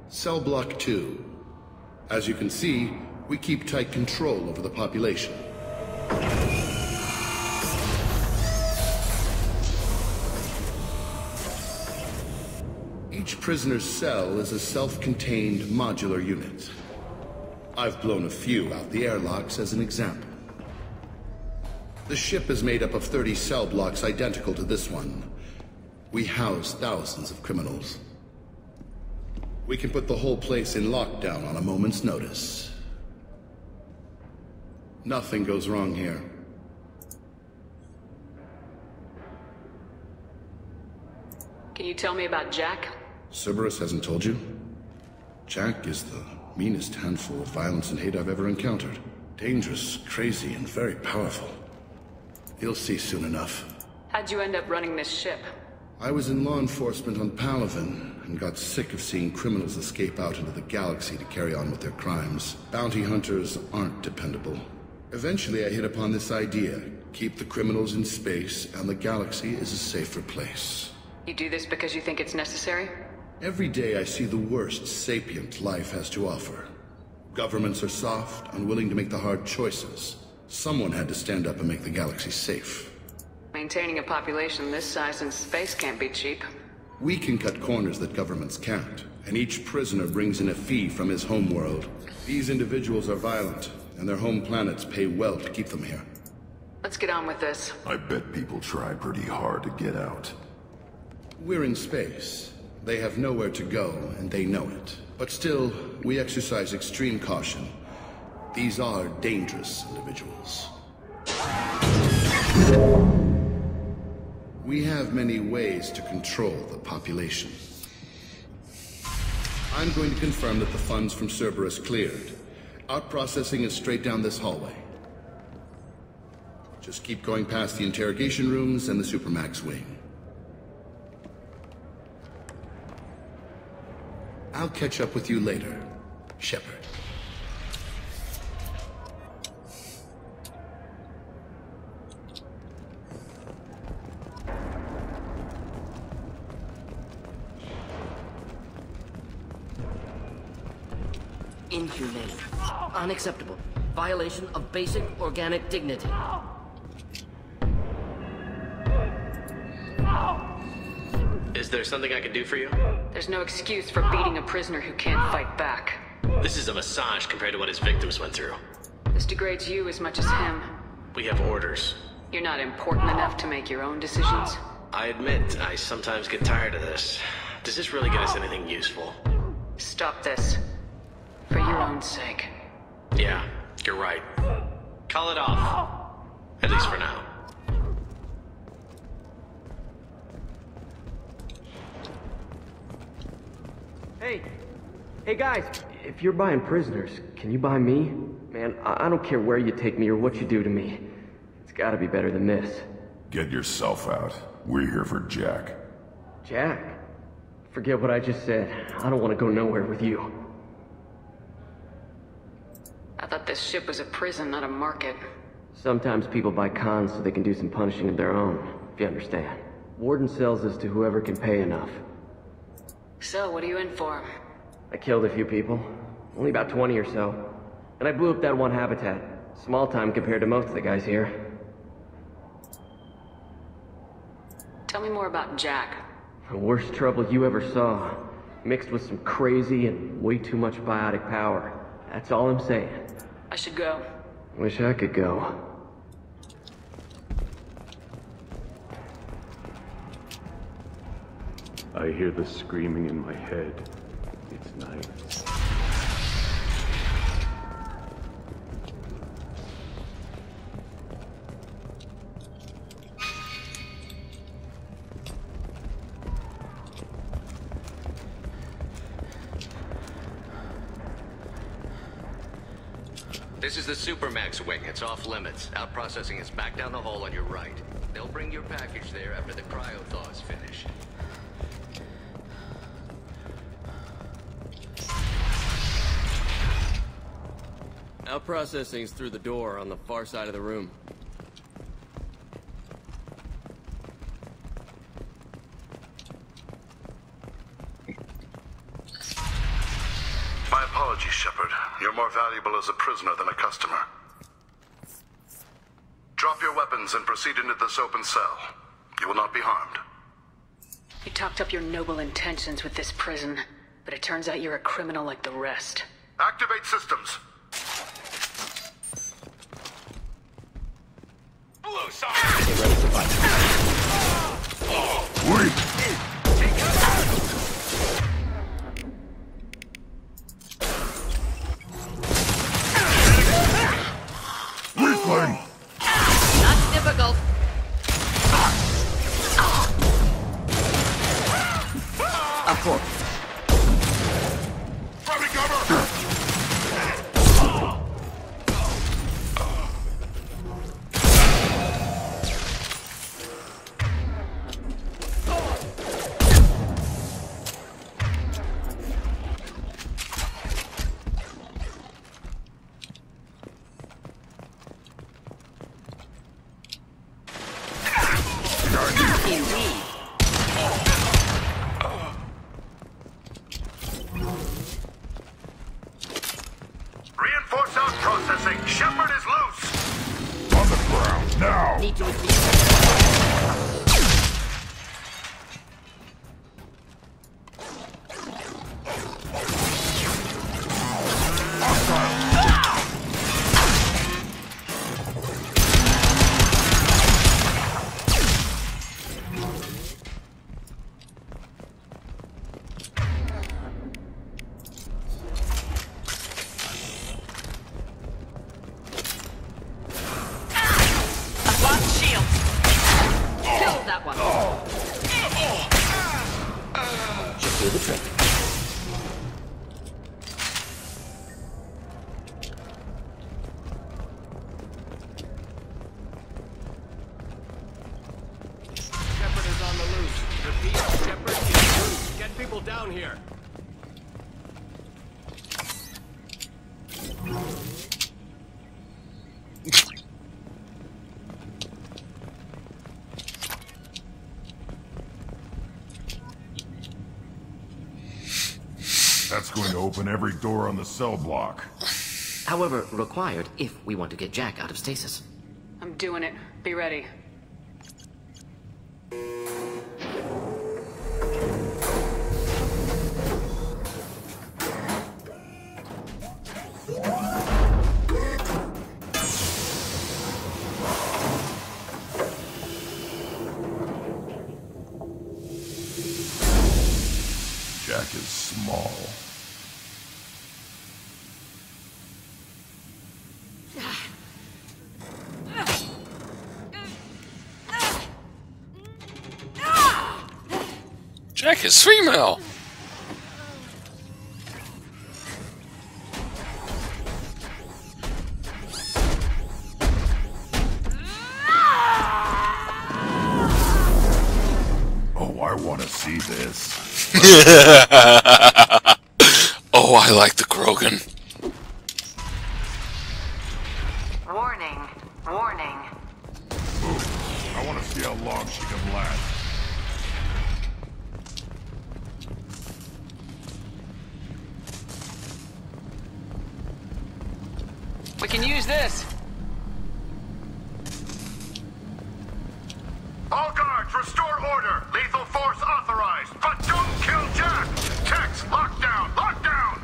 Cell Block 2. As you can see, we keep tight control over the population. Each prisoner's cell is a self-contained modular unit. I've blown a few out the airlocks as an example. The ship is made up of 30 cell blocks identical to this one. We house thousands of criminals. We can put the whole place in lockdown on a moment's notice. Nothing goes wrong here. Can you tell me about Jack? Cerberus hasn't told you? Jack is the meanest handful of violence and hate I've ever encountered. Dangerous, crazy, and very powerful. You'll see soon enough. How'd you end up running this ship? I was in law enforcement on Palaven, and got sick of seeing criminals escape out into the galaxy to carry on with their crimes. Bounty hunters aren't dependable. Eventually I hit upon this idea. Keep the criminals in space, and the galaxy is a safer place. You do this because you think it's necessary? Every day I see the worst sapient life has to offer. Governments are soft, unwilling to make the hard choices. Someone had to stand up and make the galaxy safe. Maintaining a population this size in space can't be cheap. We can cut corners that governments can't, and each prisoner brings in a fee from his homeworld. These individuals are violent, and their home planets pay well to keep them here. Let's get on with this. I bet people try pretty hard to get out. We're in space. They have nowhere to go, and they know it. But still, we exercise extreme caution. These are dangerous individuals. We have many ways to control the population. I'm going to confirm that the funds from Cerberus cleared. Out-processing is straight down this hallway. Just keep going past the interrogation rooms and the Supermax wing. I'll catch up with you later, Shepard. Inhumane. Unacceptable. Violation of basic organic dignity. Is there something I can do for you? There's no excuse for beating a prisoner who can't fight back. This is a massage compared to what his victims went through. This degrades you as much as him. We have orders. You're not important enough to make your own decisions. I admit, I sometimes get tired of this. Does this really get us anything useful? Stop this. For your own sake. Yeah, you're right. Call it off. At least for now. Hey guys, if you're buying prisoners, can you buy me? Man, I don't care where you take me or what you do to me. It's gotta be better than this. Get yourself out. We're here for Jack. Jack? Forget what I just said. I don't want to go nowhere with you. I thought this ship was a prison, not a market. Sometimes people buy cons so they can do some punishing of their own, if you understand. Warden sells this to whoever can pay enough. So, what are you in for? I killed a few people. Only about 20 or so. And I blew up that one habitat. Small time compared to most of the guys here. Tell me more about Jack. The worst trouble you ever saw. Mixed with some crazy and way too much biotic power. That's all I'm saying. I should go. Wish I could go. I hear the screaming in my head. It's night. This is the Supermax wing. It's off limits. Out processing is back down the hall on your right. They'll bring your package there after the cryo-thaw is finished. Out processing's through the door on the far side of the room. My apologies, Shepard. You're more valuable as a prisoner than a customer. Drop your weapons and proceed into this open cell. You will not be harmed. You talked up your noble intentions with this prison, but it turns out you're a criminal like the rest. Activate systems. Blue side! Get ready to fight. Wait! Weakling! Not difficult. Of course. Probably cover! Reinforce out processing. Shepard is loose. On the ground, now! Need to Should do the trick. Shepard is on the loose. Repeat, Shepard is loose. Get people down here. That's going to open every door on the cell block. However, required if we want to get Jack out of stasis. I'm doing it. Be ready. Jack is small. Jack is female! Oh, I want to see this. Oh, I like the Krogan. Warning. Warning. Ooh, I want to see how long she can last. We can use this. All guards, restore order. Lethal force authorized. But don't kill Jack. Tex, lockdown. Lockdown.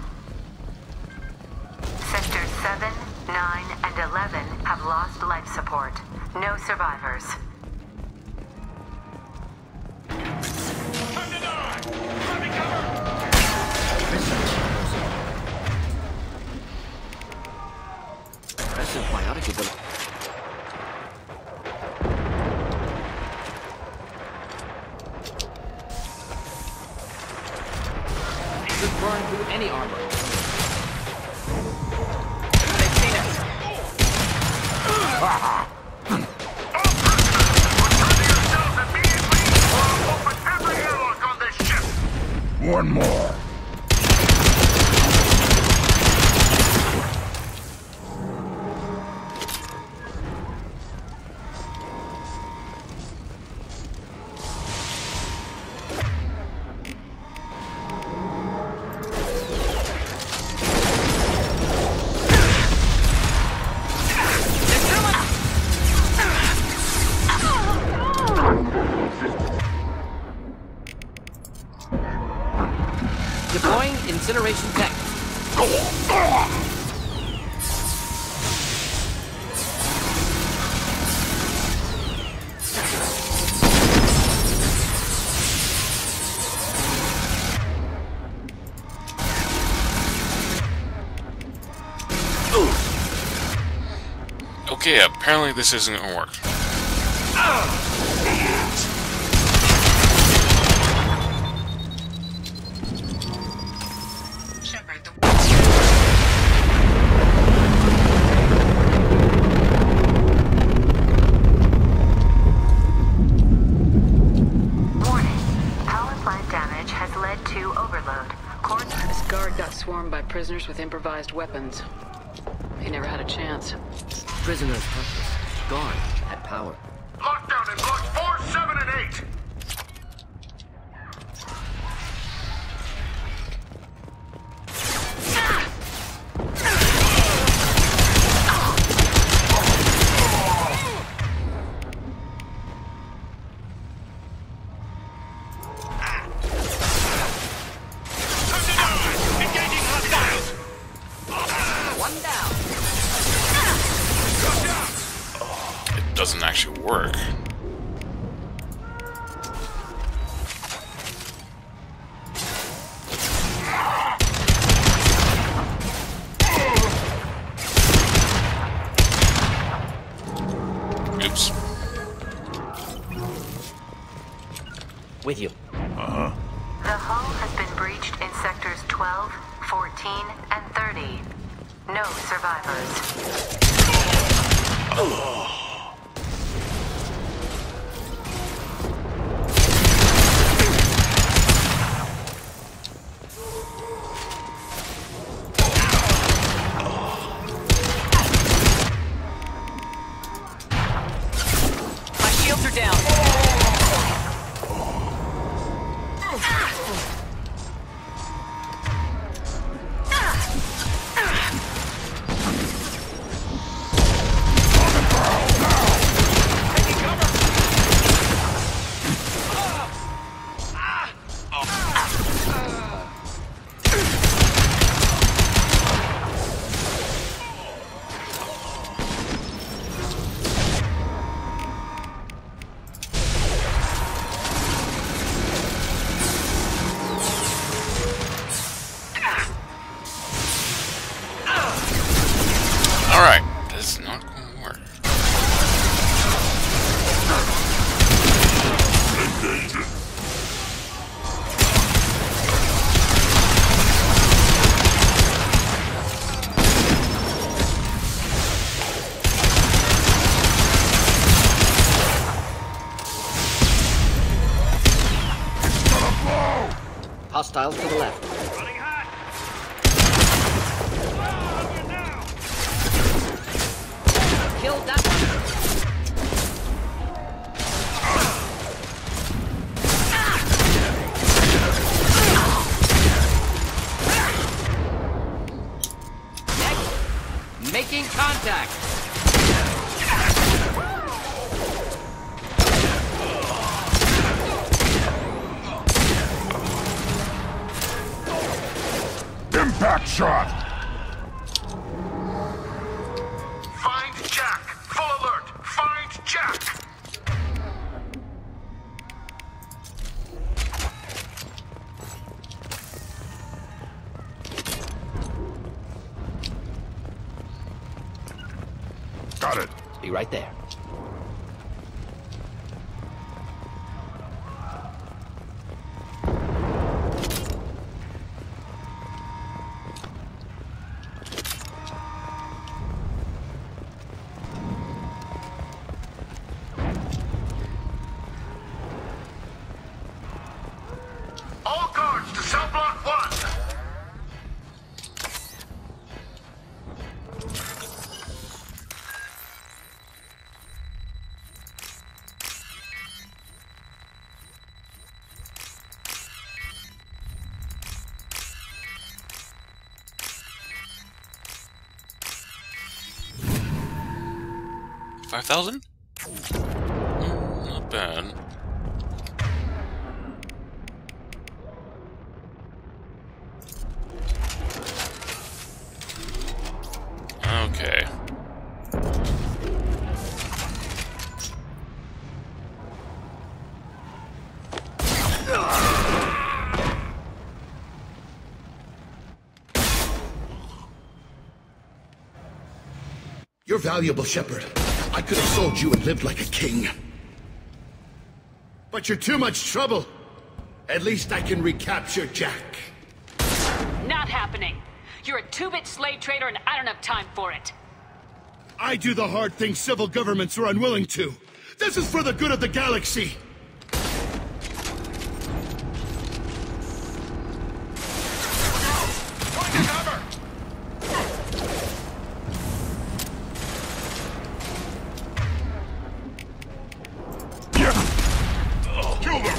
Sector 7, 9, 11 have lost life support. No survivors. Impressive biotic ability. Could burn through any armor. One more. Deploying incineration tech. Okay, apparently this isn't gonna work. This guard got swarmed by prisoners with improvised weapons. He never had a chance. Prisoners helpless. Guard had power. Lockdown in blocks 4, 7, and 8. Doesn't actually work. Oops. With you. Uh-huh. The hull has been breached in sectors 12, 14, and 30. No survivors. My shields are down. Alright, this is not gonna work. Hostiles to the left. Killed that one. Next, making contact. Impact shot! be right there. All guards to cell block 1! $5,000? Not bad. Okay. You're valuable, Shepard. I could have sold you and lived like a king. But you're too much trouble. At least I can recapture Jack. Not happening. You're a two-bit slave trader and I don't have time for it. I do the hard things civil governments are unwilling to. This is for the good of the galaxy. Kill them!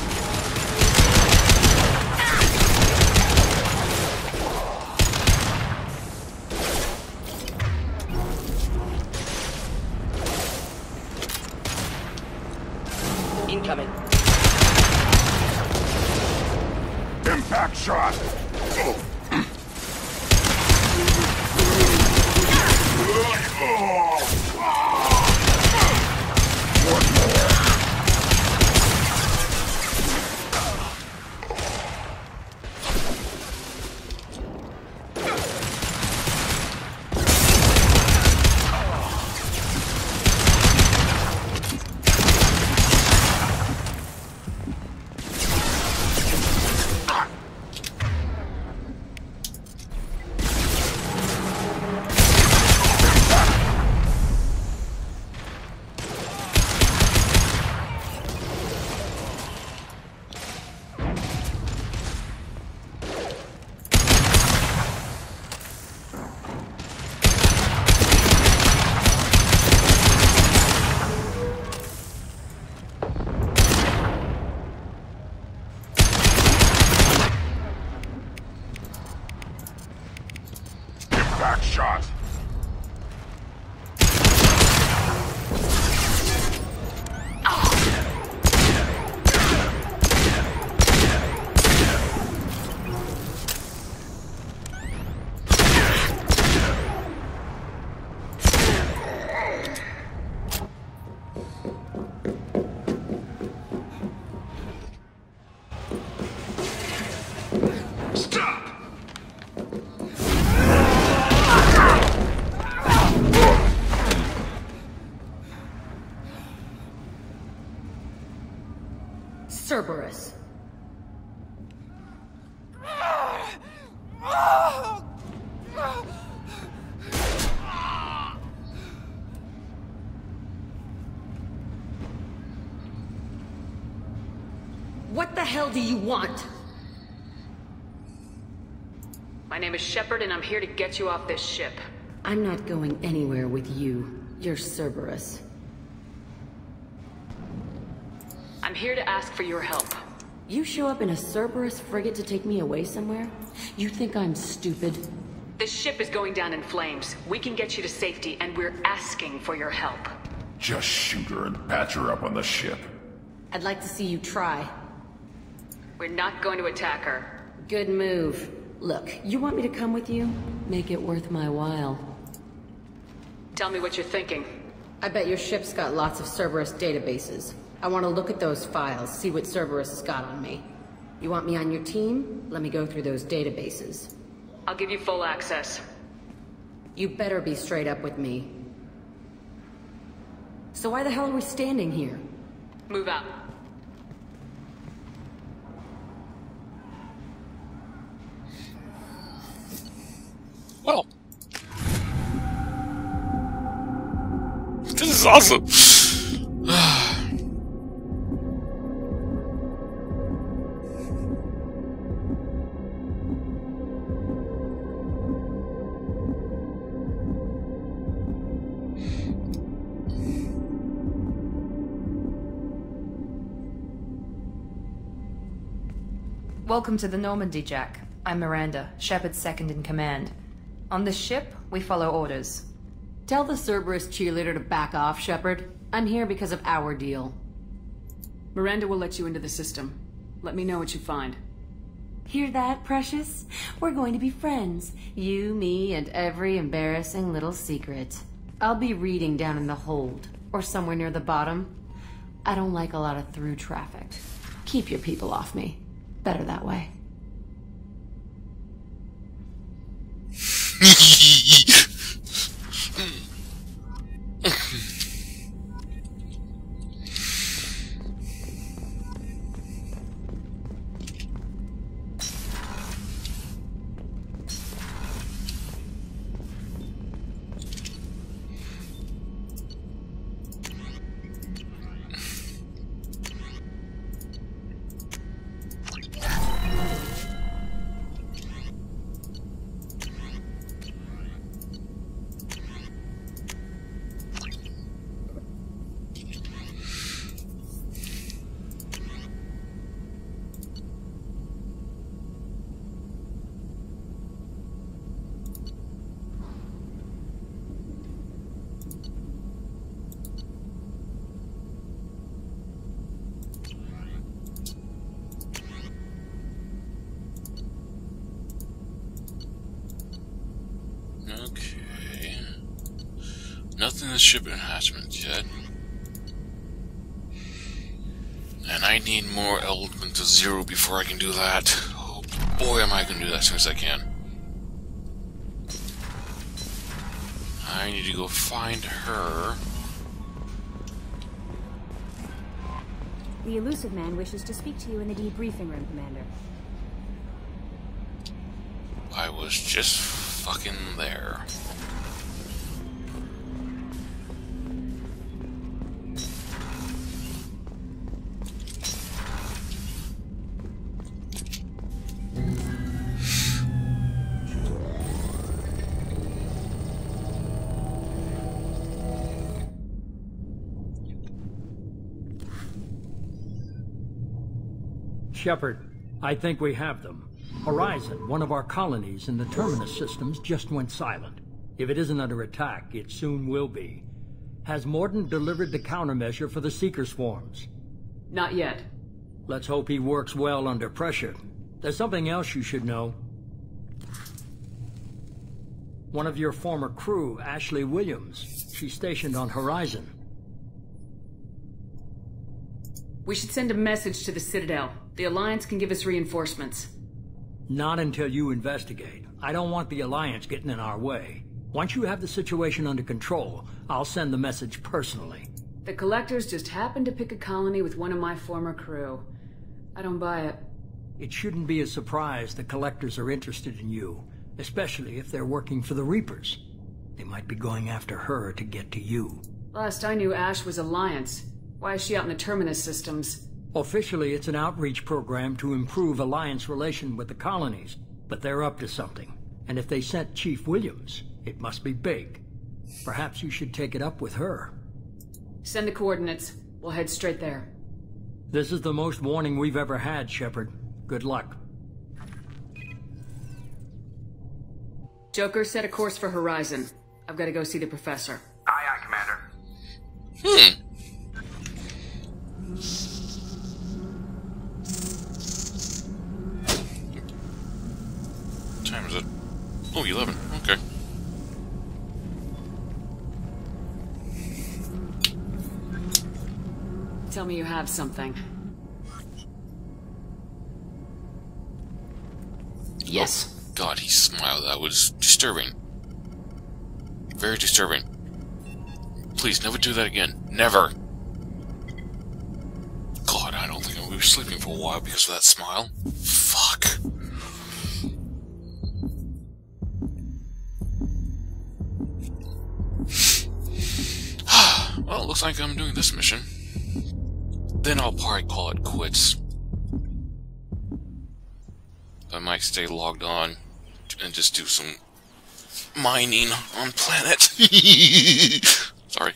Incoming. Impact shot! Back shot. Stop! Cerberus. What the hell do you want? My name is Shepard, and I'm here to get you off this ship. I'm not going anywhere with you. You're Cerberus. I'm here to ask for your help. You show up in a Cerberus frigate to take me away somewhere? You think I'm stupid? This ship is going down in flames. We can get you to safety, and we're asking for your help. Just shoot her and patch her up on the ship. I'd like to see you try. We're not going to attack her. Good move. Look, you want me to come with you? Make it worth my while. Tell me what you're thinking. I bet your ship's got lots of Cerberus databases. I want to look at those files, see what Cerberus has got on me. You want me on your team? Let me go through those databases. I'll give you full access. You better be straight up with me. So why the hell are we standing here? Move out. Well, this is awesome. Welcome to the Normandy, Jack. I'm Miranda, Shepard's second in command. On this ship, we follow orders. Tell the Cerberus cheerleader to back off, Shepard. I'm here because of our deal. Miranda will let you into the system. Let me know what you find. Hear that, Precious? We're going to be friends. You, me, and every embarrassing little secret. I'll be reading down in the hold, or somewhere near the bottom. I don't like a lot of through traffic. Keep your people off me. Better that way. Okay. Nothing in the ship enhancement yet. And I need more element to 0 before I can do that. Oh boy, am I going to do that as soon as I can. I need to go find her. The Elusive Man wishes to speak to you in the debriefing room, Commander. I was just fucking there. Shepard, I think we have them. Horizon, one of our colonies in the Terminus systems, just went silent. If it isn't under attack, it soon will be. Has Mordin delivered the countermeasure for the Seeker swarms? Not yet. Let's hope he works well under pressure. There's something else you should know. One of your former crew, Ashley Williams, she's stationed on Horizon. We should send a message to the Citadel. The Alliance can give us reinforcements. Not until you investigate. I don't want the Alliance getting in our way. Once you have the situation under control, I'll send the message personally. The Collectors just happened to pick a colony with one of my former crew. I don't buy it. It shouldn't be a surprise the Collectors are interested in you, especially if they're working for the Reapers. They might be going after her to get to you. Last I knew, Ash was Alliance. Why is she out in the Terminus systems? Officially, it's an outreach program to improve Alliance relation with the colonies, but they're up to something. And if they sent Chief Williams, it must be big. Perhaps you should take it up with her. Send the coordinates. We'll head straight there. This is the most warning we've ever had, Shepard. Good luck. Joker, set a course for Horizon. I've got to go see the Professor. Aye, aye, Commander. What time is it? Oh, 11. Okay. Tell me you have something. Yes. Oh, God, he smiled. That was disturbing. Very disturbing. Please, never do that again. Never. God, I don't think I'm going to be sleeping for a while because of that smile. Fuck. Well, it looks like I'm doing this mission. Then I'll probably call it quits. I might stay logged on and just do some mining on planet. Sorry.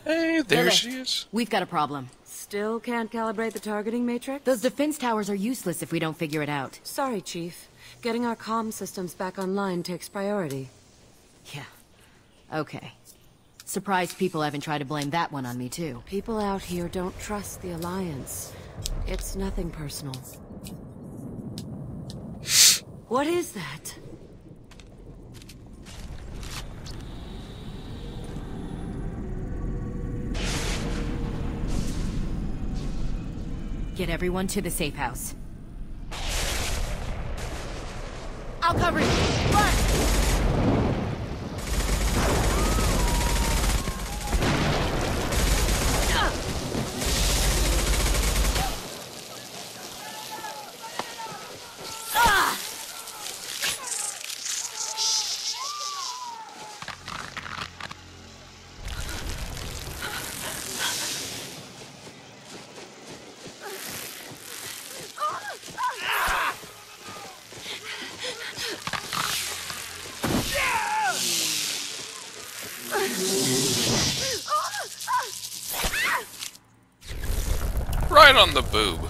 Hey, there she is. We've got a problem. Still can't calibrate the targeting matrix? Those defense towers are useless if we don't figure it out. Sorry, Chief. Getting our comm systems back online takes priority. Yeah. Okay. Surprised people haven't tried to blame that one on me, too. People out here don't trust the Alliance. It's nothing personal. What is that? Get everyone to the safe house. I'll cover you. Run! Right on the boob.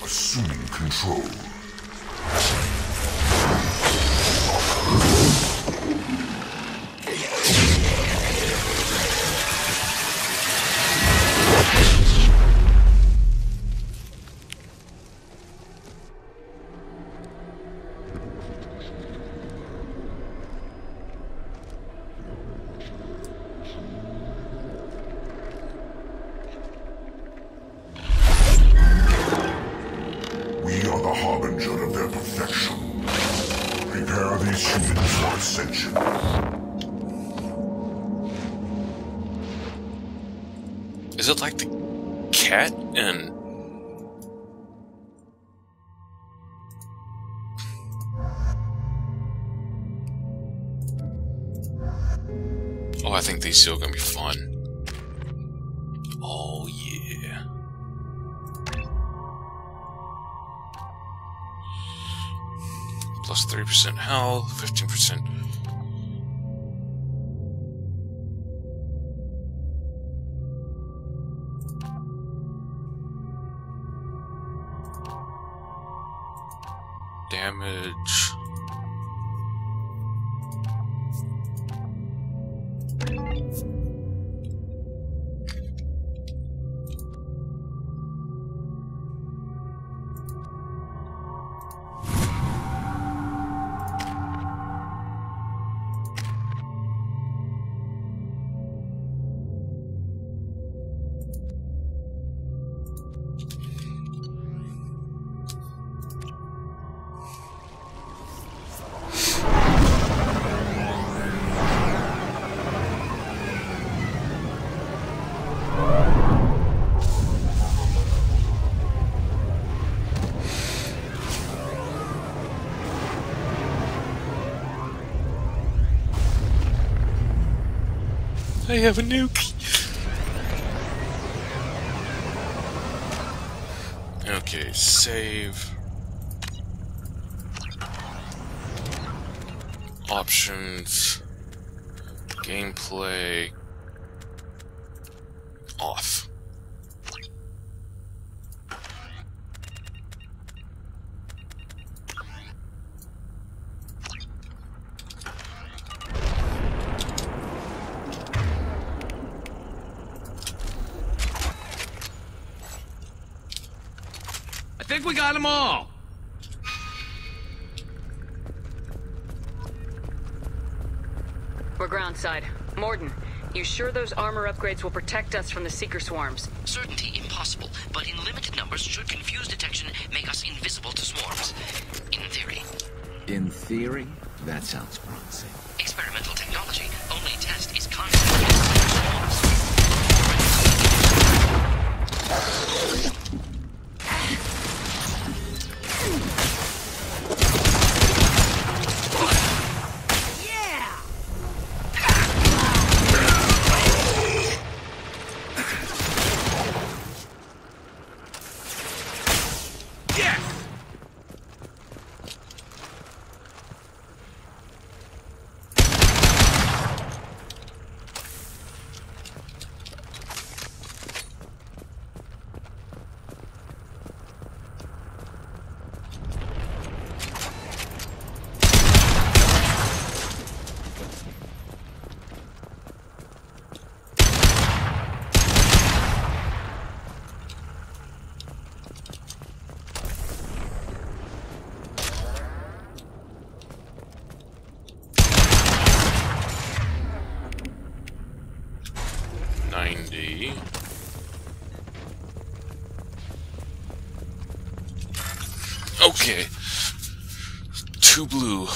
Assuming control. We are the harbinger of their perfection. Prepare these humans for ascension. Is it like the cat in... Oh, I think these two are gonna be fun. Oh, yeah. Plus 3% health, 15%. Damage. I have a nuke. Okay, save. Options. Gameplay. Off. think we got them all. We're groundside. Morden, you sure those armor upgrades will protect us from the Seeker swarms? Certainty impossible, but in limited numbers should confuse detection make us invisible to swarms. In theory. In theory? That sounds promising. Experimental technology. Only test is concept against swarms. Okay. 2 blue.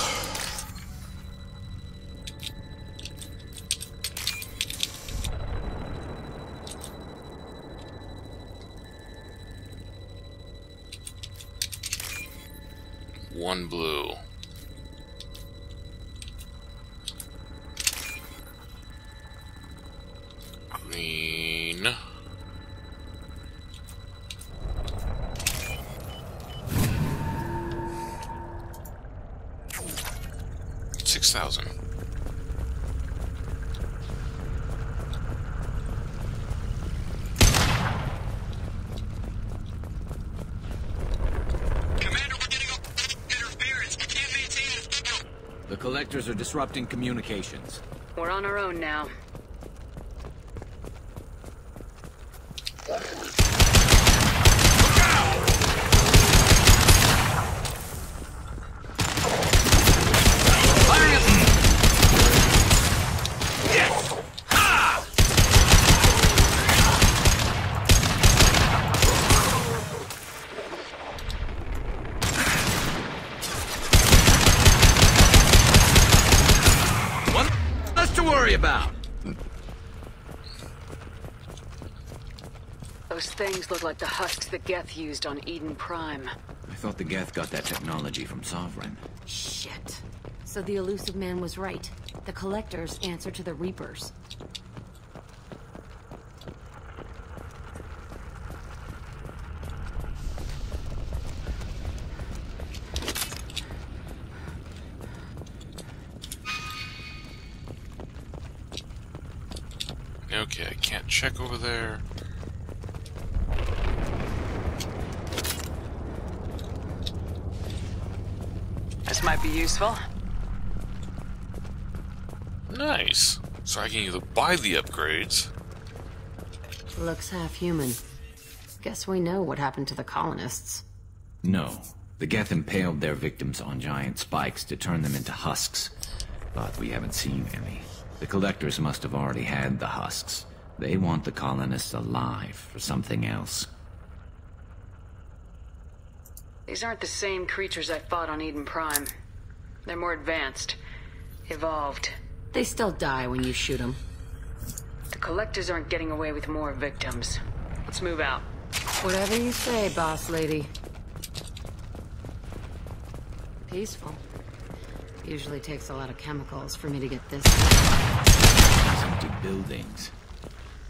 One blue. Green. $6,000. The collectors are disrupting communications. We're on our own now. About. Those things look like the husks that Geth used on Eden Prime. I thought the Geth got that technology from Sovereign. Shit. So the elusive man was right. The Collectors answer to the Reapers. Okay, I can't check over there. This might be useful. Nice. So I can either buy the upgrades. Looks half human. Guess we know what happened to the colonists. No. The Geth impaled their victims on giant spikes to turn them into husks. But we haven't seen any. The Collectors must have already had the husks. They want the colonists alive for something else. These aren't the same creatures I fought on Eden Prime. They're more advanced. Evolved. They still die when you shoot them. The Collectors aren't getting away with more victims. Let's move out. Whatever you say, boss lady. Peaceful. Usually takes a lot of chemicals for me to get this. These empty buildings.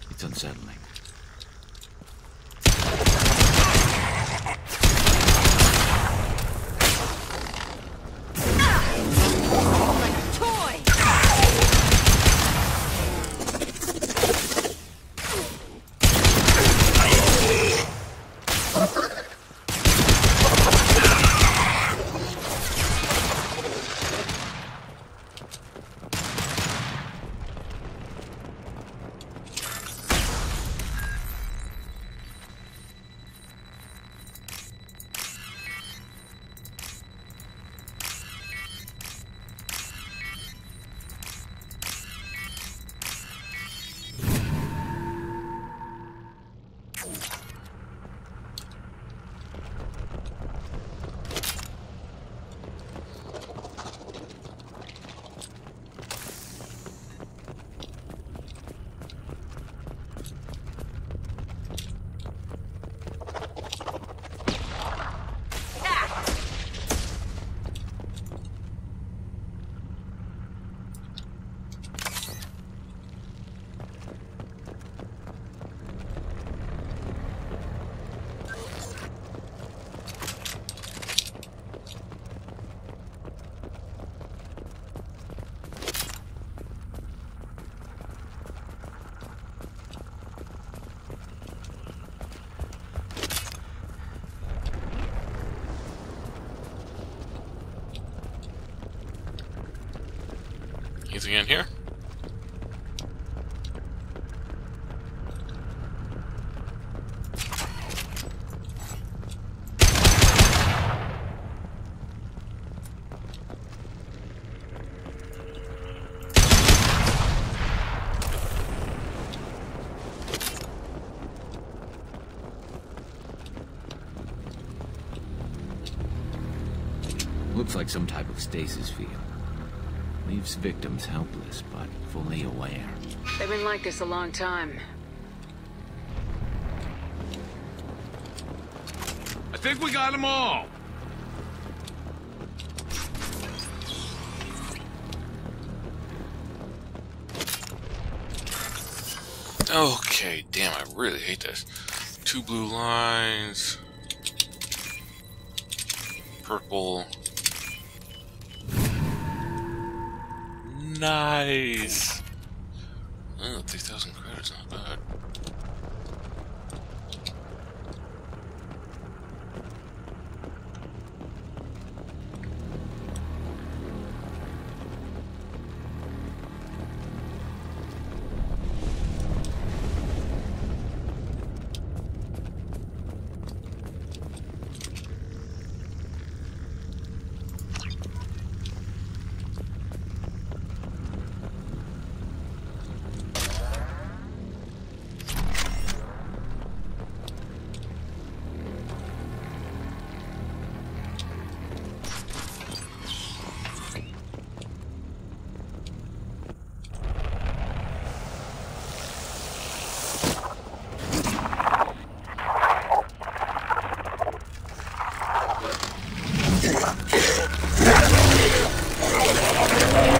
It's unsettling. Anything in here? Looks like some type of stasis field. Leaves victims helpless, but fully aware. They've been like this a long time. I think we got them all. Okay, damn, I really hate this. 2 blue lines. Purple. Nice. Oh, 3,000 credits, not bad.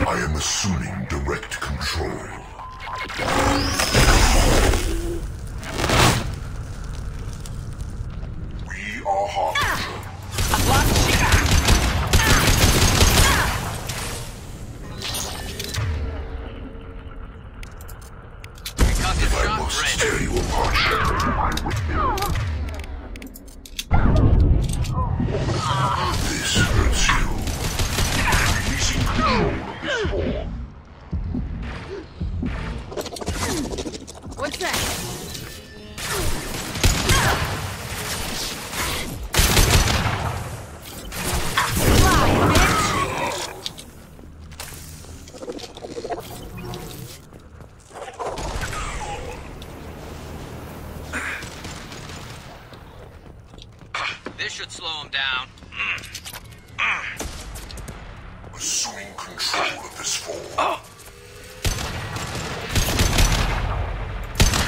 I am assuming direct control. We are Harbinger. If I must tear you apart, I will. This hurts you. Releasing control of this form. What's that? This should slow him down. Assuming control of this form.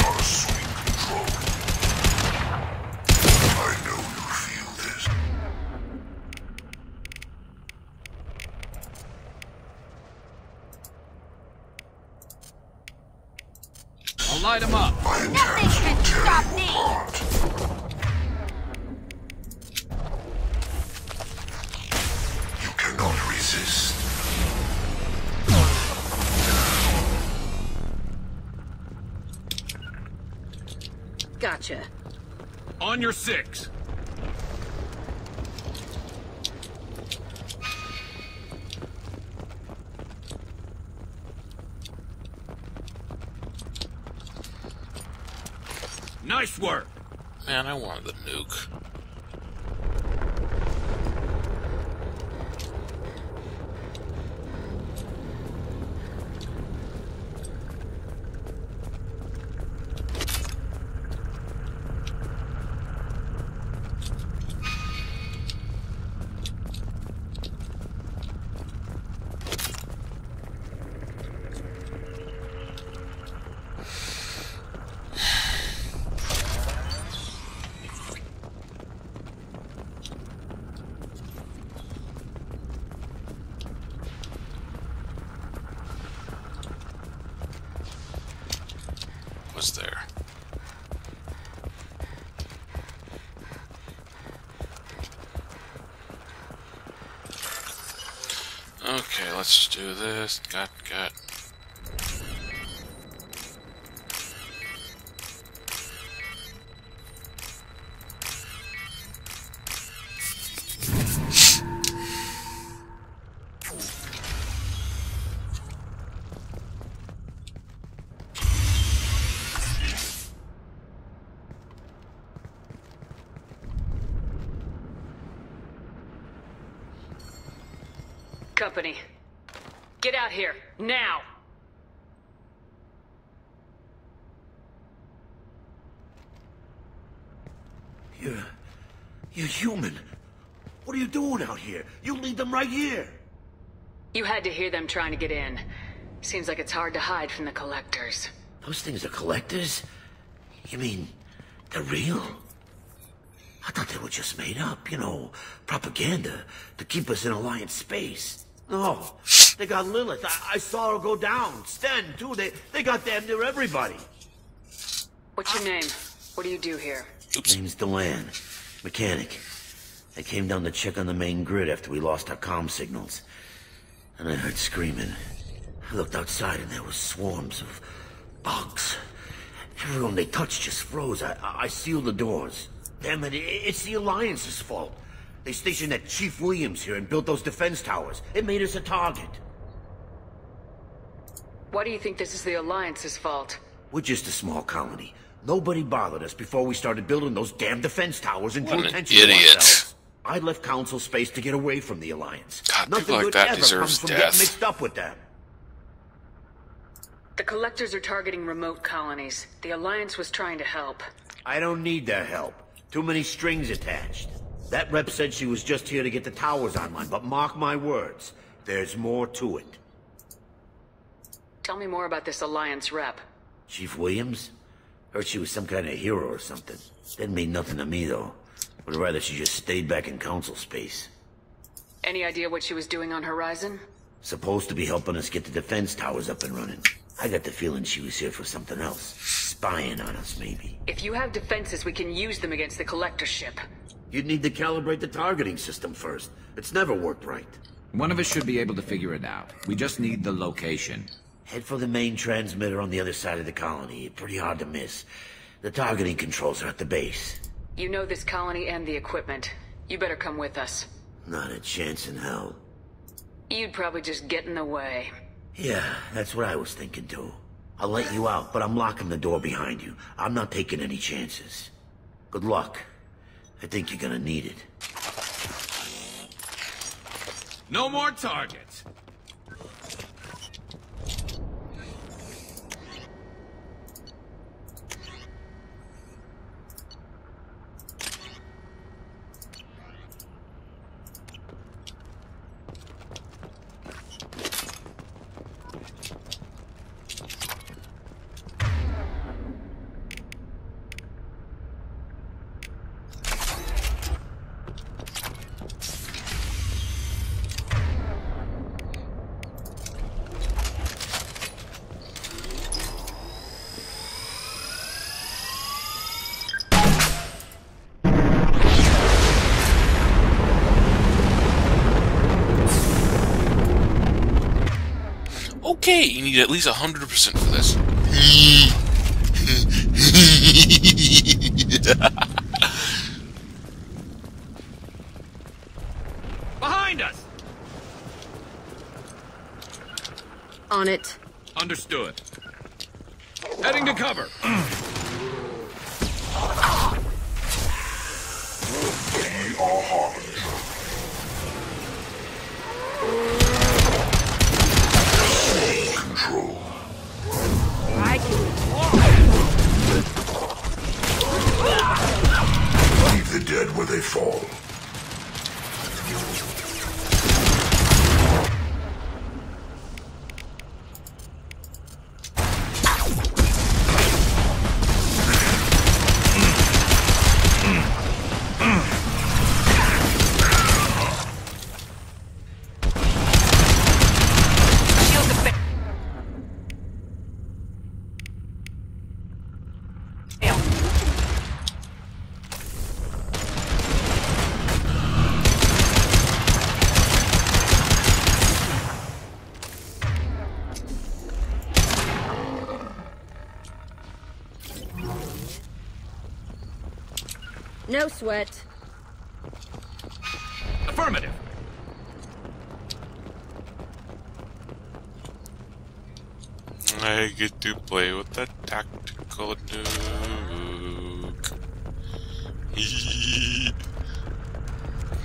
Not assuming control. I know you feel this. I'll light him up. My attacks will tear you apart. You cannot resist. Gotcha. On your 6. Nice work. Man, I wanted the nuke. Was there? Okay, let's do this. Got. company. Get out here, now! You're human. What are you doing out here? You lead them right here. You had to hear them trying to get in. Seems like it's hard to hide from the Collectors. Those things are Collectors? You mean, they're real? I thought they were just made up, you know, propaganda to keep us in Alliance space. No, they got Lilith. I saw her go down. Sten, too. They got damn near everybody. What's your name? What do you do here? Name's Delan. Mechanic. I came down to check on the main grid after we lost our comm signals. And I heard screaming. I looked outside and there was swarms of bugs. Everyone they touched just froze. I sealed the doors. Damn it, it's the Alliance's fault. They stationed that Chief Williams here and built those defense towers. It made us a target. Why do you think this is the Alliance's fault? We're just a small colony. Nobody bothered us before we started building those damn defense towers and drew attention to ourselves. I left Council space to get away from the Alliance. God, nothing people like good that ever deserves comes from death. getting mixed up with them. The Collectors are targeting remote colonies. The Alliance was trying to help. I don't need their help. Too many strings attached. That rep said she was just here to get the towers online, but mark my words, there's more to it. Tell me more about this Alliance rep. Chief Williams? Heard she was some kind of hero or something. Didn't mean nothing to me, though. Would rather she just stayed back in Council space. Any idea what she was doing on Horizon? Supposed to be helping us get the defense towers up and running. I got the feeling she was here for something else. Spying on us, maybe. If you have defenses, we can use them against the Collector ship. You'd need to calibrate the targeting system first. It's never worked right. One of us should be able to figure it out. We just need the location. Head for the main transmitter on the other side of the colony. Pretty hard to miss. The targeting controls are at the base. You know this colony and the equipment. You better come with us. Not a chance in hell. You'd probably just get in the way. Yeah, that's what I was thinking too. I'll let you out, but I'm locking the door behind you. I'm not taking any chances. Good luck. I think you're gonna need it. No more targets. Okay, you need at least 100% for this. Behind us! On it. Understood. Heading to cover. We are harmony. Control. Leave the dead where they fall. No sweat. Affirmative. I get to play with the tactical nuke.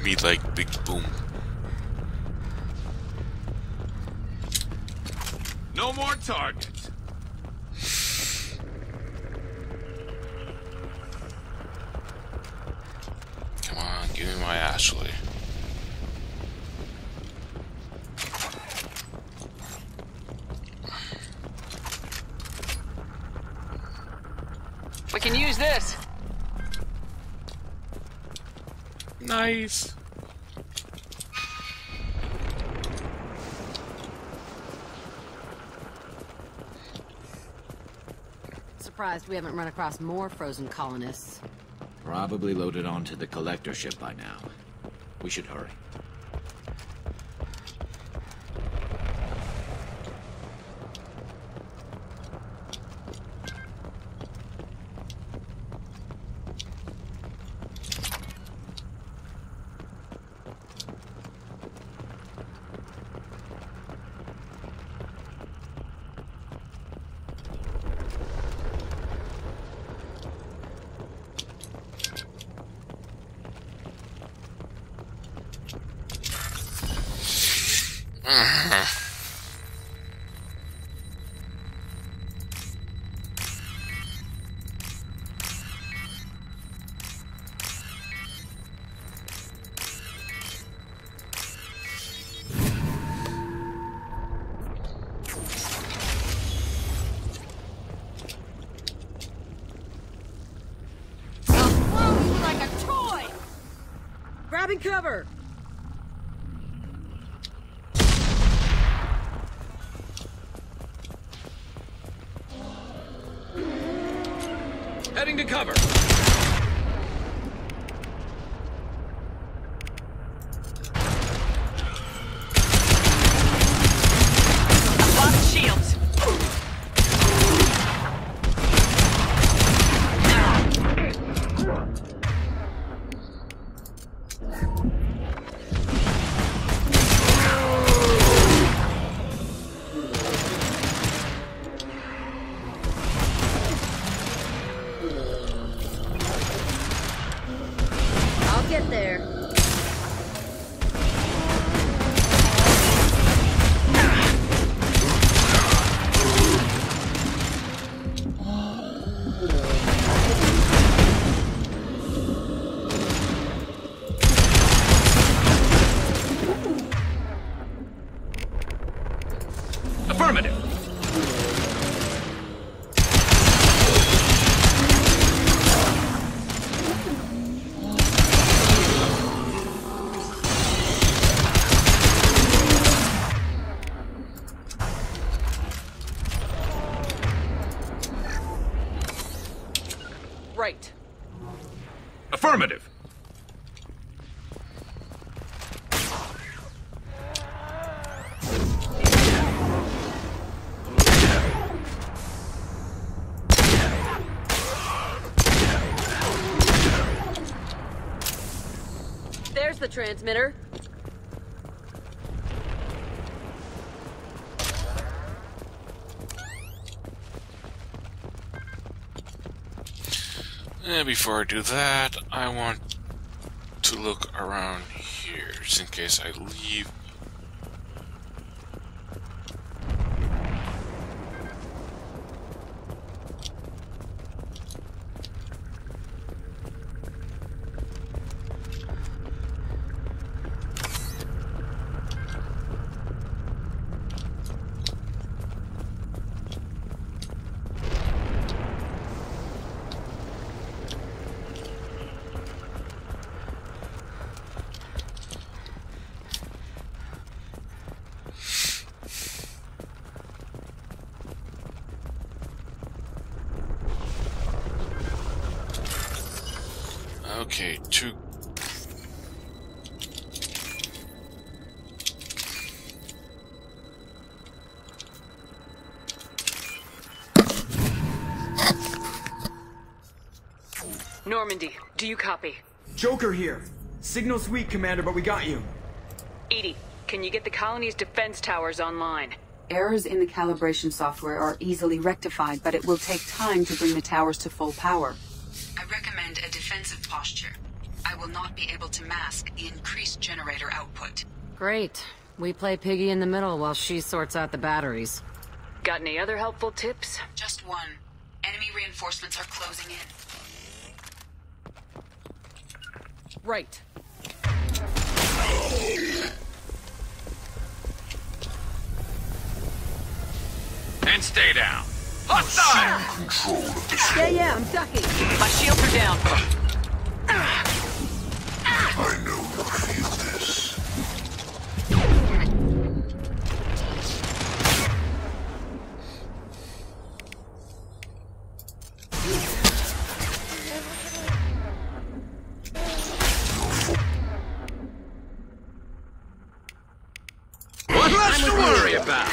Me like Big Boom. No more targets. Come on, give me my Ashley. We can use this. Nice. Surprised we haven't run across more frozen colonists. Probably loaded onto the collector ship by now. We should hurry. Like a toy! Grabbing cover! Heading to cover. Lost shields. I'll get there. Affirmative. Right. Affirmative. There's the transmitter. Before I do that, I want to look around here, just in case I leave. Okay, two. Normandy, do you copy? Joker here. Signal's weak, Commander, but we got you. EDI, can you get the colony's defense towers online? Errors in the calibration software are easily rectified, but it will take time to bring the towers to full power. I recommend a defensive posture. I will not be able to mask the increased generator output. Great. We play piggy in the middle while she sorts out the batteries. Got any other helpful tips? Just one. Enemy reinforcements are closing in. Right. And stay down. Hostile! Control of the ship. Yeah, I'm ducking. My shields are down. I know you feel this. What less to worry about?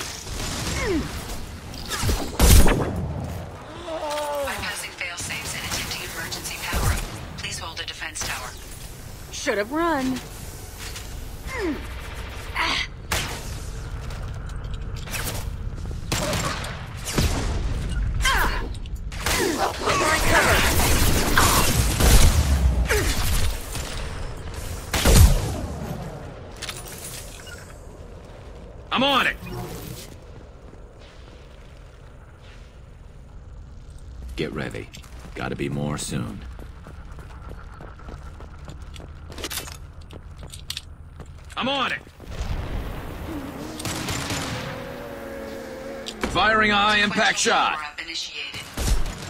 Bypassing fail-safes and attempting emergency power-up. Please hold a defense tower. Should have run. I'm on it. Get ready. Gotta be more soon. I'm on it. Firing a high-impact shot. Power-up initiated.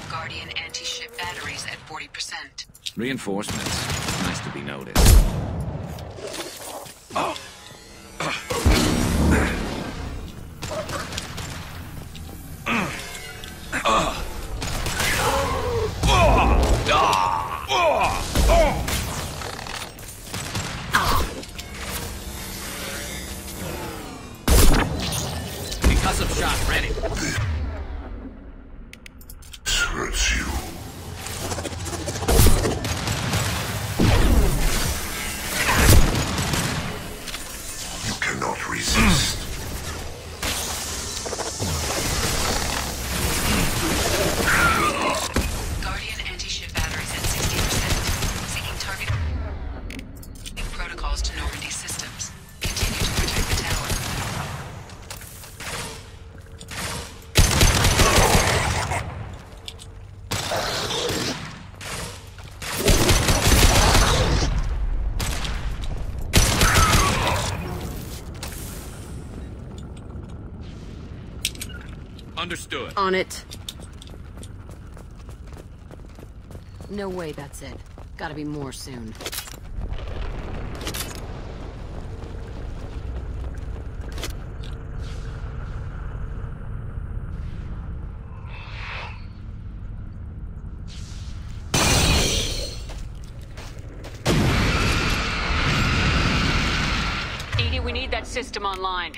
Guardian anti-ship batteries at 40%. Reinforcements. Nice to be noticed. Concussive shot ready. This hurts you. You cannot resist. Guardian anti-ship batteries at 60%. Seeking target. New protocols to Normandy systems. Continue to protect the tower. Understood. On it. No way that's it. Gotta be more soon. EDI, we need that system online.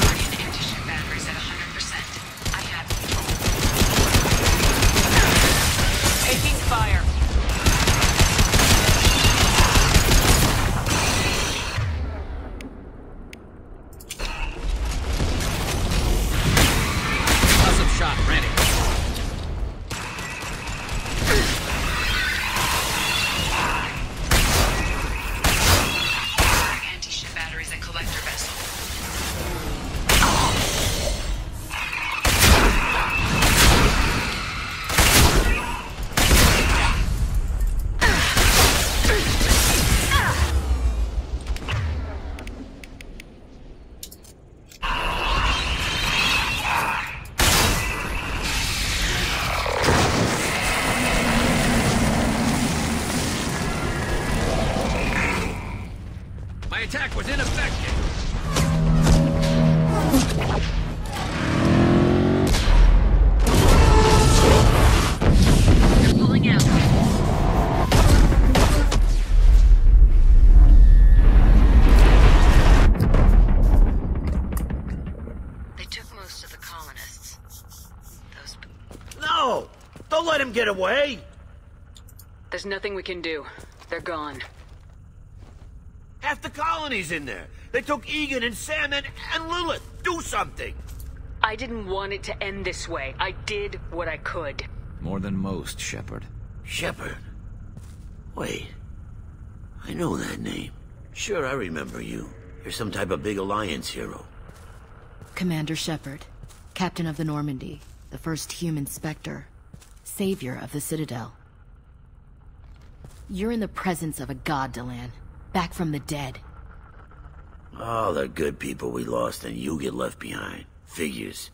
Guardian anti-ship batteries at 100%. I have control. Taking fire. Concussive shot ready. Anti-ship batteries at collector vessel. My attack was ineffective. They're pulling out. They took most of the colonists. Those... No! Don't let him get away! There's nothing we can do. They're gone. Half the colony's in there. They took Egan and Sam and Lilith. Do something! I didn't want it to end this way. I did what I could. More than most, Shepard. Shepard? Wait. I know that name. Sure, I remember you. You're some type of big Alliance hero. Commander Shepard, Captain of the Normandy, the first human Spectre, savior of the Citadel. You're in the presence of a god, Delan, back from the dead. All the good people we lost and you get left behind. Figures.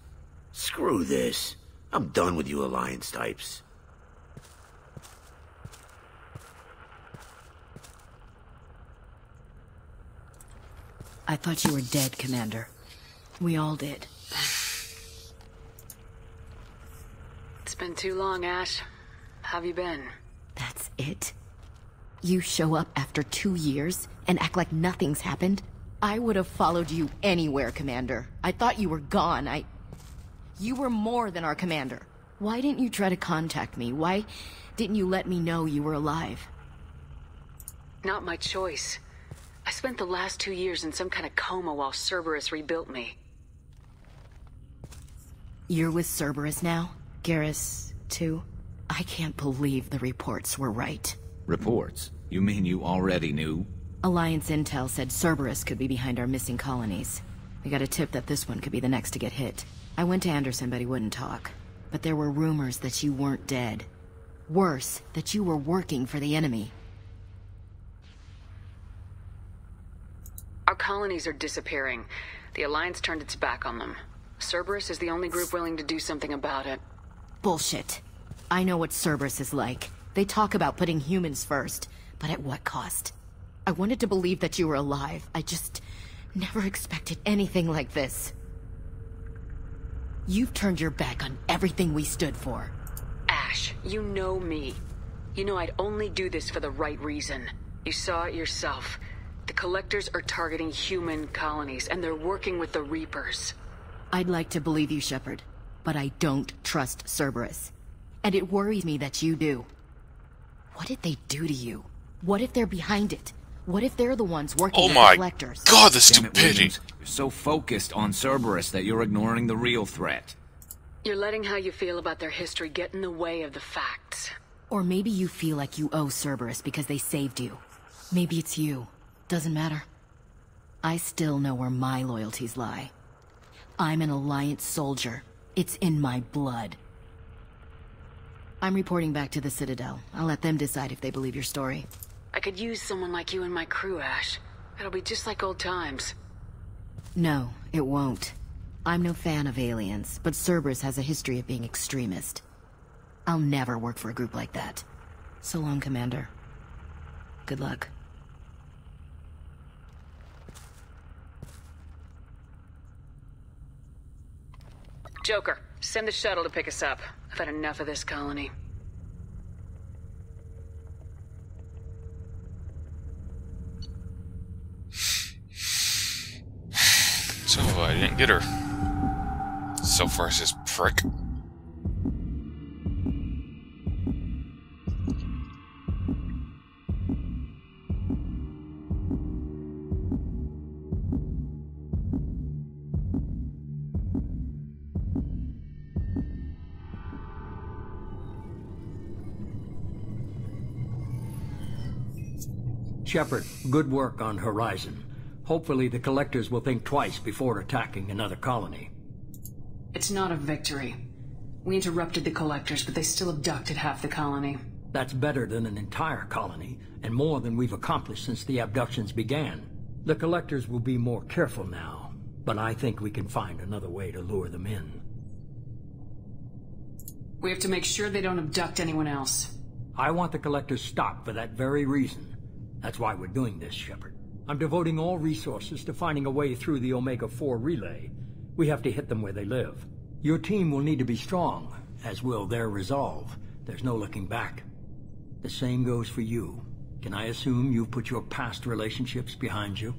Screw this. I'm done with you Alliance types. I thought you were dead, Commander. We all did. It's been too long, Ash. How have you been? That's it? You show up after 2 years and act like nothing's happened? I would have followed you anywhere, Commander. I thought you were gone. You were more than our commander. Why didn't you try to contact me? Why didn't you let me know you were alive? Not my choice. I spent the last 2 years in some kind of coma while Cerberus rebuilt me. You're with Cerberus now? Garrus, too? I can't believe the reports were right. Reports? You mean you already knew? Alliance intel said Cerberus could be behind our missing colonies. We got a tip that this one could be the next to get hit. I went to Anderson, but he wouldn't talk. But there were rumors that you weren't dead. Worse, that you were working for the enemy. Our colonies are disappearing. The Alliance turned its back on them. Cerberus is the only group willing to do something about it. Bullshit. I know what Cerberus is like. They talk about putting humans first, but at what cost? I wanted to believe that you were alive. I just never expected anything like this. You've turned your back on everything we stood for. Ash, you know me. You know I'd only do this for the right reason. You saw it yourself. The Collectors are targeting human colonies, and they're working with the Reapers. I'd like to believe you, Shepard, but I don't trust Cerberus. And it worries me that you do. What did they do to you? What if they're behind it? What if they're the ones working with the Collectors? Oh my god, the Damn it, stupidity! Williams. You're so focused on Cerberus that you're ignoring the real threat. You're letting how you feel about their history get in the way of the facts. Or maybe you feel like you owe Cerberus because they saved you. Maybe it's you. Doesn't matter. I still know where my loyalties lie. I'm an Alliance soldier. It's in my blood. I'm reporting back to the Citadel. I'll let them decide if they believe your story. I could use someone like you in my crew, Ash. It'll be just like old times. No, it won't. I'm no fan of aliens, but Cerberus has a history of being extremist. I'll never work for a group like that. So long, Commander. Good luck. Joker, send the shuttle to pick us up. I've had enough of this colony. So, I didn't get her. So far, says prick. Shepard, good work on Horizon. Hopefully the Collectors will think twice before attacking another colony. It's not a victory. We interrupted the Collectors, but they still abducted half the colony. That's better than an entire colony, and more than we've accomplished since the abductions began. The Collectors will be more careful now, but I think we can find another way to lure them in. We have to make sure they don't abduct anyone else. I want the Collectors stopped for that very reason. That's why we're doing this, Shepard. I'm devoting all resources to finding a way through the Omega-4 relay. We have to hit them where they live. Your team will need to be strong, as will their resolve. There's no looking back. The same goes for you. Can I assume you've put your past relationships behind you?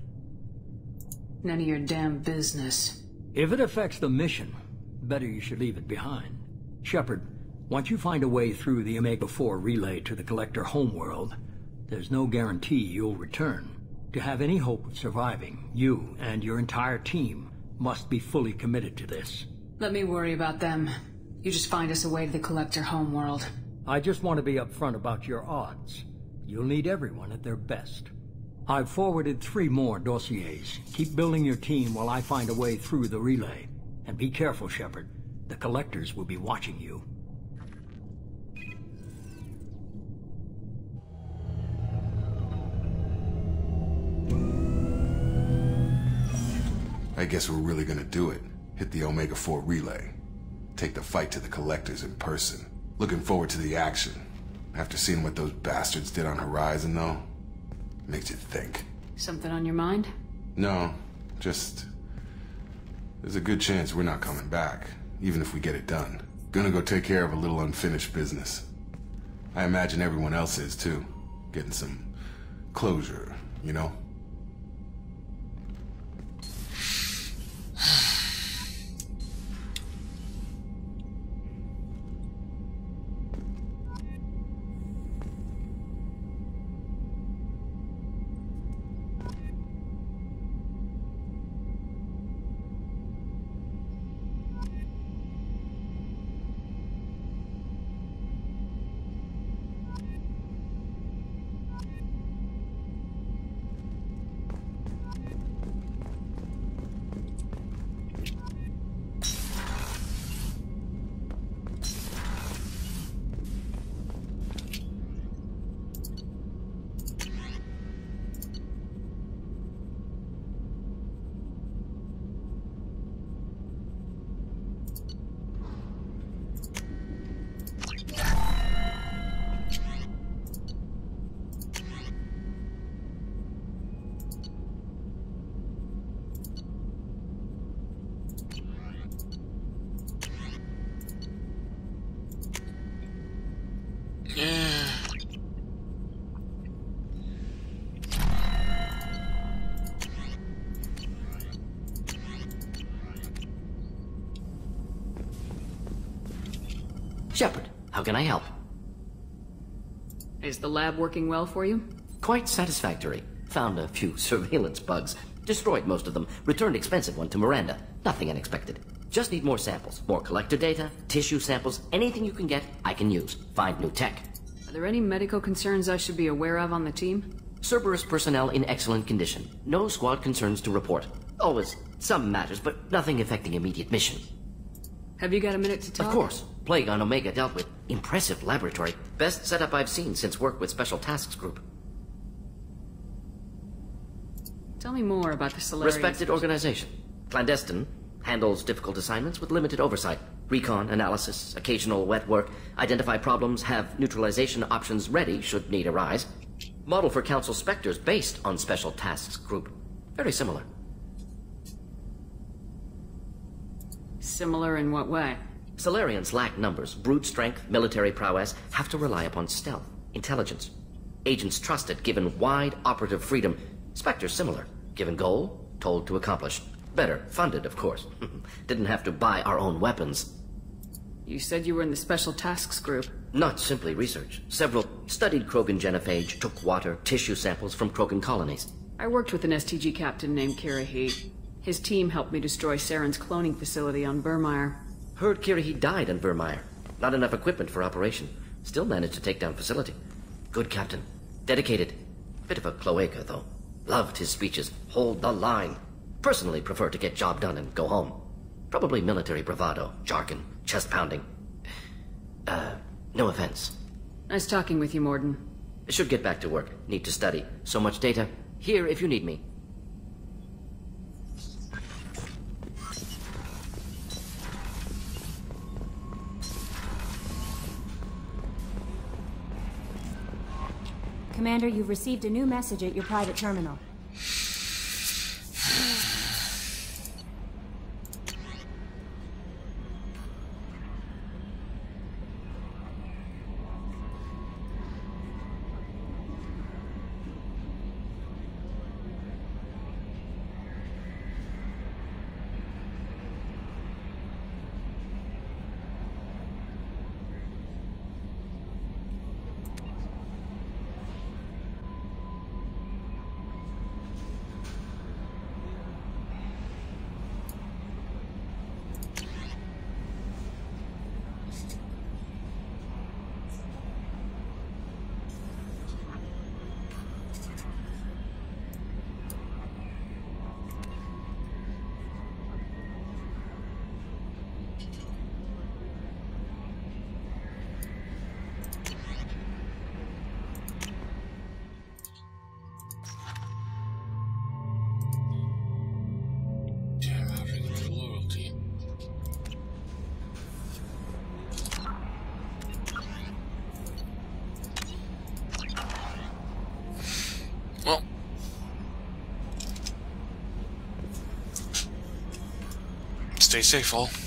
None of your damn business. If it affects the mission, better you should leave it behind. Shepard, once you find a way through the Omega-4 relay to the Collector homeworld, there's no guarantee you'll return. To have any hope of surviving, you and your entire team must be fully committed to this. Let me worry about them. You just find us a way to the Collector homeworld. I just want to be upfront about your odds. You'll need everyone at their best. I've forwarded 3 more dossiers. Keep building your team while I find a way through the relay. And be careful, Shepard. The Collectors will be watching you. I guess we're really gonna do it. Hit the Omega-4 relay. Take the fight to the Collectors in person. Looking forward to the action. After seeing what those bastards did on Horizon, though, makes you think. Something on your mind? No, just... there's a good chance we're not coming back, even if we get it done. Gonna go take care of a little unfinished business. I imagine everyone else is, too. Getting some closure, you know? Shepard, how can I help? Is the lab working well for you? Quite satisfactory. Found a few surveillance bugs. Destroyed most of them. Returned expensive one to Miranda. Nothing unexpected. Just need more samples. More collector data, tissue samples, anything you can get, I can use. Find new tech. Are there any medical concerns I should be aware of on the team? Cerberus personnel in excellent condition. No squad concerns to report. Always some matters, but nothing affecting immediate mission. Have you got a minute to talk? Of course. Plague on Omega dealt with. Impressive laboratory. Best setup I've seen since work with Special Tasks Group. Tell me more about the Solarian... Respected organization. Clandestine. Handles difficult assignments with limited oversight. Recon, analysis, occasional wet work. Identify problems, have neutralization options ready should need arise. Model for Council Spectres based on Special Tasks Group. Very similar. Similar in what way? Solarians lack numbers, brute strength, military prowess, have to rely upon stealth, intelligence. Agents trusted, given wide operative freedom. Spectres similar, given goal, told to accomplish. Better, funded, of course. Didn't have to buy our own weapons. You said you were in the Special Tasks Group. Not simply research. Several studied Krogan genophage, took water, tissue samples from Krogan colonies. I worked with an STG captain named Kirrahe. His team helped me destroy Saren's cloning facility on Burmire. Heard Kirrahe died on Burmire. Not enough equipment for operation. Still managed to take down facility. Good captain. Dedicated. Bit of a cloaca, though. Loved his speeches. Hold the line. Personally prefer to get job done and go home. Probably military bravado, jargon, chest pounding. No offense. Nice talking with you, Mordin. Should get back to work. Need to study. So much data. Here if you need me. Commander, you've received a new message at your private terminal. Stay safe, all.